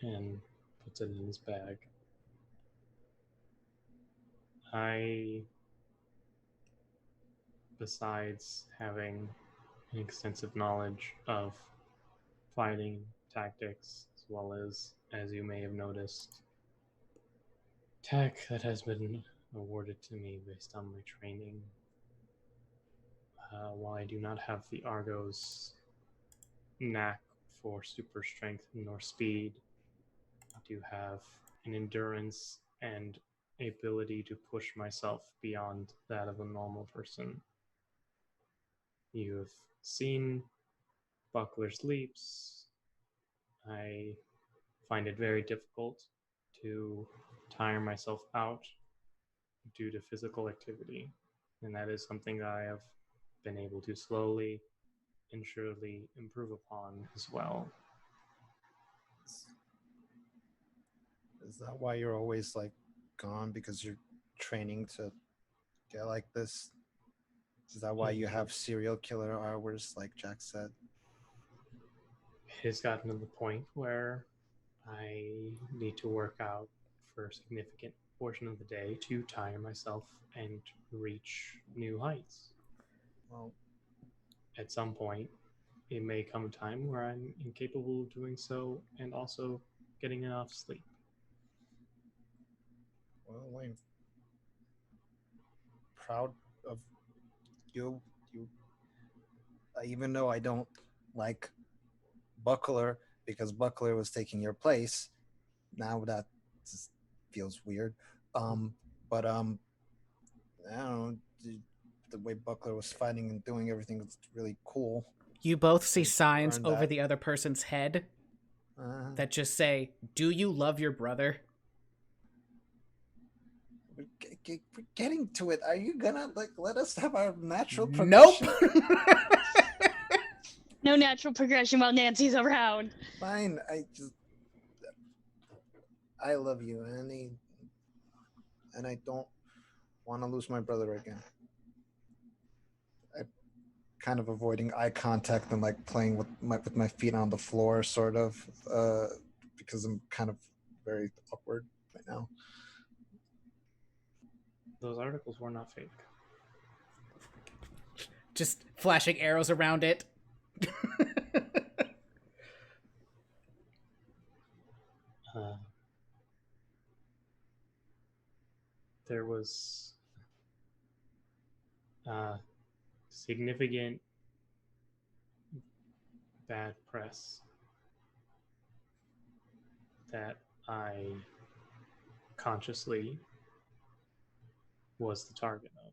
and puts it in his bag. Besides having an extensive knowledge of fighting tactics, as well as you may have noticed, tech that has been awarded to me based on my training. While I do not have the Argo's knack for super strength nor speed, I do have an endurance and ability to push myself beyond that of a normal person. You have seen Buckler's leaps. I find it very difficult to tire myself out due to physical activity, and that is something that I have been able to slowly and surely improve upon as well. Is that why you're always like gone, because you're training to get like this? Is that why you have serial killer hours, like Jack said? It has gotten to the point where I need to work out for a significant portion of the day to tire myself and reach new heights. Well, at some point, it may come a time where I'm incapable of doing so and also getting enough sleep. Well, I'm proud of you. Even though I don't like Buckler because Buckler was taking your place, now that just feels weird. But I don't know, the way Buckler was fighting and doing everything was really cool. You both see signs over the other person's head that just say, "Do you love your brother?" we're getting to it. Are you gonna let us have our natural Nope. progression? No natural progression while Nancy's around. Fine. I love you, Annie, and I don't want to lose my brother again. I kind of avoiding eye contact and playing with my feet on the floor, sort of, because I'm kind of very awkward right now. Those articles were not fake. Just flashing arrows around it. There was significant bad press that I consciously was the target of.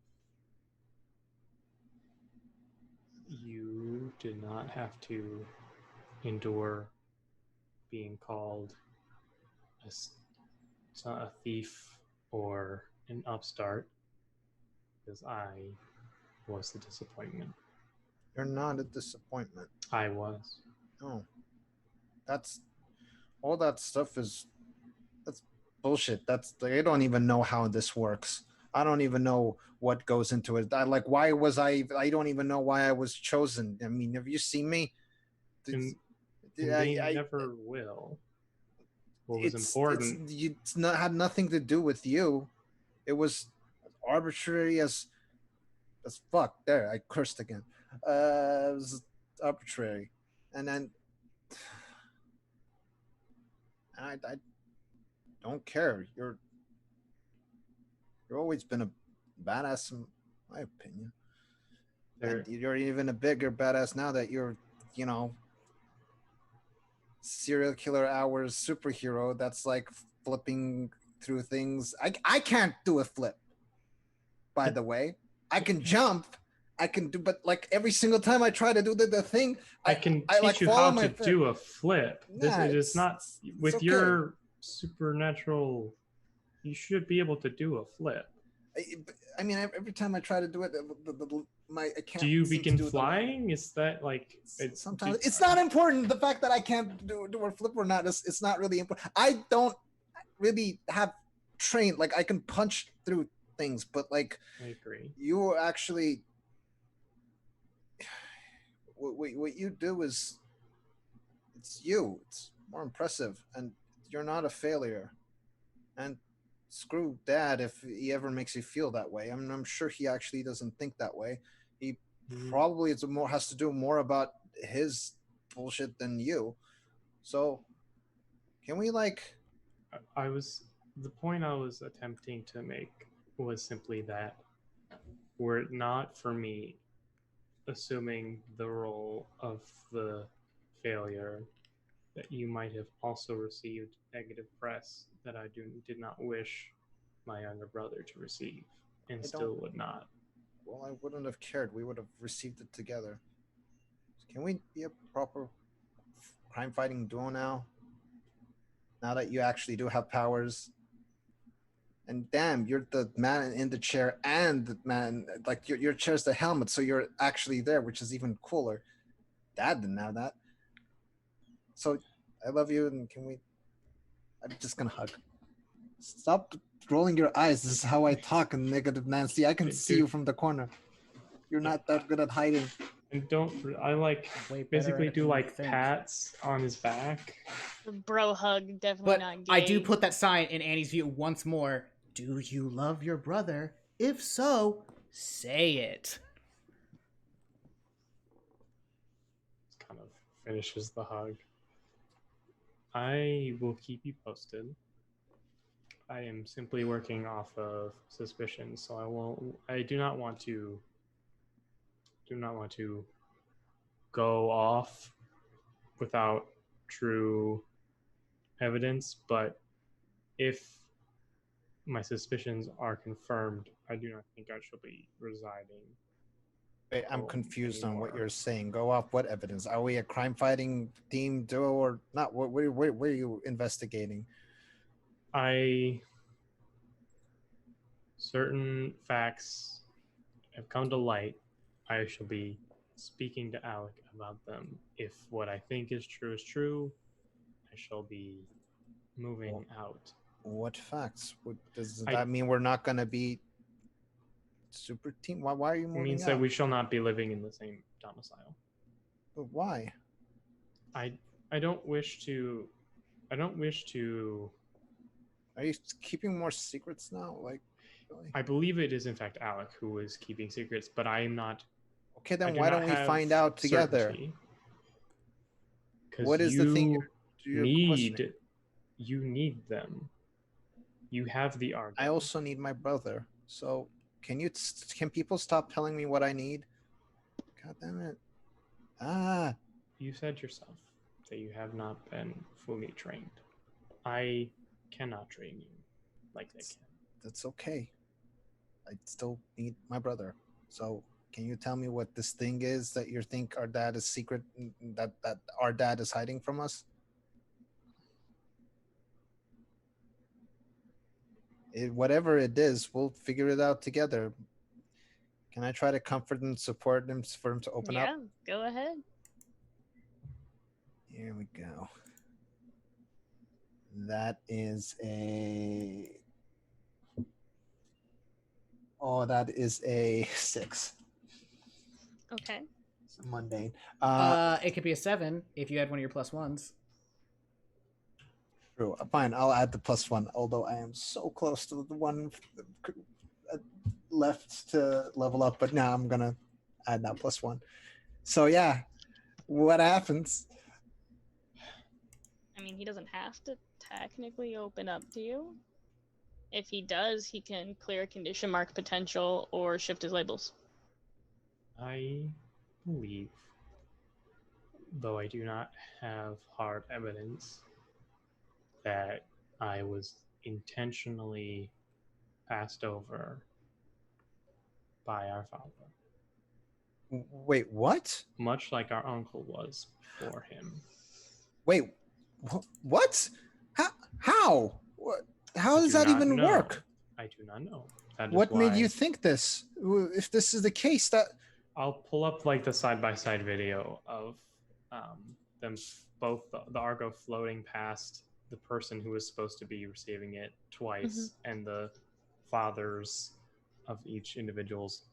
You did not have to endure being called a thief or an upstart, because I was the disappointment. You're not a disappointment. I was. No. That's all that stuff that's bullshit. I don't even know how this works. I don't even know what goes into it. Why was I don't even know why I was chosen. I mean, have you seen me? And they never will. What was important? It's not had nothing to do with you. It was arbitrary as fuck. There, I cursed again. It was arbitrary, and then I don't care. You're always been a badass, in my opinion. And you're even a bigger badass now that you're, serial killer hours superhero that's flipping through things. I can't do a flip, by the way. I can jump. I can do, but every single time I try to do the thing, I can teach you how to do a flip. This is not with your supernatural. You should be able to do a flip. I mean, every time I try to do it, I can't. Do you begin flying? Is that sometimes it's not important. The fact that I can't do a flip or not, it's not really important. I don't really have trained. I can punch through things, but I agree. You actually, what you do is, it's you. It's more impressive, and you're not a failure. And screw Dad if he ever makes you feel that way. I'm sure he actually doesn't think that way. He probably has to do more about his bullshit than you. So can we the point I was attempting to make was simply that were it not for me assuming the role of the failure, that you might have also received negative press that I did not wish my younger brother to receive, and still would not. Well, I wouldn't have cared. We would have received it together. Can we be a proper crime-fighting duo now? Now that you actually do have powers. And damn, you're the man in the chair and the man, your chair's the helmet, so you're actually there, which is even cooler. Dad didn't have that. So I love you, and I'm just gonna hug. Stop rolling your eyes. This is how I talk in Negative Nancy. I can see you from the corner. You're not that good at hiding. And basically do pats on his back. Bro hug, definitely not gay. I do put that sign in Annie's view once more. Do you love your brother? If so, say it. Kind of finishes the hug. I will keep you posted. I am simply working off of suspicion, so I do not want to go off without true evidence, but if my suspicions are confirmed, I do not think I shall be residing. Wait, I'm confused on what you're saying. Go off what evidence? Are we a crime-fighting team duo or not? Where are you investigating? certain facts have come to light, I shall be speaking to Alec about them. If what I think is true, I shall be moving out. What facts? Does I- that mean we're not going to be super team? Why are you It moving means out? that we shall not be living in the same domicile. But why? I don't wish to. Are you keeping more secrets now? Like, really? I believe it is in fact Alec who is keeping secrets, but I am not. Okay, I then do why not don't we have find out together? certainty. 'Cause What is the thing you're questioning? You need them. You have the Argo. I also need my brother. So can people stop telling me what I need? God damn it. You said yourself that you have not been fully trained. I cannot train you like they can. That's okay. I still need my brother. So can you tell me what this thing is that you think our dad is secret, that our dad is hiding from us? Whatever it is, we'll figure it out together. Can I try to comfort and support him for him to open up? Yeah, go ahead. Here we go. That is a... Oh, that is a 6. Okay. It's mundane. It could be a 7 if you had one of your +1s. True. Fine, I'll add the +1, although I am so close to the one left to level up, but now I'm going to add that +1. So yeah, what happens? I mean, he doesn't have to technically open up to you. If he does, he can clear a condition mark potential or shift his labels. I believe, though I do not have hard evidence, that I was intentionally passed over by our father. Wait, what? Much like our uncle was before him. Wait, what? How? How does that even work? I do not know. That is what made why you think this? If this is the case, that... I'll pull up like the side-by-side video of them both, the Argo floating past the person who was supposed to be receiving it twice, and the fathers of each individual's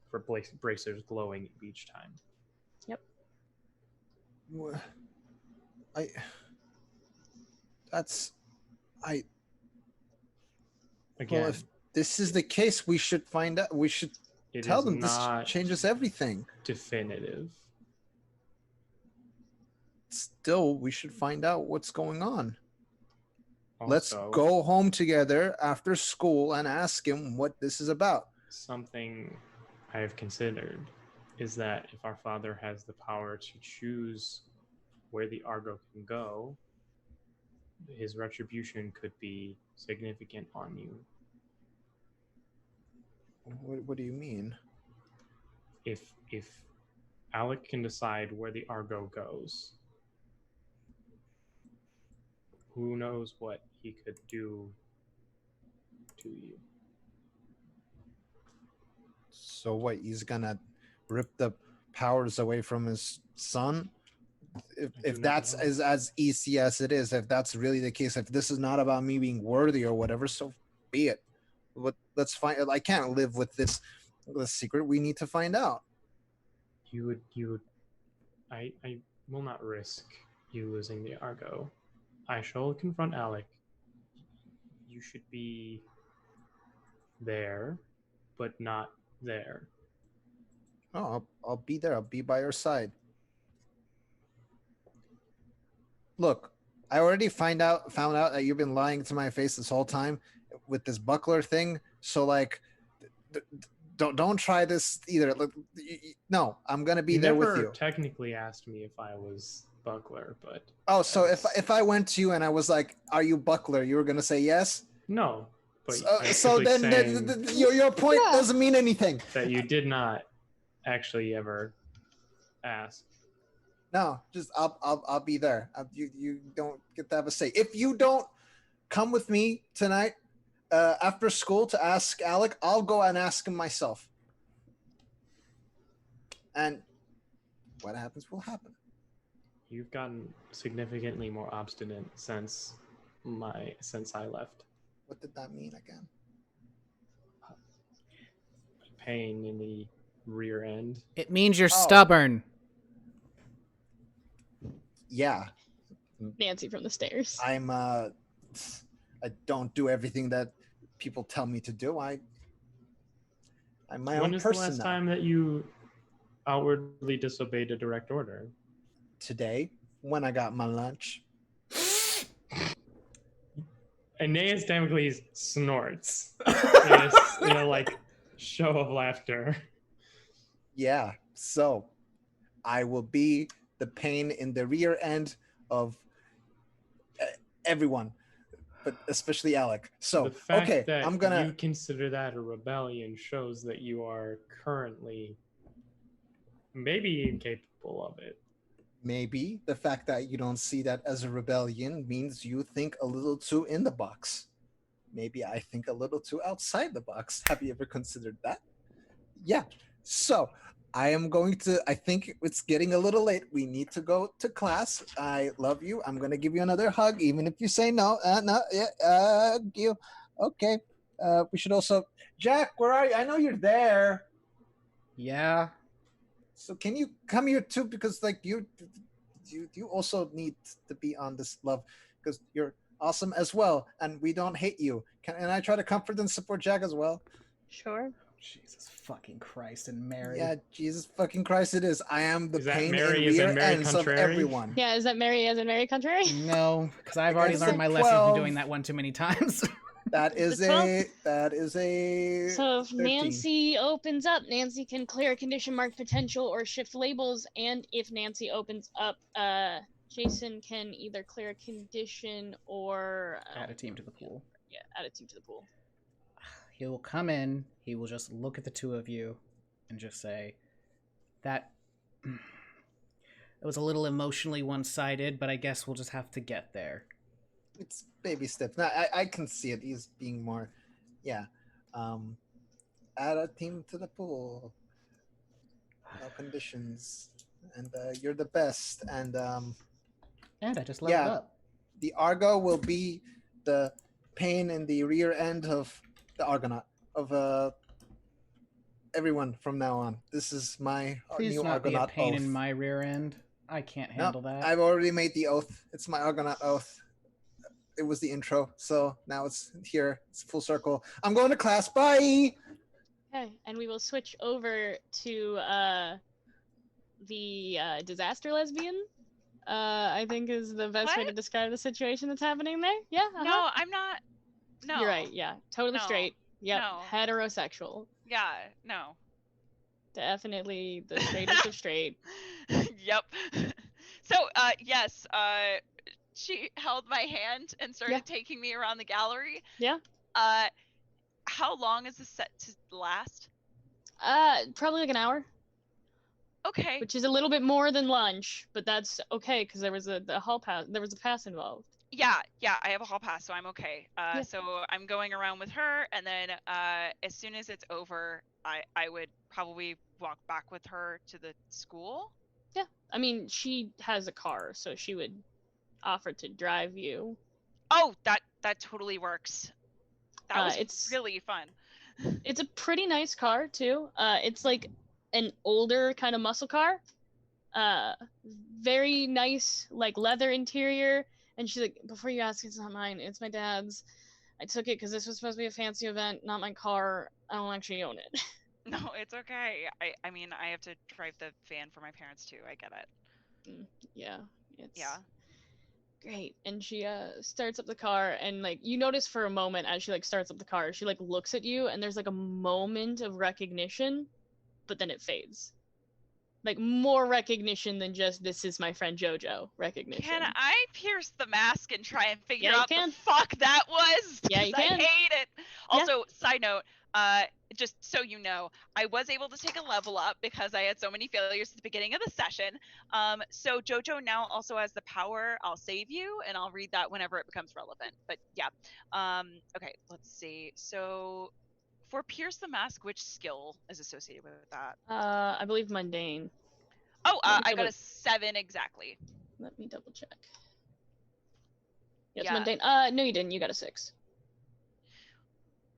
bracers glowing each time. Yep. Again, well, if this is the case, we should find out. We should tell them this changes everything. Definitive. Still, we should find out what's going on. Also, let's go home together after school and ask him what this is about. Something I have considered is that if our father has the power to choose where the Argo can go, his retribution could be significant on you. What do you mean? If Alec can decide where the Argo goes, who knows what he could do to you. So what, he's gonna rip the powers away from his son? If that's as easy as it is, if that's really the case, if this is not about me being worthy or whatever, so be it. But let's find... I can't live with this secret. We need to find out. I will not risk you losing the Argo. I shall confront Alec. You should be there, but not there. Oh, I'll be there. I'll be by your side. Look, I already found out that you've been lying to my face this whole time with this buckler thing. So like, don't try this either. Look, no, I'm gonna be there with you. You never technically asked me if I was buckler, but so if I went to you and I was like, "Are you buckler?" you were gonna say yes. No, but so then your point doesn't mean anything. That you did not actually ever ask. No, just I'll be there. You don't get to have a say. If you don't come with me tonight, after school to ask Alec, I'll go and ask him myself. And what happens will happen. You've gotten significantly more obstinate since I left. What did that mean again? Pain in the rear end. It means you're stubborn. Yeah. Nancy from the stairs. I don't do everything that people tell me to do. I'm my When own is person the last now. time that you outwardly disobeyed a direct order? Today, when I got my lunch. Aeneas Damocles snorts in a like show of laughter. Yeah, so I will be the pain in the rear end of everyone, but especially Alec. So, The fact okay, that I'm gonna. you consider that a rebellion shows that you are currently maybe incapable of it. Maybe the fact that you don't see that as a rebellion means you think a little too in the box. Maybe I think a little too outside the box. Have you ever considered that? Yeah. So I am going to, I think it's getting a little late. We need to go to class. I love you. I'm going to give you another hug, even if you say no. You. Okay. We should also, Jack, where are you? I know you're there. Yeah. So can you come here too? Because like you also need to be on this love because you're awesome as well, and we don't hate you. And I try to comfort and support Jack as well. Sure. Jesus fucking Christ and Mary. Yeah, Jesus fucking Christ, it is. I am the Is that pain Mary? in Is that rear Mary ends Contrary? of everyone. Yeah, is that Mary as in Mary Contrary? No, because I've already Against learned the my lesson from 12. doing that one too many times. That is The a So if 13. Nancy opens up, Nancy can clear a condition mark potential or shift labels, and if Nancy opens up, Jason can either clear a condition or Add a team to the pool. Yeah, add a team to the pool. He will come in, he will just look at the two of you and just say, that it was a little emotionally one-sided, but I guess we'll just have to get there. It's baby steps. No, I can see it. He's being more, yeah. Add a team to the pool. No conditions, and you're the best. And And I just leveled up. The Argo will be the pain in the rear end of the Argonaut of everyone from now on. This is my Please new not Argonaut be a pain oath. in my rear end. I can't handle that. I've already made the oath. It's my Argonaut oath. It was the intro, so now it's here. It's full circle. I'm going to class. Bye. Okay, and we will switch over to the disaster lesbian. I think is the best way to describe the situation that's happening there. Yeah. No, I'm not. No. You're right. Yeah, totally No. straight. Yep. No. Heterosexual. Yeah. No. Definitely the straightest of straight. Yep. So, yes, she held my hand and started taking me around the gallery. Yeah. How long is this set to last? Probably like an hour. Okay. Which is a little bit more than lunch, but that's okay because there was a hall pass. There was a pass involved. Yeah, I have a hall pass, so I'm okay. So I'm going around with her, and then as soon as it's over, I would probably walk back with her to the school. Yeah, I mean she has a car, so she would offer to drive you. Oh, that totally works. That was it's really fun. It's a pretty nice car too. It's like an older kind of muscle car. Very nice, like leather interior. And she's like, before you ask, it's not mine. It's my dad's. I took it because this was supposed to be a fancy event, not my car. I don't actually own it. No, it's okay. I mean, I have to drive the van for my parents too. I get it. Yeah. It's great. And she starts up the car, and like you notice for a moment as she like starts up the car, she like looks at you, and there's like a moment of recognition, but then it fades. Like more recognition than just this is my friend Jojo recognition. Can I pierce the mask and try and figure Yeah, you out can. the fuck that was? Yeah, you can. I hate it. Also, side note, just so you know, I was able to take a level up because I had so many failures at the beginning of the session. So Jojo now also has the power, I'll save you, and I'll read that whenever it becomes relevant. But yeah. Okay, let's see. So for Pierce the Mask, which skill is associated with that? I believe mundane. Oh, Let me I got double- a 7 exactly. Let me double check. Yes, Yeah. mundane. No, you didn't. You got a 6.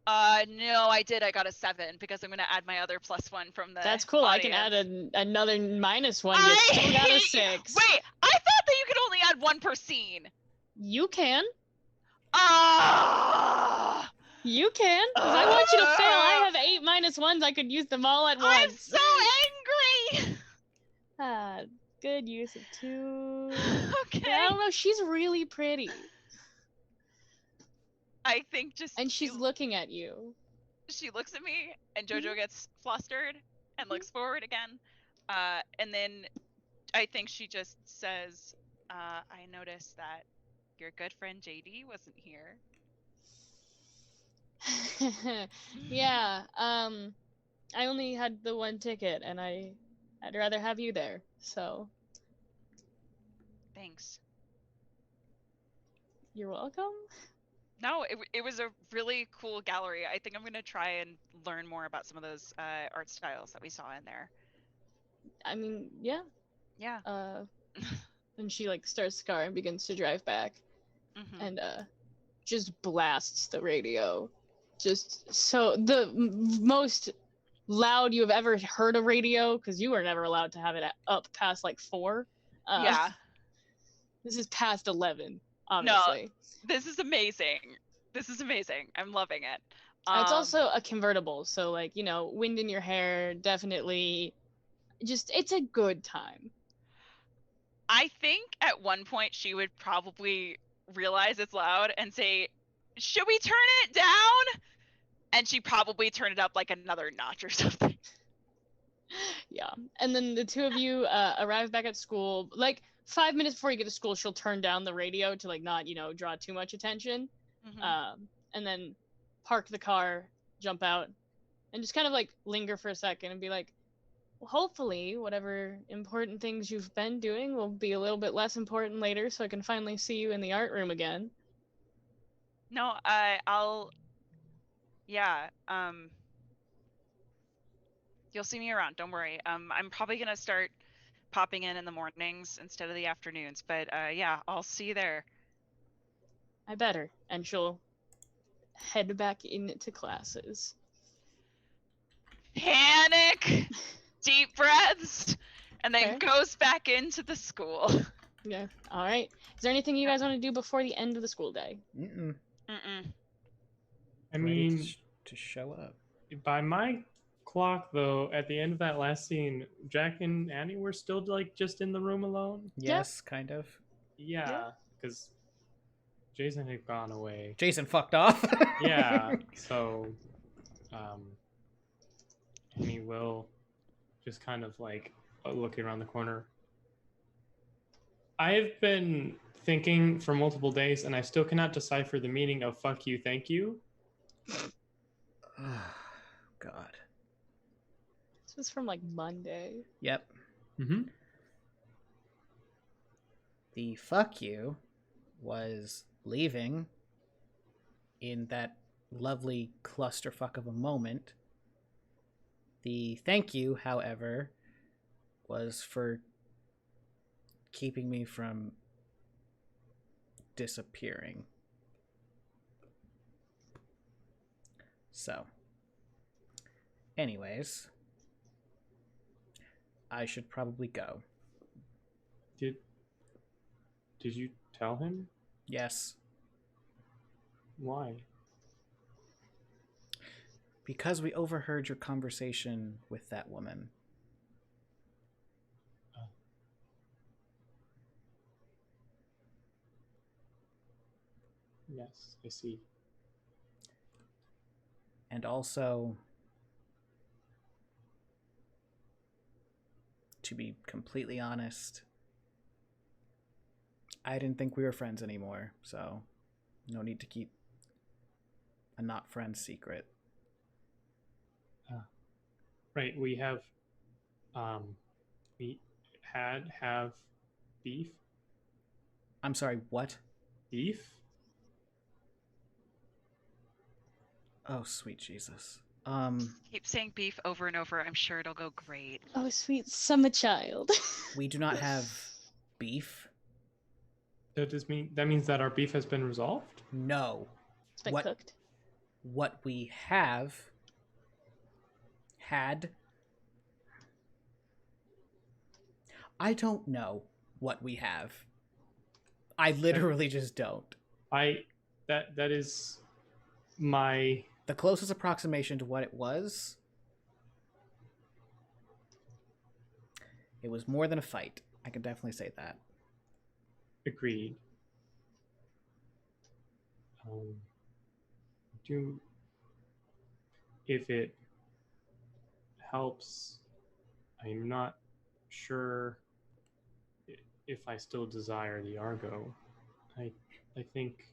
No, I did. I got a 7 because I'm gonna add my other +1 from the. That's cool. I can audience. add another -1. You still got a 6. Wait, I thought that you could only add 1 per scene. You can. Ah! You can. If I want you to fail, I have 8 -1s. I could use them all at once. I'm so angry. Ah, good use of 2. Okay. Yeah, I don't know. She's really pretty, I think just. and she's looking at you. She looks at me, and Jojo gets flustered and looks forward again. And then I think she just says, I noticed that your good friend JD wasn't here. Yeah. I only had the 1 ticket, and I'd rather have you there. So Thanks. you're welcome. No, it was a really cool gallery. I think I'm going to try and learn more about some of those art styles that we saw in there. I mean, yeah. Yeah. And she like starts the car and begins to drive back, and just blasts the radio. Just so the most loud you have ever heard a radio, because you were never allowed to have it up past like 4. Yeah. This is past 11, obviously. No, this is amazing. This is amazing. I'm loving it. It's also a convertible, so like, wind in your hair, definitely. Just, it's a good time. I think at one point she would probably realize it's loud and say, should we turn it down? And she probably turn it up like another notch or something. Yeah. And then the 2 of you arrive back at school. Like 5 minutes before you get to school, she'll turn down the radio to like not, draw too much attention. And then park the car, jump out, and just kind of like linger for a second and be like, well, hopefully whatever important things you've been doing will be a little bit less important later, so I can finally see you in the art room again. No, yeah, you'll see me around, don't worry. I'm probably gonna start popping in the mornings instead of the afternoons, but yeah, I'll see you there. I better. And she'll head back into classes. Panic, deep breaths, and then goes back into the school. Yeah. All right. Is there anything you guys want to do before the end of the school day? I mean, to show up. By my clock, though, at the end of that last scene, Jack and Annie were still like just in the room alone. Yes, kind of. Yeah, because Jason had gone away. Jason fucked off. Yeah, so Annie will just kind of like looking around the corner. I've been thinking for multiple days, and I still cannot decipher the meaning of "fuck you, thank you." God. This was from like Monday. Yep. Mm-hmm. The fuck you was leaving in that lovely clusterfuck of a moment. The thank you, however, was for keeping me from disappearing. So, anyways, I should probably go. Did you tell him? Yes. Why? Because we overheard your conversation with that woman. Oh. Yes, I see. And also, to be completely honest, I didn't think we were friends anymore, so no need to keep a not friend secret. Right, we have, we have beef. I'm sorry, what? Beef? Oh, sweet Jesus. Keep saying beef over and over. I'm sure it'll go great. Oh, sweet summer child. We do not have beef. That means that our beef has been resolved? No. It's been cooked. What we had. I don't know what we have. I literally just don't. That is my... The closest approximation to what it was more than a fight. I can definitely say that. Agreed. If it helps, I'm not sure if I still desire the Argo. I think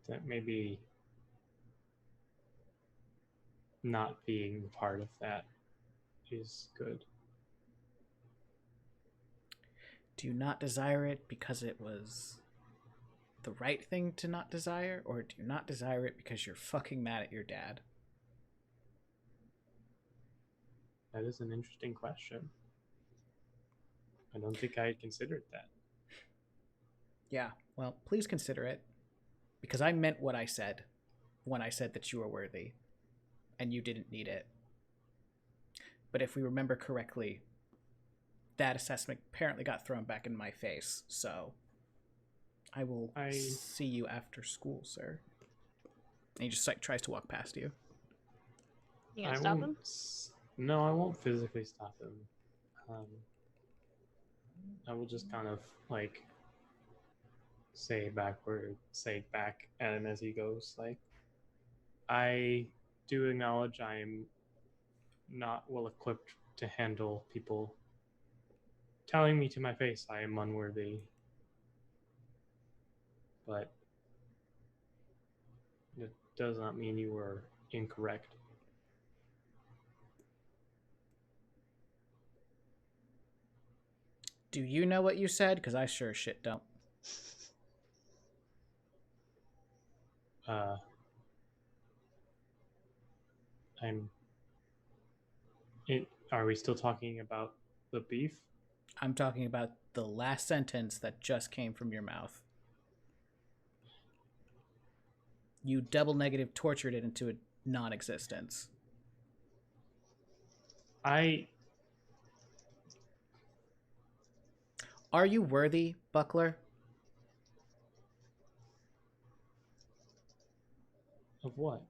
that maybe not being part of that is good. Do you not desire it because it was the right thing to not desire, or do you not desire it because you're fucking mad at your dad? That is an interesting question. I don't think I had considered that. Yeah, well, please consider it, because I meant what I said when I said that you were worthy, and you didn't need it. But if we remember correctly, that assessment apparently got thrown back in my face, so I will see you after school, sir. And he just like tries to walk past you. You gonna stop him? No, I won't physically stop him. I will just kind of like say back at him as he goes, like, I do acknowledge I am not well equipped to handle people telling me to my face I am unworthy. But it does not mean you were incorrect. Do you know what you said? Because I sure shit don't. Are we still talking about the beef? I'm talking about the last sentence that just came from your mouth. You double negative tortured it into a non-existence. Are you worthy, Buckler? Of what?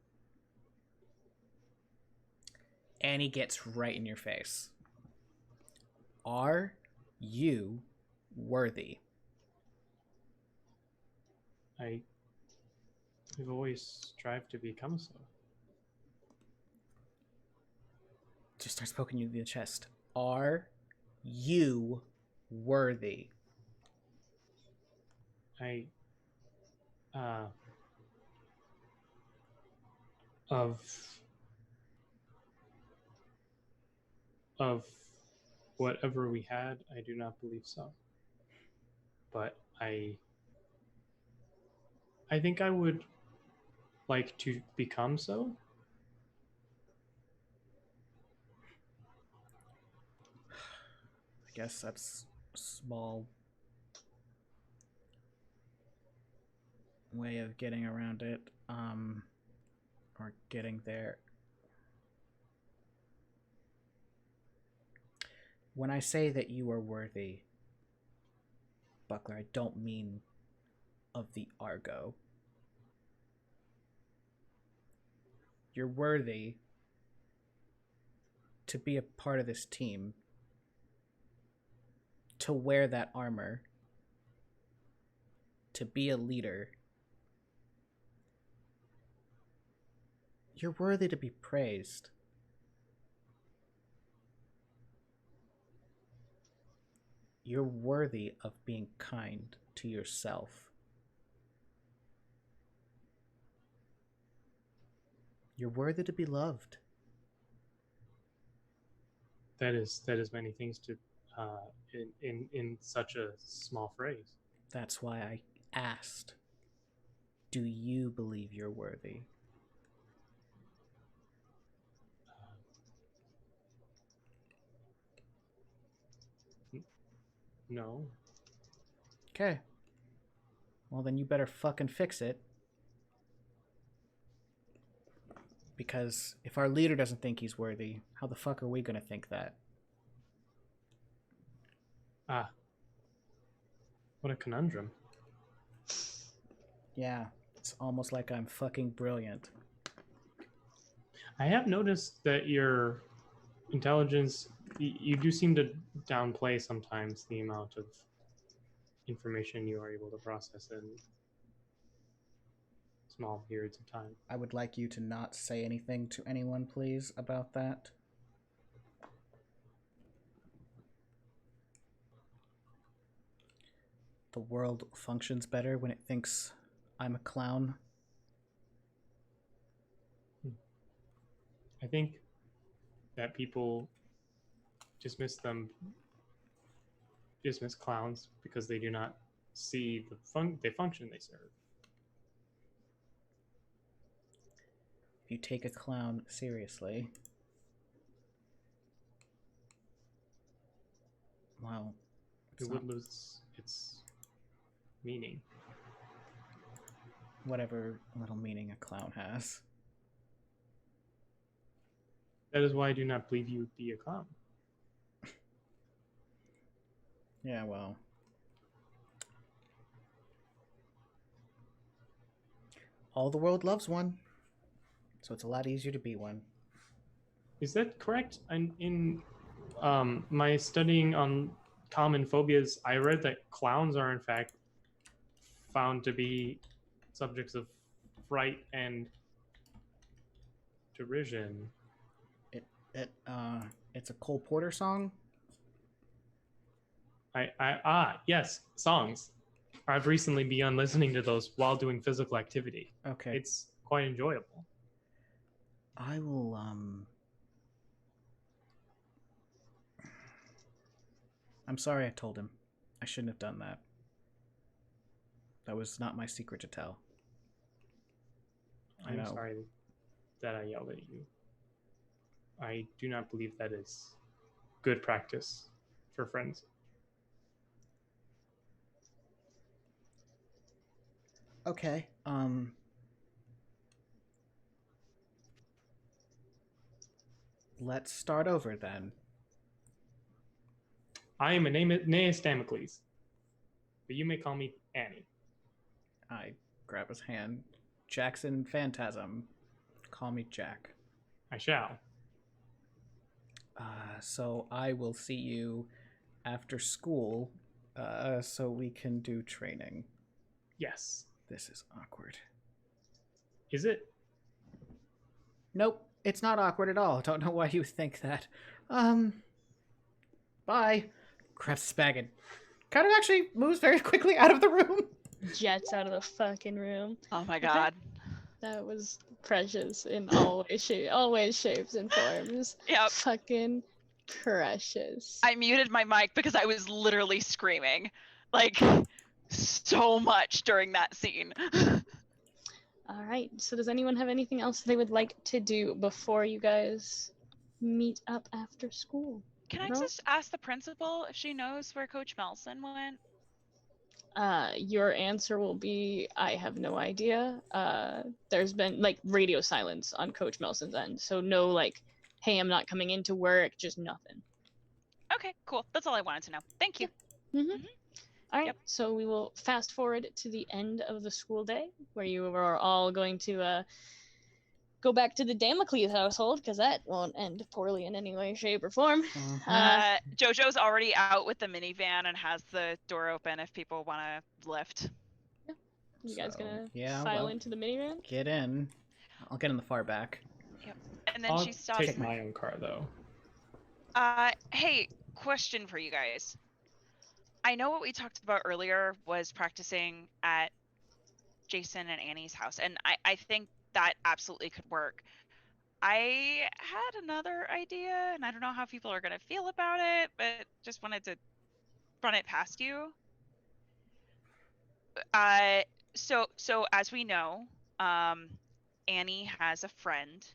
Annie gets right in your face. Are you worthy? I've always strived to become so. Just starts poking you in the chest. Are you worthy? Of whatever we had, I do not believe so. But I think I would like to become so. I guess that's a small way of getting around it, or getting there. When I say that you are worthy, Buckler, I don't mean of the Argo. You're worthy to be a part of this team, to wear that armor, to be a leader. You're worthy to be praised. You're worthy of being kind to yourself. You're worthy to be loved. That is many things to in such a small phrase. That's why I asked, do you believe you're worthy? No. Okay. Well, then you better fucking fix it. Because if our leader doesn't think he's worthy, how the fuck are we gonna think that? Ah. What a conundrum. Yeah, it's almost like I'm fucking brilliant. I have noticed that your intelligence, you do seem to downplay sometimes the amount of information you are able to process in small periods of time. I would like you to not say anything to anyone, please, about that. The world functions better when it thinks I'm a clown. I think that people dismiss clowns because they do not see the function they serve. If you take a clown seriously, well, It would lose its meaning. Whatever little meaning a clown has. That is why I do not believe you would be a clown. Yeah, well. All the world loves one, so it's a lot easier to be one. Is that correct? In my studying on common phobias, I read that clowns are in fact found to be subjects of fright and derision. It's a Cole Porter song. Yes, songs. I've recently begun listening to those while doing physical activity. Okay. It's quite enjoyable. I will I'm sorry I told him. I shouldn't have done that. That was not my secret to tell. I'm sorry that I yelled at you. I do not believe that is good practice for friends. Okay. Let's start over then. I am Aeneas Damocles, but you may call me Annie. I grab his hand. Jackson Phantasm. Call me Jack. I shall. So I will see you after school, so we can do training. Yes. This is awkward. Is it? Nope, it's not awkward at all. Don't know why you think that. Bye. Grabs his bag and kind of actually moves very quickly out of the room. Jets out of the fucking room. Oh my god. That was precious in all ways, shapes, and forms. Yep. Fucking precious. I muted my mic because I was literally screaming. Like, so much during that scene. All right. So does anyone have anything else they would like to do before you guys meet up after school? Can I just ask the principal if she knows where Coach Melson went? Your answer will be, I have no idea. There's been like radio silence on Coach Melson's end. So no like, hey, I'm not coming into work, just nothing. Okay, cool. That's all I wanted to know. Thank you. Mm-hmm. All right, so we will fast forward to the end of the school day where you are all going to go back to the Damocles household because that won't end poorly in any way, shape, or form. Jojo's already out with the minivan and has the door open if people want to lift. Yeah. You guys gonna yeah, file into the minivan? Get in. I'll get in the far back. Yep. And then I'll she stops. take my own car though. Hey, question for you guys. I know what we talked about earlier was practicing at Jason and Annie's house, and I think that absolutely could work. I had another idea, and I don't know how people are gonna feel about it, but just wanted to run it past you. Uh, so as we know, um, Annie has a friend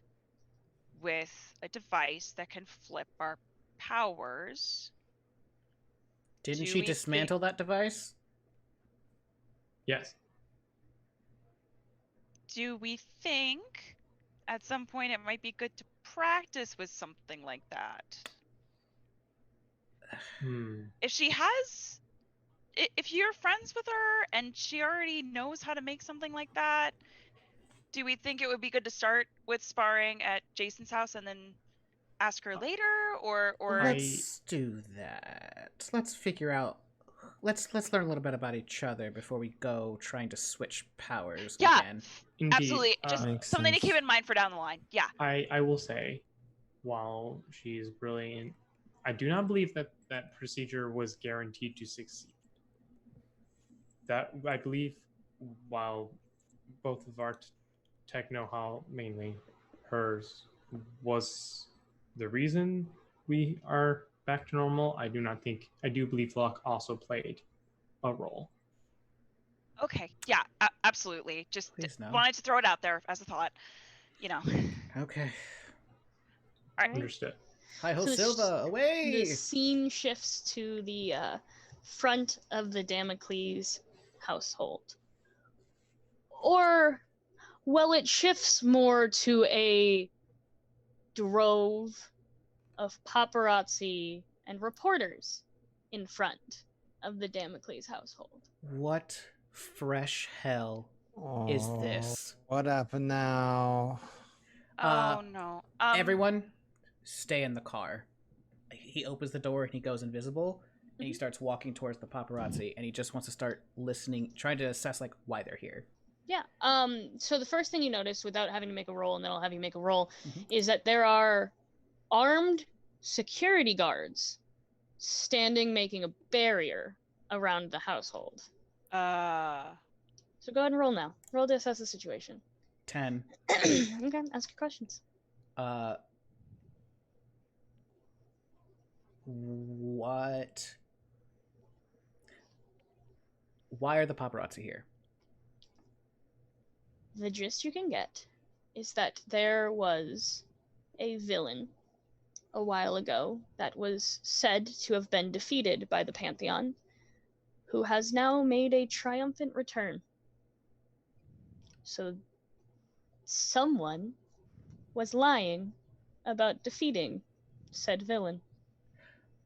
with a device that can flip our powers. Didn't Do she we think? dismantle that device? Yes. Do we think at some point it might be good to practice with something like that? If she has, if you're friends with her and she already knows how to make something like that, do we think it would be good to start with sparring at Jason's house and then ask her later, or Let's do that. Let's figure out. Let's learn a little bit about each other before we go trying to switch powers yeah, again. Indeed. absolutely, just Makes something to keep sense. in mind for down the line. Yeah. I will say, while she is brilliant, I do not believe that that procedure was guaranteed to succeed. That I believe, while both of our tech know-how, mainly hers, was the reason we are back to normal, I do believe luck also played a role. Okay. Yeah. Absolutely. Just Please no. wanted to throw it out there as a thought. Okay. All right. Understood. Hi-ho, So Silva, away! The scene shifts to the front of the Damocles household. Or, well, it shifts more to a drove of paparazzi and reporters in front of the Damocles household. What fresh hell is this? What happened now? Oh no. Everyone, stay in the car. He opens the door and he goes invisible, and he starts walking towards the paparazzi, and he just wants to start listening, trying to assess like why they're here. Yeah. So the first thing you notice, without having to make a roll, and then I'll have you make a roll, is that there are armed security guards standing, making a barrier around the household. So go ahead and roll now. Roll to assess the situation. 10. Okay, ask your questions. What? Why are the paparazzi here? The gist you can get is that there was a villain a while ago that was said to have been defeated by the Pantheon, who has now made a triumphant return. So someone was lying about defeating said villain.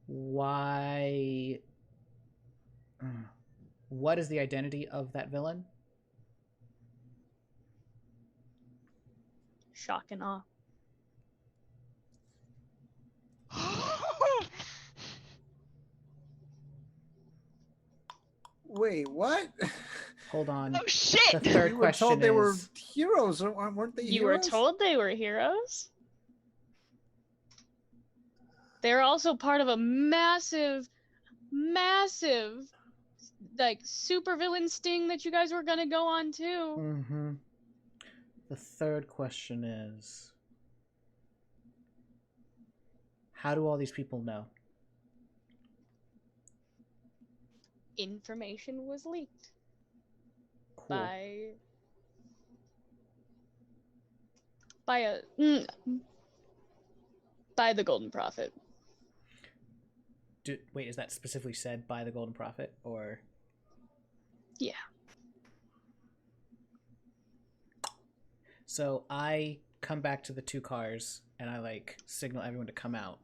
Why? What is the identity of that villain? Shock and awe. Wait, what? Hold on. Oh shit! The third We were question told they were is... heroes, weren't they? You were told they were heroes? They're also part of a massive, like, supervillain sting that you guys were gonna go on too. Mm-hmm. The third question is... how do all these people know? Information was leaked. Cool. By the Golden Prophet. Wait, is that specifically said by the Golden Prophet, or? Yeah. So I come back to the two cars and I like signal everyone to come out.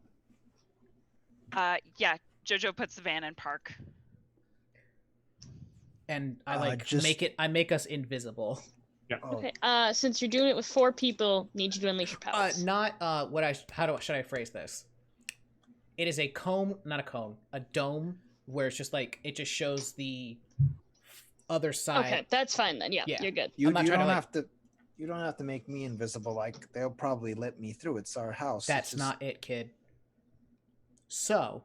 Yeah. Jojo puts the van in park. And I I make us invisible. Yeah. Okay. Since you're doing it with 4 people, need you to unleash your powers. Should I phrase this? It is a comb, not a cone, a dome where it's just like it just shows the other side. Okay, that's fine then. Yeah, you're good. You don't have to make me invisible. Like they'll probably let me through. It's our house. That's not it, kid. So,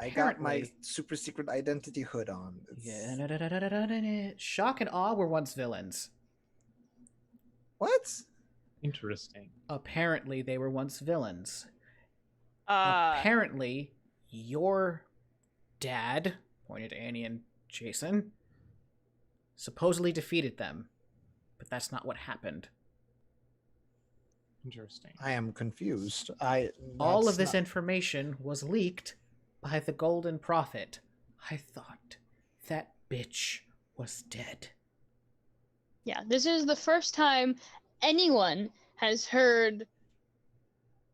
I got my super secret identity hood on. Yeah. Shock and awe were once villains. What? Interesting. Apparently, they were once villains. Uh, Apparently, your dad, pointed to Annie and Jason, supposedly defeated them, but that's not what happened. Interesting. I am confused. All of That's this not- information was leaked by the Golden Prophet. I thought that bitch was dead. Yeah, this is the first time anyone has heard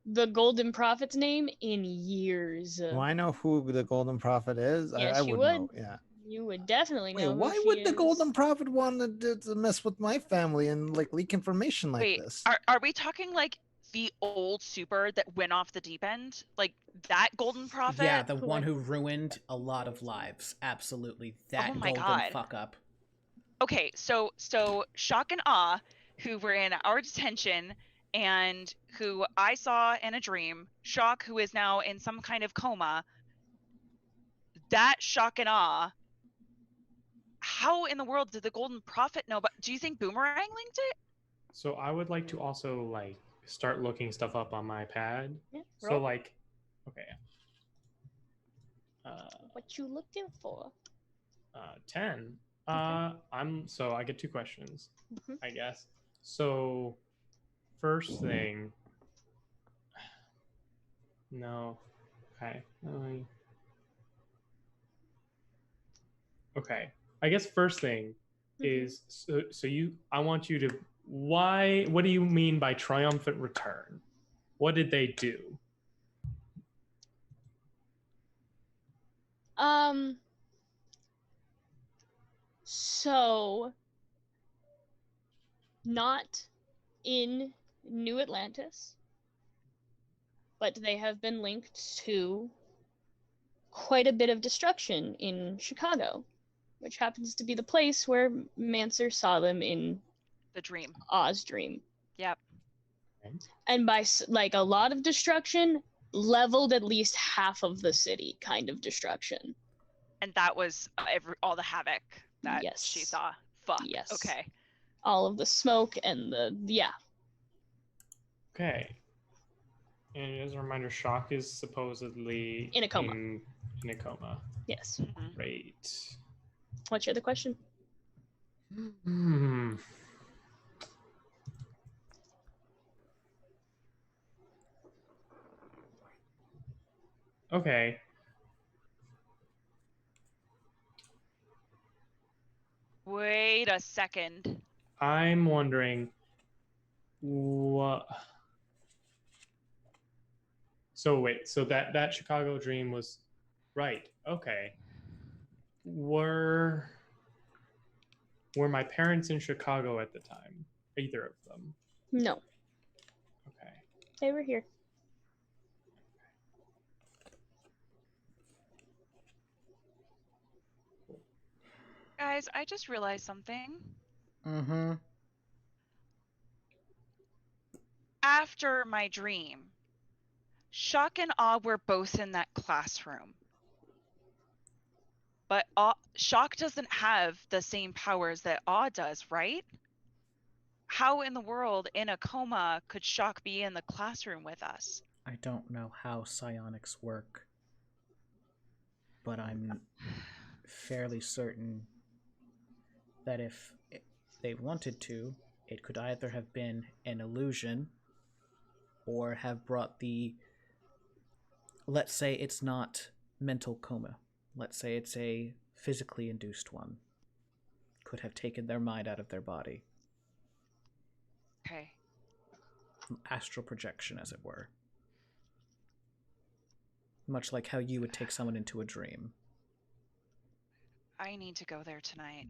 the Golden Prophet's name in years. Do I know who the Golden Prophet is? Yes, I you would would. know. Yeah. You would definitely Wait, know who why she would the is. Golden Prophet want to mess with my family and like leak information like wait, this? are we talking like the old super that went off the deep end? Like that Golden Prophet? Yeah, the one who ruined a lot of lives. Absolutely. That Oh my golden God. fuck up. Okay, so Shock and Awe, who were in our detention and who I saw in a dream, Shock, who is now in some kind of coma, that Shock and Awe, how in the world did the Golden Prophet know? But do you think Boomerang linked it? So I would like to also like start looking stuff up on my pad. Yeah, So roll. like, okay. What you looking for? 10. Okay. So I get two questions, Mhm. I guess. So first thing, no, okay. Okay. I guess first thing is I want you to what do you mean by triumphant return? What did they do? So not in New Atlantis, but they have been linked to quite a bit of destruction in Chicago, which happens to be the place where Mancer saw them in The dream. Oz dream. Yep. And by like a lot of destruction, leveled at least half of the city, kind of destruction. And that was all the havoc that Yes. she saw. Fuck. Yes. Okay. All of the smoke and yeah. Okay. And as a reminder, Shock is supposedly In a coma. In a coma. Yes. Mhm. Great. What's your other question? Hmm. Okay. Wait a second. I'm wondering what. So wait, so that Chicago dream was right. Okay. Were my parents in Chicago at the time? Either of them? No. Okay. They were here. Guys, I just realized something. Mm-hmm. After my dream, Shock and Awe were both in that classroom. But Shock doesn't have the same powers that Awe does, right? How in the world, in a coma, could Shock be in the classroom with us? I don't know how psionics work, but I'm fairly certain that if they wanted to, it could either have been an illusion or have brought the... Let's say it's not mental coma. Let's say it's a physically induced one. Could have taken their mind out of their body. Okay. Astral projection, as it were. Much like how you would take someone into a dream. I need to go there tonight.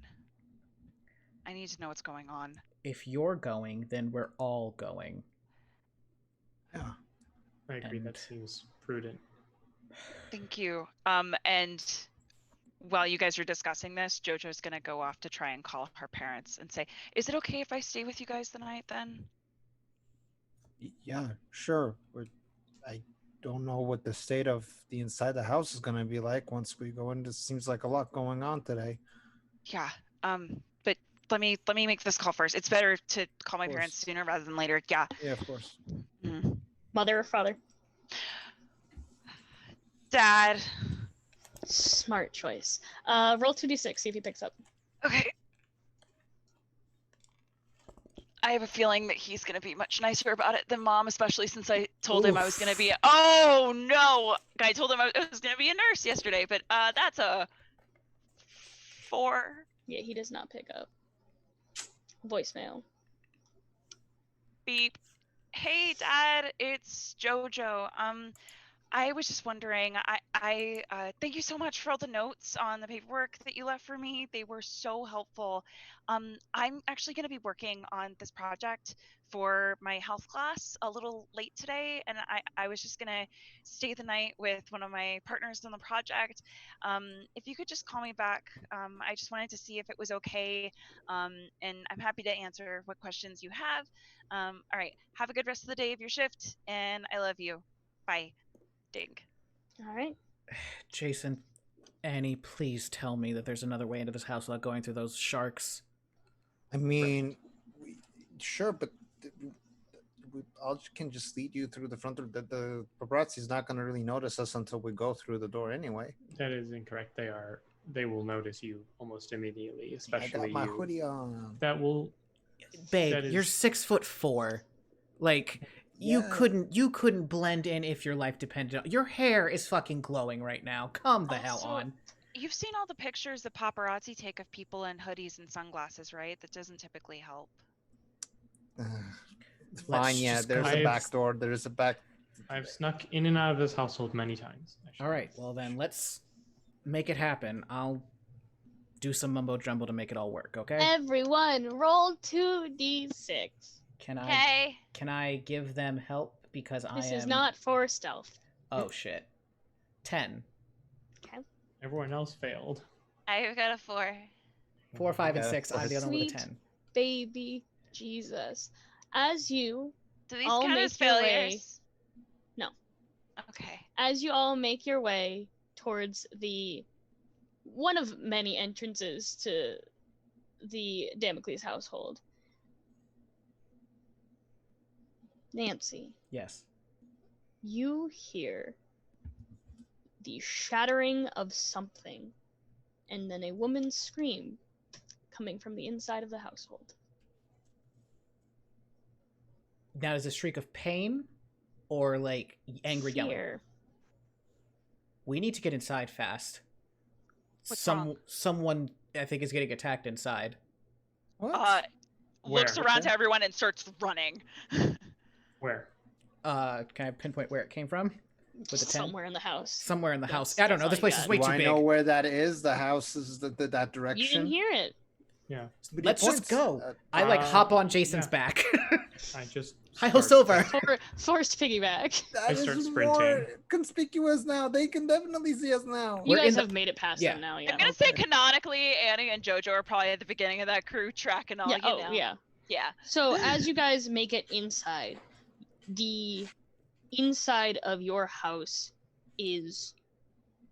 I need to know what's going on. If you're going, then we're all going. Yeah. I agree. And- That seems prudent. Thank you. And while you guys are discussing this, Jojo's gonna go off to try and call her parents and say, "Is it okay if I stay with you guys the night then?" Yeah, sure. I don't know what the state of the inside the house is going to be like once we go in. It seems like a lot going on today. Yeah. But let me make this call first. It's better to call my parents sooner rather than later. Yeah. Yeah, of course. Mother or father? Dad. Smart choice. Roll 2d6, see if he picks up. Okay. I have a feeling that he's going to be much nicer about it than Mom, especially since I told him I was going to be oh no, I told him I was going to be a nurse yesterday, but that's a 4. Yeah, he does not pick up. Voicemail. Beep. Hey Dad, it's Jojo. I was just wondering, I thank you so much for all the notes on the paperwork that you left for me. They were so helpful. I'm actually going to be working on this project for my health class a little late today, and I was just going to stay the night with one of my partners on the project. If you could just call me back, I just wanted to see if it was okay, and I'm happy to answer what questions you have. All right, have a good rest of the day of your shift, and I love you. Bye. Ding. All right. Jason, Annie, please tell me that there's another way into this house without going through those sharks. I mean, sure, but we all can just lead you through the front door. The paparazzi's not going to really notice us until we go through the door anyway. That is incorrect. They will notice you almost immediately, especially I got my you. hoodie on. That will. Babe, that is... you're 6'4". Like, you couldn't blend in if your life depended on. Your hair is fucking glowing right now. Come the hell on. You've seen all the pictures the paparazzi take of people in hoodies and sunglasses, right? That doesn't typically help. Fine, yeah. There's a back door. There's a back. I've snuck in and out of this household many times. Actually. All right, well then let's make it happen. I'll do some mumbo jumbo to make it all work. Okay. Everyone, roll 2d6. Can I give them help because This is not for stealth. Oh shit. 10. Okay. Everyone else failed. I've got a 4. 4, 5, and 6. I'm the other one with a 10. Baby Jesus. As you Do these all count make as your failures? way, no. Okay. As you all make your way towards the one of many entrances to the Damocles household, Nancy. Yes. You hear the shattering of something, and then a woman's scream coming from the inside of the household. Now, is a shriek of pain or like angry Fear. yelling? We need to get inside fast. What's wrong? Someone, I think, is getting attacked inside. What? Looks around to everyone and starts running. Where? Can I pinpoint where it came from? With a 10? Somewhere in the house. Somewhere in the house. I don't know. This place is way Do too I big. know where that is? The house is that direction. You didn't hear it. Yeah. Let's just go. I hop on Jason's back. I just. Hi-ho Silver. Forced piggyback. That start is sprinting. more conspicuous now. They can definitely see us now. You guys have made it past them now, yeah. I'm gonna say canonically, Annie and Jojo are probably at the beginning of that crew tracking all. Yeah, you know. yeah. Yeah. So as you guys make it inside, the inside of your house is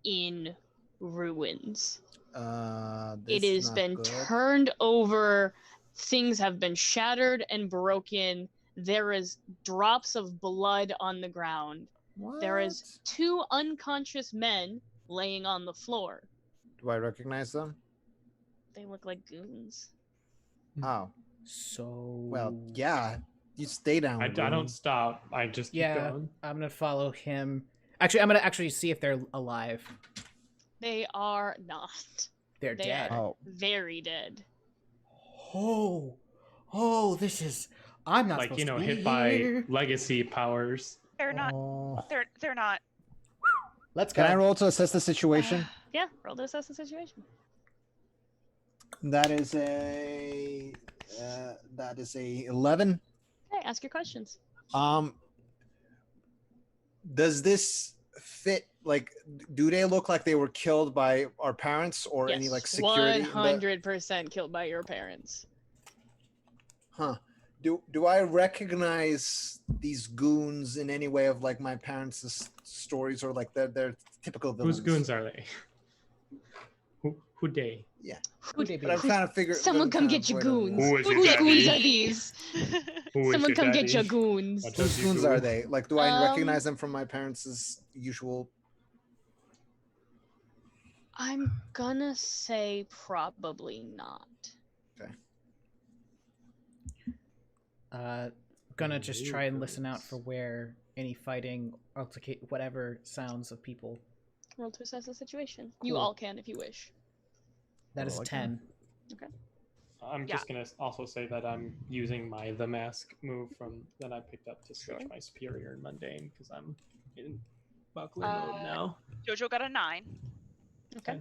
in ruins. It has been turned over. Things have been shattered and broken. There is drops of blood on the ground. What? There is 2 unconscious men laying on the floor. Do I recognize them? They look like goons. Oh. So. Well, yeah. You stay down. I don't stop. I just keep going. I'm gonna follow him. Actually, I'm gonna see if they're alive. They are not. They're dead. Are very dead. Oh, this is. I'm not supposed to be hit here. by legacy powers. They're not. They're not. Let's go. Can I roll to assess the situation? Yeah, roll to assess the situation. That is a 11. Okay, ask your questions. Does this fit? Like, do they look like they were killed by our parents or Yes, any like security? 100% killed by your parents. Huh. Do I recognize these goons in any way of like my parents' stories or like their typical villains? Whose goons are they? Who they? Yeah. Who they be? But I'm trying to figure. Someone come get your goons. Who is your Whose goons daddy? are these? Who is Someone your come get daddy? your goons. What does Whose he goons do? are they? Like, do I Um, recognize them from my parents' usual? I'm gonna say probably not. Gonna just try and listen out for where any fighting, altercate, whatever sounds of people. Roll to assess the situation. You Cool. all can if you wish. That is a 10. I'm just gonna also say that I'm using my the mask move from that I picked up to switch my superior and mundane because I'm in buckler mode now. Jojo got a 9. Okay.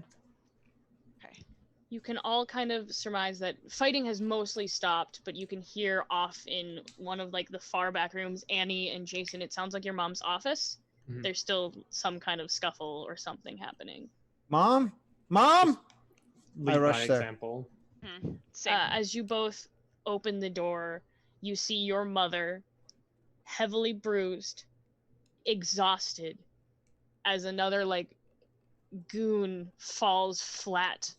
Okay. You can all kind of surmise that fighting has mostly stopped, but you can hear off in one of like the far back rooms, Annie and Jason, it sounds like your mom's office. Mhm. There's still some kind of scuffle or something happening. Mom. Lead rush by there. example. Same. As you both open the door, you see your mother, heavily bruised, exhausted, as another like goon falls flat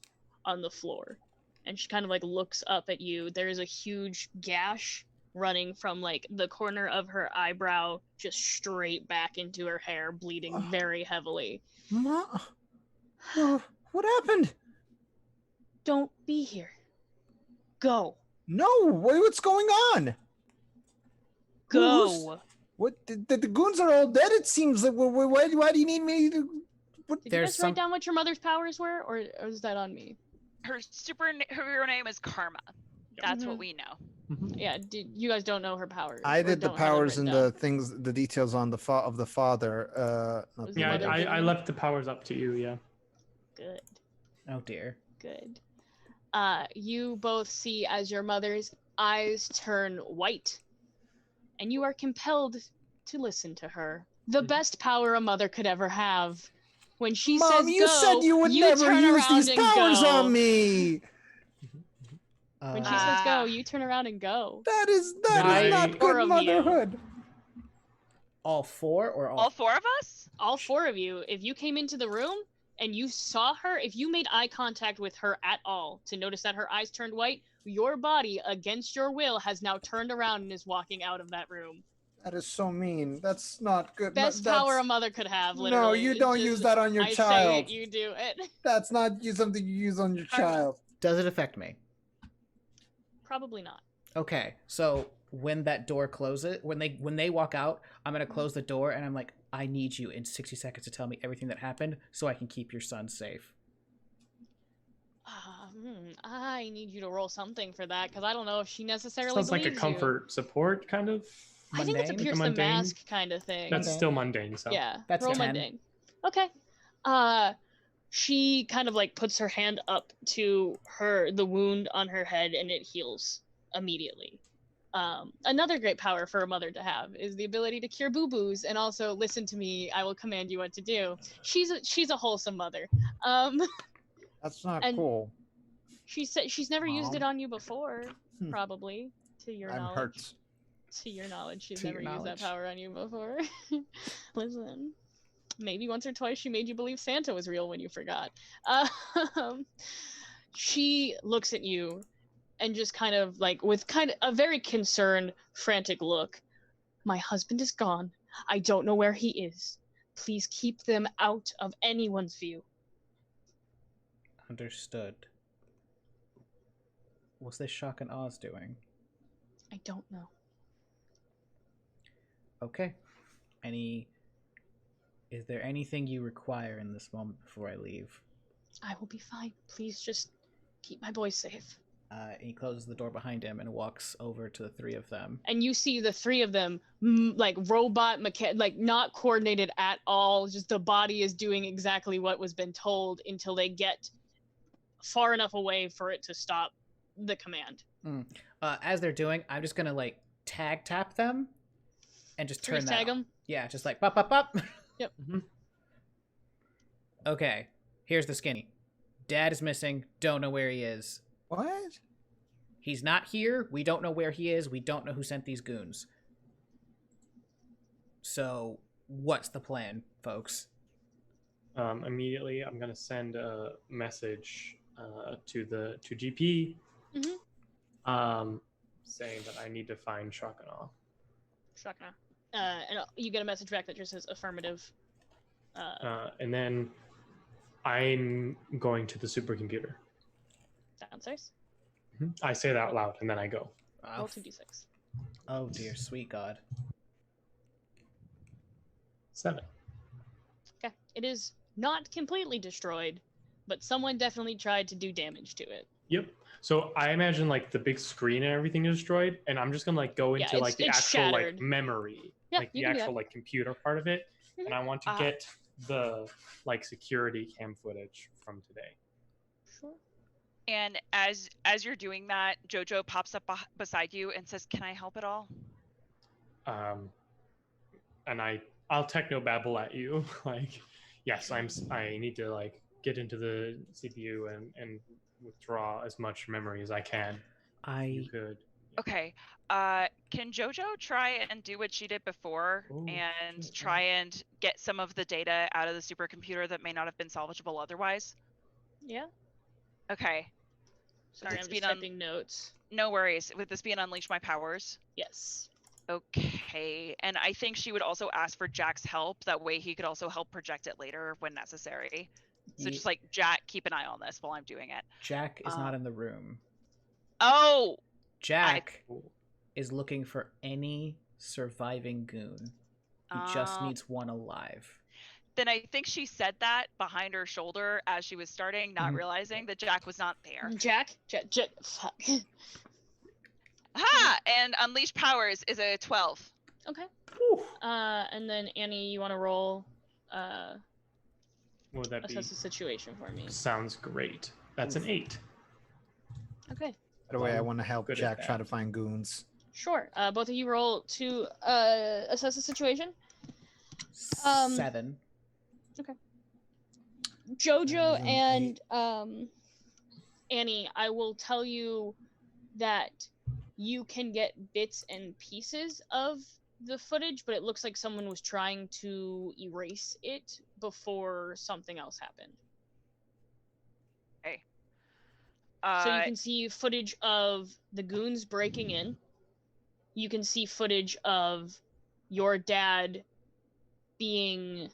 on the floor, and she kind of like looks up at you. There is a huge gash running from like the corner of her eyebrow just straight back into her hair, bleeding very heavily. Mom. What happened? Don't be here. Go. No. What's going on? Go. What? The goons are all dead. It seems like. Why do you need me to? What? Did you guys write down what your mother's powers were, or is that on me? Her superhero name is Karma. That's what we know. Yeah, you guys don't know her powers. I or did the don't have them powers written and the down. things, the details on the of the father. Not the Yeah, mother. I left the powers up to you. Yeah. Good. Oh dear. Good. You both see as your mother's eyes turn white, and you are compelled to listen to her. The best power a mother could ever have. When she Mom, says you go, said you would never turn use around these and powers go. on me. When she says go, you turn around and go. That is I- not Four good of you. motherhood. All four or all? All 4 of us? All 4 of you, if you came into the room and you saw her, if you made eye contact with her at all to notice that her eyes turned white, your body, against your will, has now turned around and is walking out of that room. That is so mean. That's not good. Best power a mother could have, No, literally. you It's don't just, use that on your I child. say it, you do it. That's not something you use on your child. Does it affect me? Probably not. Okay, so when that door closes, when they walk out, I'm gonna close the door and I'm like, I need you in 60 seconds to tell me everything that happened so I can keep your son safe. I need you to roll something for that, because I don't know if she necessarily Sounds like a believes comfort support kind of. I think it's a Mundane? pierce the Mundane? mask kind of thing. That's Okay. still mundane. So Yeah, That's roll 10. mundane. Okay. She kind of like puts her hand up to the wound on her head, and it heals immediately. Another great power for a mother to have is the ability to cure boo-boos, and also listen to me. I will command you what to do. She's a wholesome mother. That's not and cool. She said she's never used it Mom. on you before, probably, to your I'm knowledge. hurt. To your knowledge, she's To never your used that knowledge. power on you before. Listen, maybe once or twice she made you believe Santa was real when you forgot. She looks at you and just kind of like, with kind of a very concerned, frantic look. My husband is gone. I don't know where he is. Please keep them out of anyone's view. Understood. What's this Shock and Oz doing? I don't know. Okay. Is there anything you require in this moment before I leave? I will be fine. Please just keep my boys safe. He closes the door behind him and walks over to the 3 of them. And you see the 3 of them, like robot, like not coordinated at all. Just the body is doing exactly what was been told until they get far enough away for it to stop the command. As they're doing, I'm just gonna like tap them and just turn Freeze that tag on. them? Yeah, just like pop. Yep. Okay, here's the skinny. Dad is missing. Don't know where he is. What? He's not here. We don't know where he is. We don't know who sent these goons. So, what's the plan, folks? immediately I'm gonna send a message to GP, Mm-hmm. saying that I need to find Shakana. Shakna. And you get a message back that just says affirmative. And then I'm going to the supercomputer. Downstairs. I say that out loud, and then I go. Roll 2d6. Oh dear, sweet God. 7. Okay. It is not completely destroyed, but someone definitely tried to do damage to it. Yep. So I imagine like the big screen and everything is destroyed, and I'm just gonna like go into like the actual shattered. like memory, Yeah, like you the can do actual that. like computer part of it, and I want to get the like security cam footage from today. Sure. And as you're doing that, Jojo pops up beside you and says, "Can I help at all?" And I'll techno babble at you like, yes, I need to like get into the CPU and withdraw as much memory as I can. You could. Okay. Can Jojo try and do what she did before and try and get some of the data out of the supercomputer that may not have been salvageable otherwise? Yeah. Okay. Sorry, I'm just typing notes. No worries. Would this be an Unleash My Powers? Yes. Okay. And I think she would also ask for Jack's help. That way he could also help project it later when necessary. So just like, Jack, keep an eye on this while I'm doing it. Jack is not in the room. Oh! Jack is looking for any surviving goon. He just needs one alive. Then I think she said that behind her shoulder as she was starting, not realizing that Jack was not there. Jack, fuck. Ha! And Unleash Powers is a 12. Okay. And then Annie, you want to roll What would that assess the situation for me? Sounds great. That's an 8. Okay. By the way, I want to help Jack try to find goons. Sure. Both of you roll to assess the situation. 7. Okay. Jojo and Annie, I will tell you that you can get bits and pieces of the footage, but it looks like someone was trying to erase it before something else happened. Okay. So you can see footage of the goons breaking in. You can see footage of your dad being,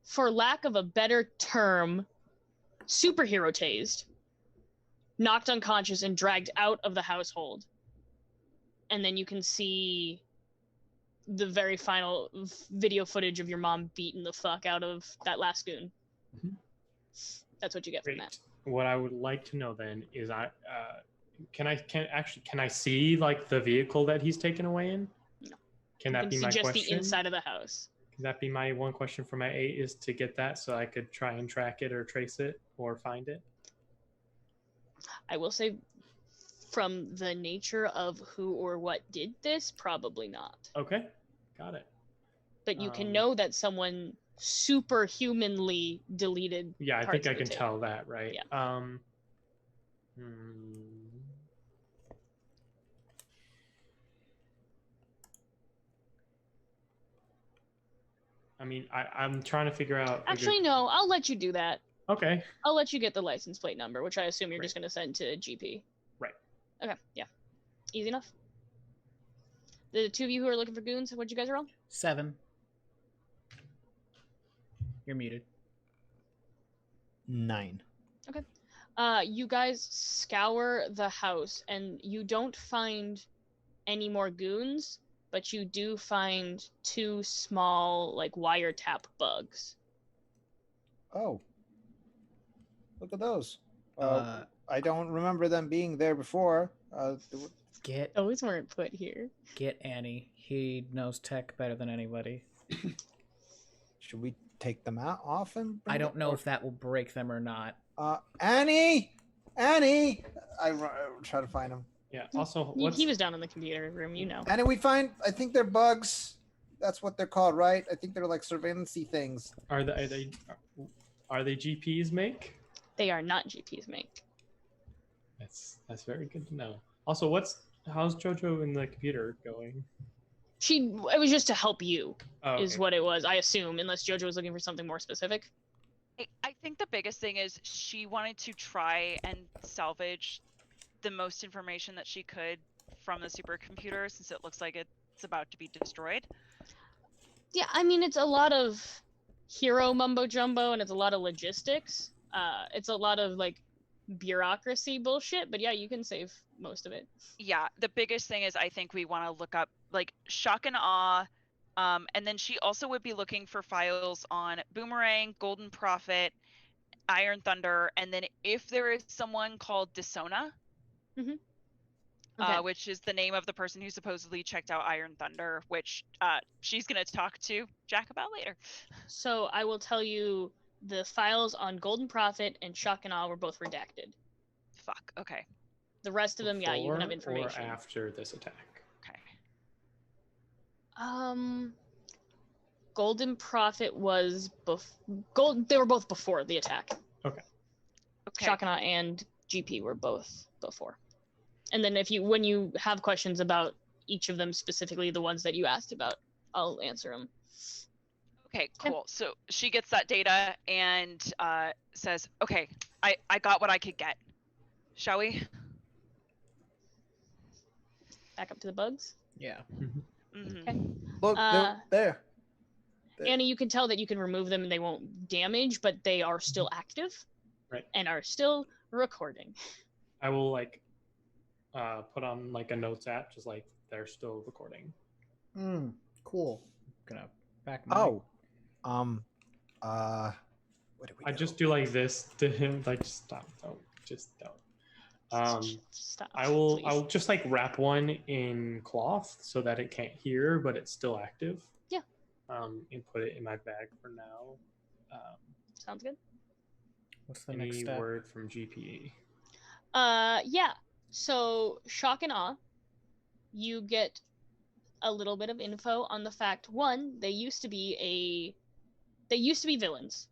for lack of a better term, superhero tased, knocked unconscious, and dragged out of the household. And then you can see the very final video footage of your mom beating the fuck out of that last goon. That's what you get from that. What I would like to know then is can I see like the vehicle that he's taken away in? No. Can that be my just question? The inside of the house. Can that be my one question for my 8 is to get that so I could try and track it or trace it or find it? I will say, from the nature of who or what did this, probably not. Okay, got it. But you can know that someone superhumanly deleted. Yeah, I think I can tell that, right? Yeah. I mean, I'm trying to figure out. Actually, no, I'll let you do that. Okay. I'll let you get the license plate number, which I assume you're just going to send to GP. Right. Okay, yeah. Easy enough. The two of you who are looking for goons, what'd you guys roll? 7. You're muted. 9. Okay. You guys scour the house, and you don't find any more goons, but you do find 2 small, like, wiretap bugs. Oh. Look at those. I don't remember them being there before. Those weren't put here. Get Annie. He knows tech better than anybody. Should we take them off and I don't know if that will break them or not. Annie! I try to find him. Yeah, also, he was down in the computer room, you know. Annie, I think they're bugs. That's what they're called, right? I think they're like surveillance-y things. Are they GPs make? They are not GPs make. That's very good to know. Also, how's Jojo in the computer going? It was just to help you, okay. Is what it was, I assume, unless Jojo was looking for something more specific. I think the biggest thing is she wanted to try and salvage the most information that she could from the supercomputer, since it looks like it's about to be destroyed. Yeah, I mean, it's a lot of hero mumbo jumbo, and it's a lot of logistics. It's a lot of like bureaucracy bullshit, but yeah, you can save most of it. Yeah, the biggest thing is I think we want to look up like shock and awe, and then she also would be looking for files on Boomerang, Golden Prophet, Iron Thunder, and then if there is someone called Dissona, Okay. which is the name of the person who supposedly checked out Iron Thunder, which she's gonna talk to Jack about later. So I will tell you, the files on Golden Prophet and Shock and Awe were both redacted. Fuck. Okay. The rest of them, yeah, you can have Before information. or after this attack? Okay. Golden Prophet was they were both before the attack. Okay. Okay. Shock and Awe and GP were both before. And then when you have questions about each of them, specifically the ones that you asked about, I'll answer them. Okay, cool. So she gets that data and says, okay, I got what I could get. Shall we? Back up to the bugs. Yeah. Mm-hmm. Okay. Look, they're there. Annie, you can tell that you can remove them and they won't damage, but they are still active. Right. And are still recording. I will like put on like a notes app, just like they're still recording. Cool. Gonna back my Oh. Where did we I go? just do like this to him, like stop, don't. Stop, I'll just like wrap one in cloth so that it can't hear, but it's still active. Yeah. And put it in my bag for now. Sounds good. What's the Any next step? word from GPE? Yeah. So Shock and Awe, you get a little bit of info on the fact, one, they used to be villains.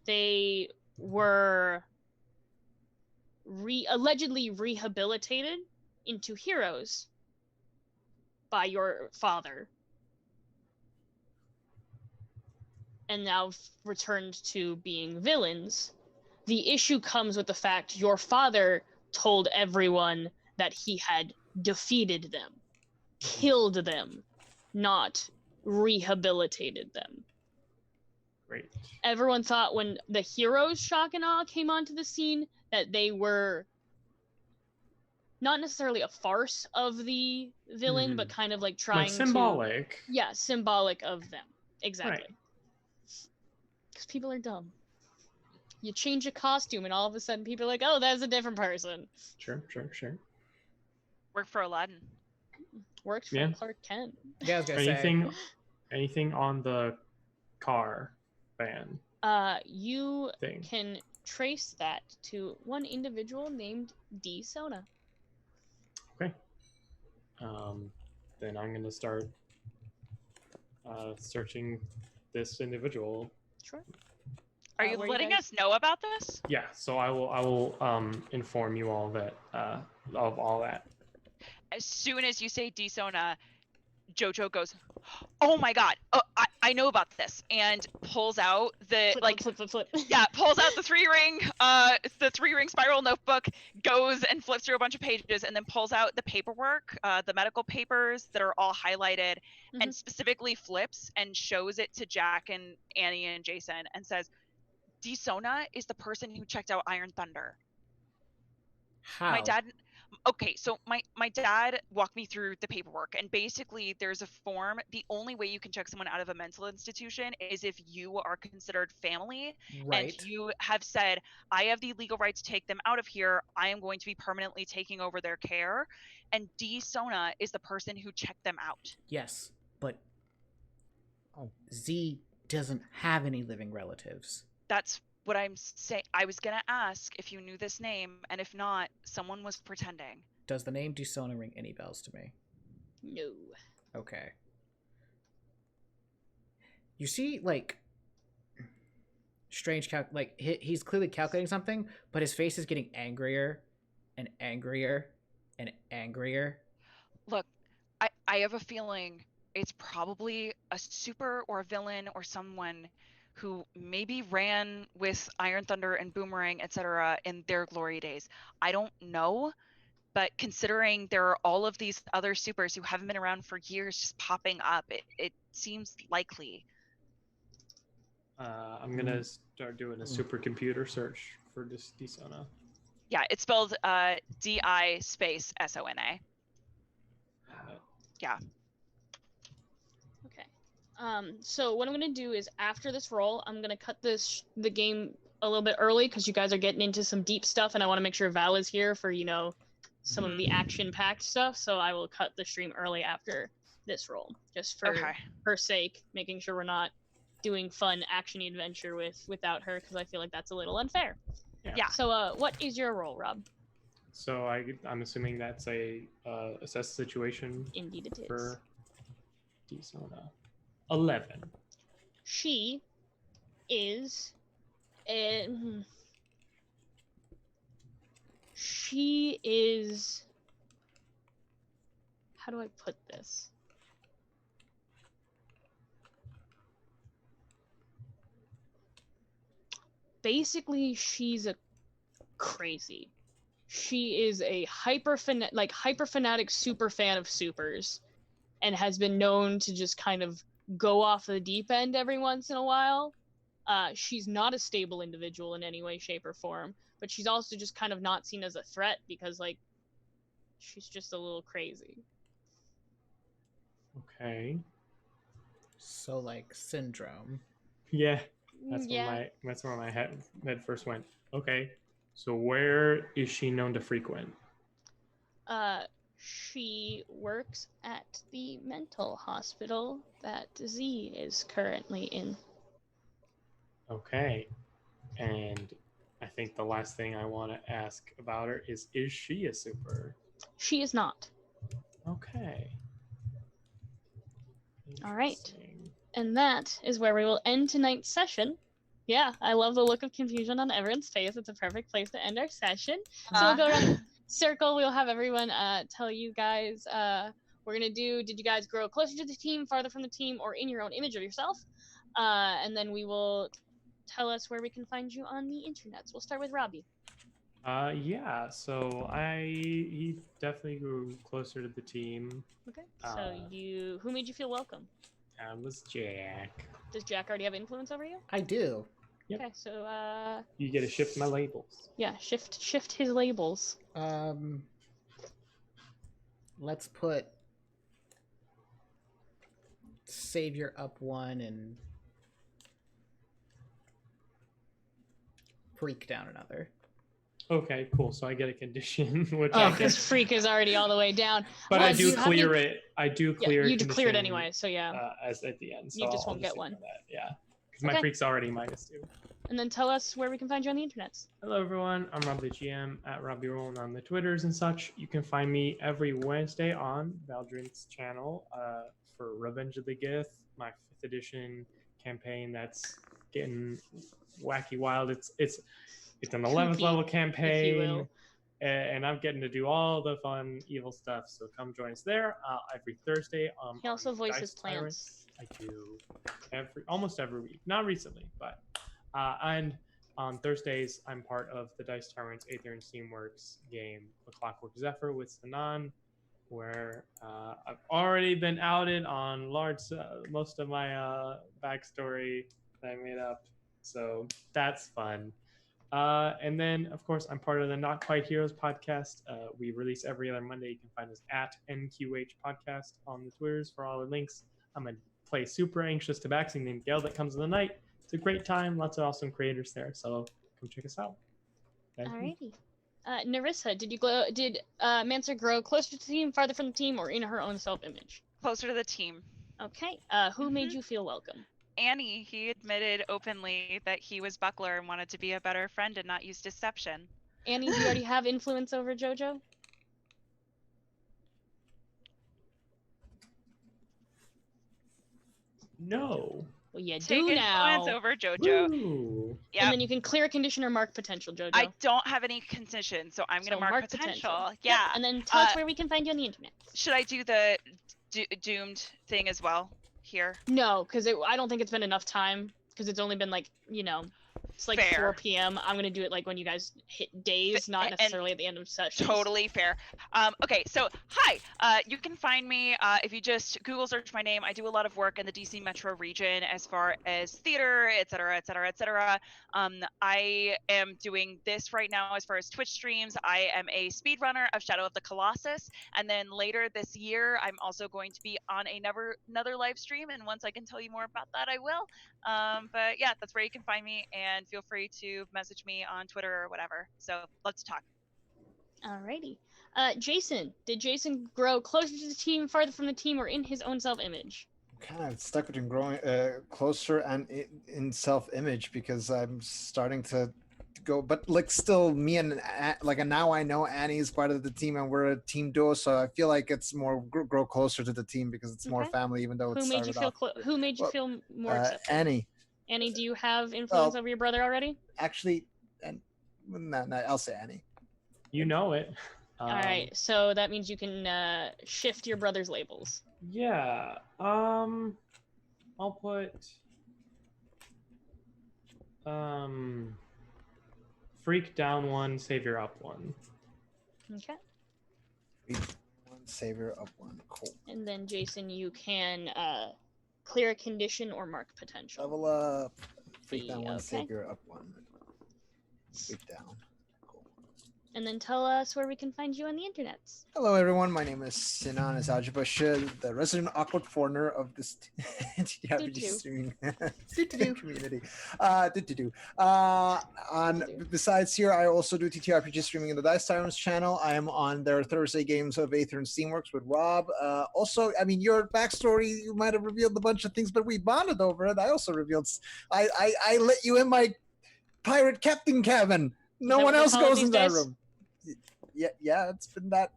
They were allegedly rehabilitated into heroes by your father, and now returned to being villains. The issue comes with the fact your father told everyone that he had defeated them, killed them, not rehabilitated them. Great. Everyone thought when the heroes Shock and Awe came onto the scene that they were not necessarily a farce of the villain, but kind of like trying like symbolic. symbolic of them. Exactly. Right. Because people are dumb. You change a costume and all of a sudden people are like, oh, that's a different person. Sure. Work for Aladdin. Worked for Yeah. Clark Kent. Yeah, I was gonna say. Anything on the car van? You thing. can trace that to one individual named Dissonance. Okay. Then I'm gonna start searching this individual. Sure. Are you where letting guys- us know about this? Yeah. So I will inform you all that of all that. As soon as you say Dissona, Jojo goes, "Oh my god! Oh, I know about this," and pulls out the flip. Yeah, pulls out the three ring spiral notebook, goes and flips through a bunch of pages, and then pulls out the paperwork, the medical papers that are all highlighted, and specifically flips and shows it to Jack and Annie and Jason, and says, "Dissona is the person who checked out Iron Thunder." How? My dad. Okay, so my dad walked me through the paperwork, and basically there's a form. The only way you can check someone out of a mental institution is if you are considered family, Right. and you have said, I have the legal right to take them out of here. I am going to be permanently taking over their care. And Dissona is the person who checked them out. Yes, but Z doesn't have any living relatives. That's what I'm saying. I was gonna ask if you knew this name, and if not, someone was pretending. Does the name Dissona ring any bells to me? No. Okay. You see, like, strange he's clearly calculating something, but his face is getting angrier and angrier and angrier. Look, I have a feeling it's probably a super or a villain or someone who maybe ran with Iron Thunder and Boomerang, etc. in their glory days. I don't know, but considering there are all of these other supers who haven't been around for years just popping up, it seems likely. I'm gonna start doing a supercomputer search for this Dissona. Yeah, it's spelled D-I space S-O-N-A. Yeah. Okay. So what I'm gonna do is after this roll, I'm gonna cut the game a little bit early because you guys are getting into some deep stuff, and I want to make sure Val is here for some of the action-packed stuff. So I will cut the stream early after this roll, just for her sake, making sure we're not doing fun actiony adventure without her, because I feel like that's a little unfair. Yeah. So what is your roll, Rob? So I'm assuming that's a assess situation. Indeed it is. For Dissona. 11. She is how do I put this? Basically, she's a crazy. She is a hyper fanatic super fan of supers, and has been known to just kind of go off the deep end every once in a while. She's not a stable individual in any way, shape, or form, but she's also just kind of not seen as a threat because, like, she's just a little crazy. Okay. So, like, syndrome. Yeah. That's where my head first went. Okay. So where is she known to frequent? She works at the mental hospital that Z is currently in. Okay. And I think the last thing I want to ask about her is she a super? She is not. Okay. All right. And that is where we will end tonight's session. Yeah, I love the look of confusion on everyone's face. It's a perfect place to end our session. So we'll go around circle. We'll have everyone tell you guys we're gonna do. Did you guys grow closer to the team, farther from the team, or in your own image of yourself? And then we will tell us where we can find you on the internet. So we'll start with Robbie. Yeah. So he definitely grew closer to the team. Okay. So who made you feel welcome? That was Jack. Does Jack already have influence over you? I do. Yep. Okay, so you get to shift my labels. Yeah, shift his labels. Let's put Savior up 1 and Freak down another. Okay, cool. So I get a condition, which because Freak is already all the way down. But I do clear it. I do clear. Yeah, you clear it anyway, so yeah. As at the end, so you just won't get one. Yeah, because my Freak's already -2. And then tell us where we can find you on the internet. Hello everyone, I'm Rob the GM at Robbie Rollin on the Twitters and such. You can find me every Wednesday on Valdrin's channel for Revenge of the Gith, my 5th edition campaign that's getting wacky wild. It's an 11th level campaign, and I'm getting to do all the fun evil stuff. So come join us there every Thursday. He also voices plants. I do almost every week. Not recently, but and on Thursdays I'm part of the Dice Tyrants Aether Steamworks game, The Clockwork Zephyr with Sanan, where I've already been outed on most of my backstory that I made up. So that's fun. And then, of course, I'm part of the Not Quite Heroes podcast. We release every other Monday. You can find us at NQH Podcast on the Twitters for all the links. I'm going to play super anxious tabaxi named Gale that comes in the night. It's a great time. Lots of awesome creators there. So come check us out. Alrighty. Nerissa, did Mancer grow closer to the team, farther from the team, or in her own self-image? Closer to the team. Okay. Who made you feel welcome? Annie, he admitted openly that he was Buckler and wanted to be a better friend and not use deception. Annie, do you already have influence over Jojo? No. Well, you Take do now. influence over Jojo. Yep. And then you can clear a condition or mark potential, Jojo. I don't have any condition, so I'm going to mark potential. Yeah. Yep. And then tell us where we can find you on the internet. Should I do the doomed thing as well here? No, because I don't think it's been enough time. because it's only been like, it's like Fair. 4 p.m. I'm gonna do it like when you guys hit days, not necessarily at the end of sessions. Totally fair. Okay, so hi. You can find me if you just Google search my name. I do a lot of work in the DC metro region as far as theater, etc., etc., etc. I am doing this right now as far as Twitch streams. I am a speedrunner of Shadow of the Colossus, and then later this year, I'm also going to be on another live stream. And once I can tell you more about that, I will. But yeah, that's where you can find me, and feel free to message me on Twitter or whatever. So let's talk. Alrighty. Jason, did Jason grow closer to the team, farther from the team, or in his own self-image? Kind of stuck between growing closer and in self-image, because I'm starting to go, but like still me and like, and now I know Annie is part of the team and we're a team duo, so I feel like it's more grow closer to the team because it's more family, even though Who it's made you feel Who made you feel more accepted? Annie. Annie, do you have influence over your brother already? Actually, and no, I'll say Annie. You know it. All right, so that means you can shift your brother's labels. Yeah. I'll put freak down 1, savior up 1. Okay. Freak 1, savior up 1. Cool. And then Jason, you can clear a condition or mark potential. Level up. Freak down 1, savior up 1. Freak down. And then tell us where we can find you on the internets. Hello, everyone. My name is Sinan Azajibash, the resident awkward foreigner of this TTRPG streaming community. Besides here, I also do TTRPG streaming in the Dice Tyrants channel. I am on their Thursday games of Aether and Steamworks with Rob. Also, I mean, your backstory, you might have revealed a bunch of things, but we bonded over it. I also revealed, I let you in my pirate captain cabin. No one else goes in that room. Yeah, it's been that.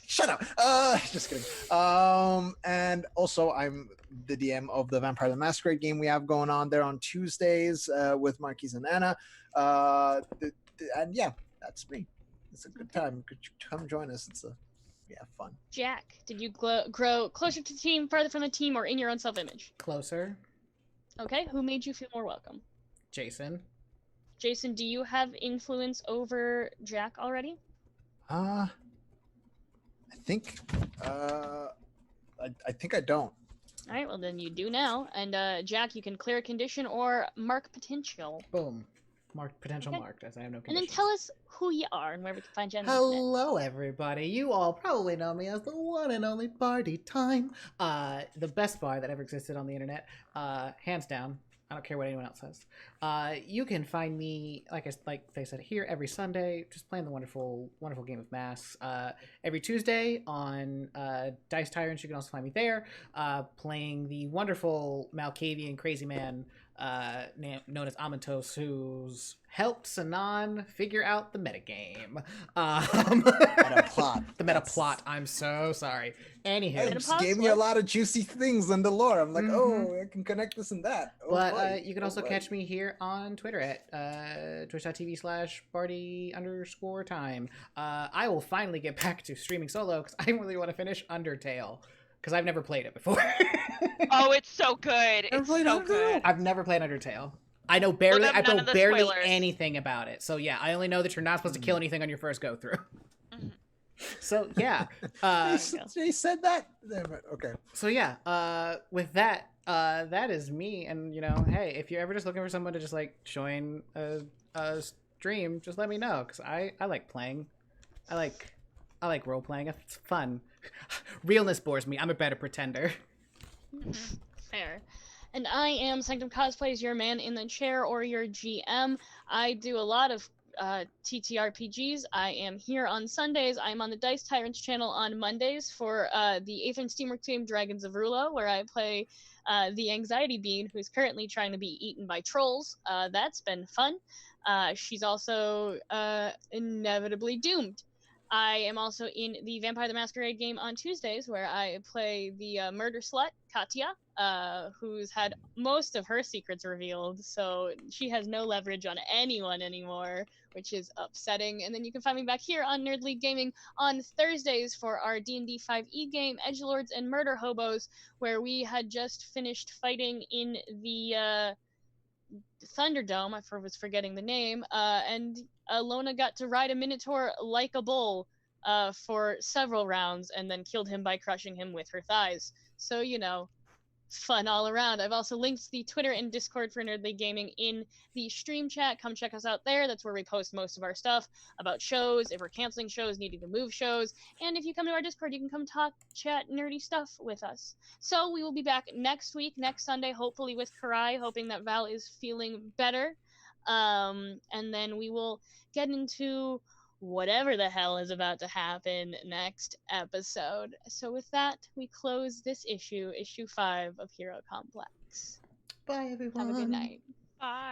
Shut up. Just kidding. And also, I'm the DM of the Vampire the Masquerade game we have going on there on Tuesdays with Marquise and Anna. And yeah, that's me. It's a good time. Come join us. It's fun. Jack, did you grow closer to the team, farther from the team, or in your own self-image? Closer. Okay, who made you feel more welcome? Jason. Jason, do you have influence over Jack already? I think I think I don't. All right, well then you do now. And Jack, you can clear a condition or mark potential. Boom. Mark potential marked, as I have no conditions. And then tell us who you are and where we can find you on the Hello, everybody. You all probably know me as the one and only Party Time. The best bar that ever existed on the internet. Hands down. I don't care what anyone else says. You can find me, like they said, here every Sunday, just playing the wonderful, wonderful game of Masks. Every Tuesday on Dice Tyrants, you can also find me there, playing the wonderful Malkavian crazy man known as Amentos, who's helped Sinan figure out the metagame. Meta plot. The meta plot. I'm so sorry. Anywho, it just gave me a lot of juicy things in the lore. I'm like, oh, I can connect this and that. Oh, but you can also catch me here on Twitter at twitch.tv/Barty_time. I will finally get back to streaming solo because I really want to finish Undertale because I've never played it before. Oh, it's so good. It's so good. I've never played Undertale. I know barely. I know barely anything about it. So yeah, I only know that you're not supposed to kill anything on your first go through. So yeah, he said that. Okay. So yeah, with that, that is me. And hey, if you're ever just looking for someone to just like join a stream, just let me know because I like playing. I like role playing. It's fun. Realness bores me. I'm a better pretender. Fair. And I am Sanctum Cosplays, your man in the chair or your GM. I do a lot of TTRPGs. I am here on Sundays. I'm on the Dice Tyrants channel on Mondays for the Aether and Steamworks game Dragons of Rulo, where I play the Anxiety Bean, who's currently trying to be eaten by trolls. That's been fun. She's also inevitably doomed. I am also in the Vampire the Masquerade game on Tuesdays, where I play the murder slut, Katya, who's had most of her secrets revealed, so she has no leverage on anyone anymore, which is upsetting. And then you can find me back here on Nerd League Gaming on Thursdays for our D&D 5e game, Edgelords and Murder Hobos, where we had just finished fighting in the Thunderdome. I was forgetting the name. And Lona got to ride a Minotaur like a bull for several rounds, and then killed him by crushing him with her thighs. So, you know, fun all around. I've also linked the Twitter and Discord for Nerdly Gaming in the stream chat. Come check us out there. That's where we post most of our stuff about shows, if we're canceling shows, needing to move shows. And if you come to our Discord, you can come talk, chat nerdy stuff with us. So we will be back next week, next Sunday, hopefully with Kurai, hoping that Val is feeling better. And then we will get into whatever the hell is about to happen next episode. So with that, we close this issue 5 of Hero Complex. Bye, everyone. Have a good night. Bye.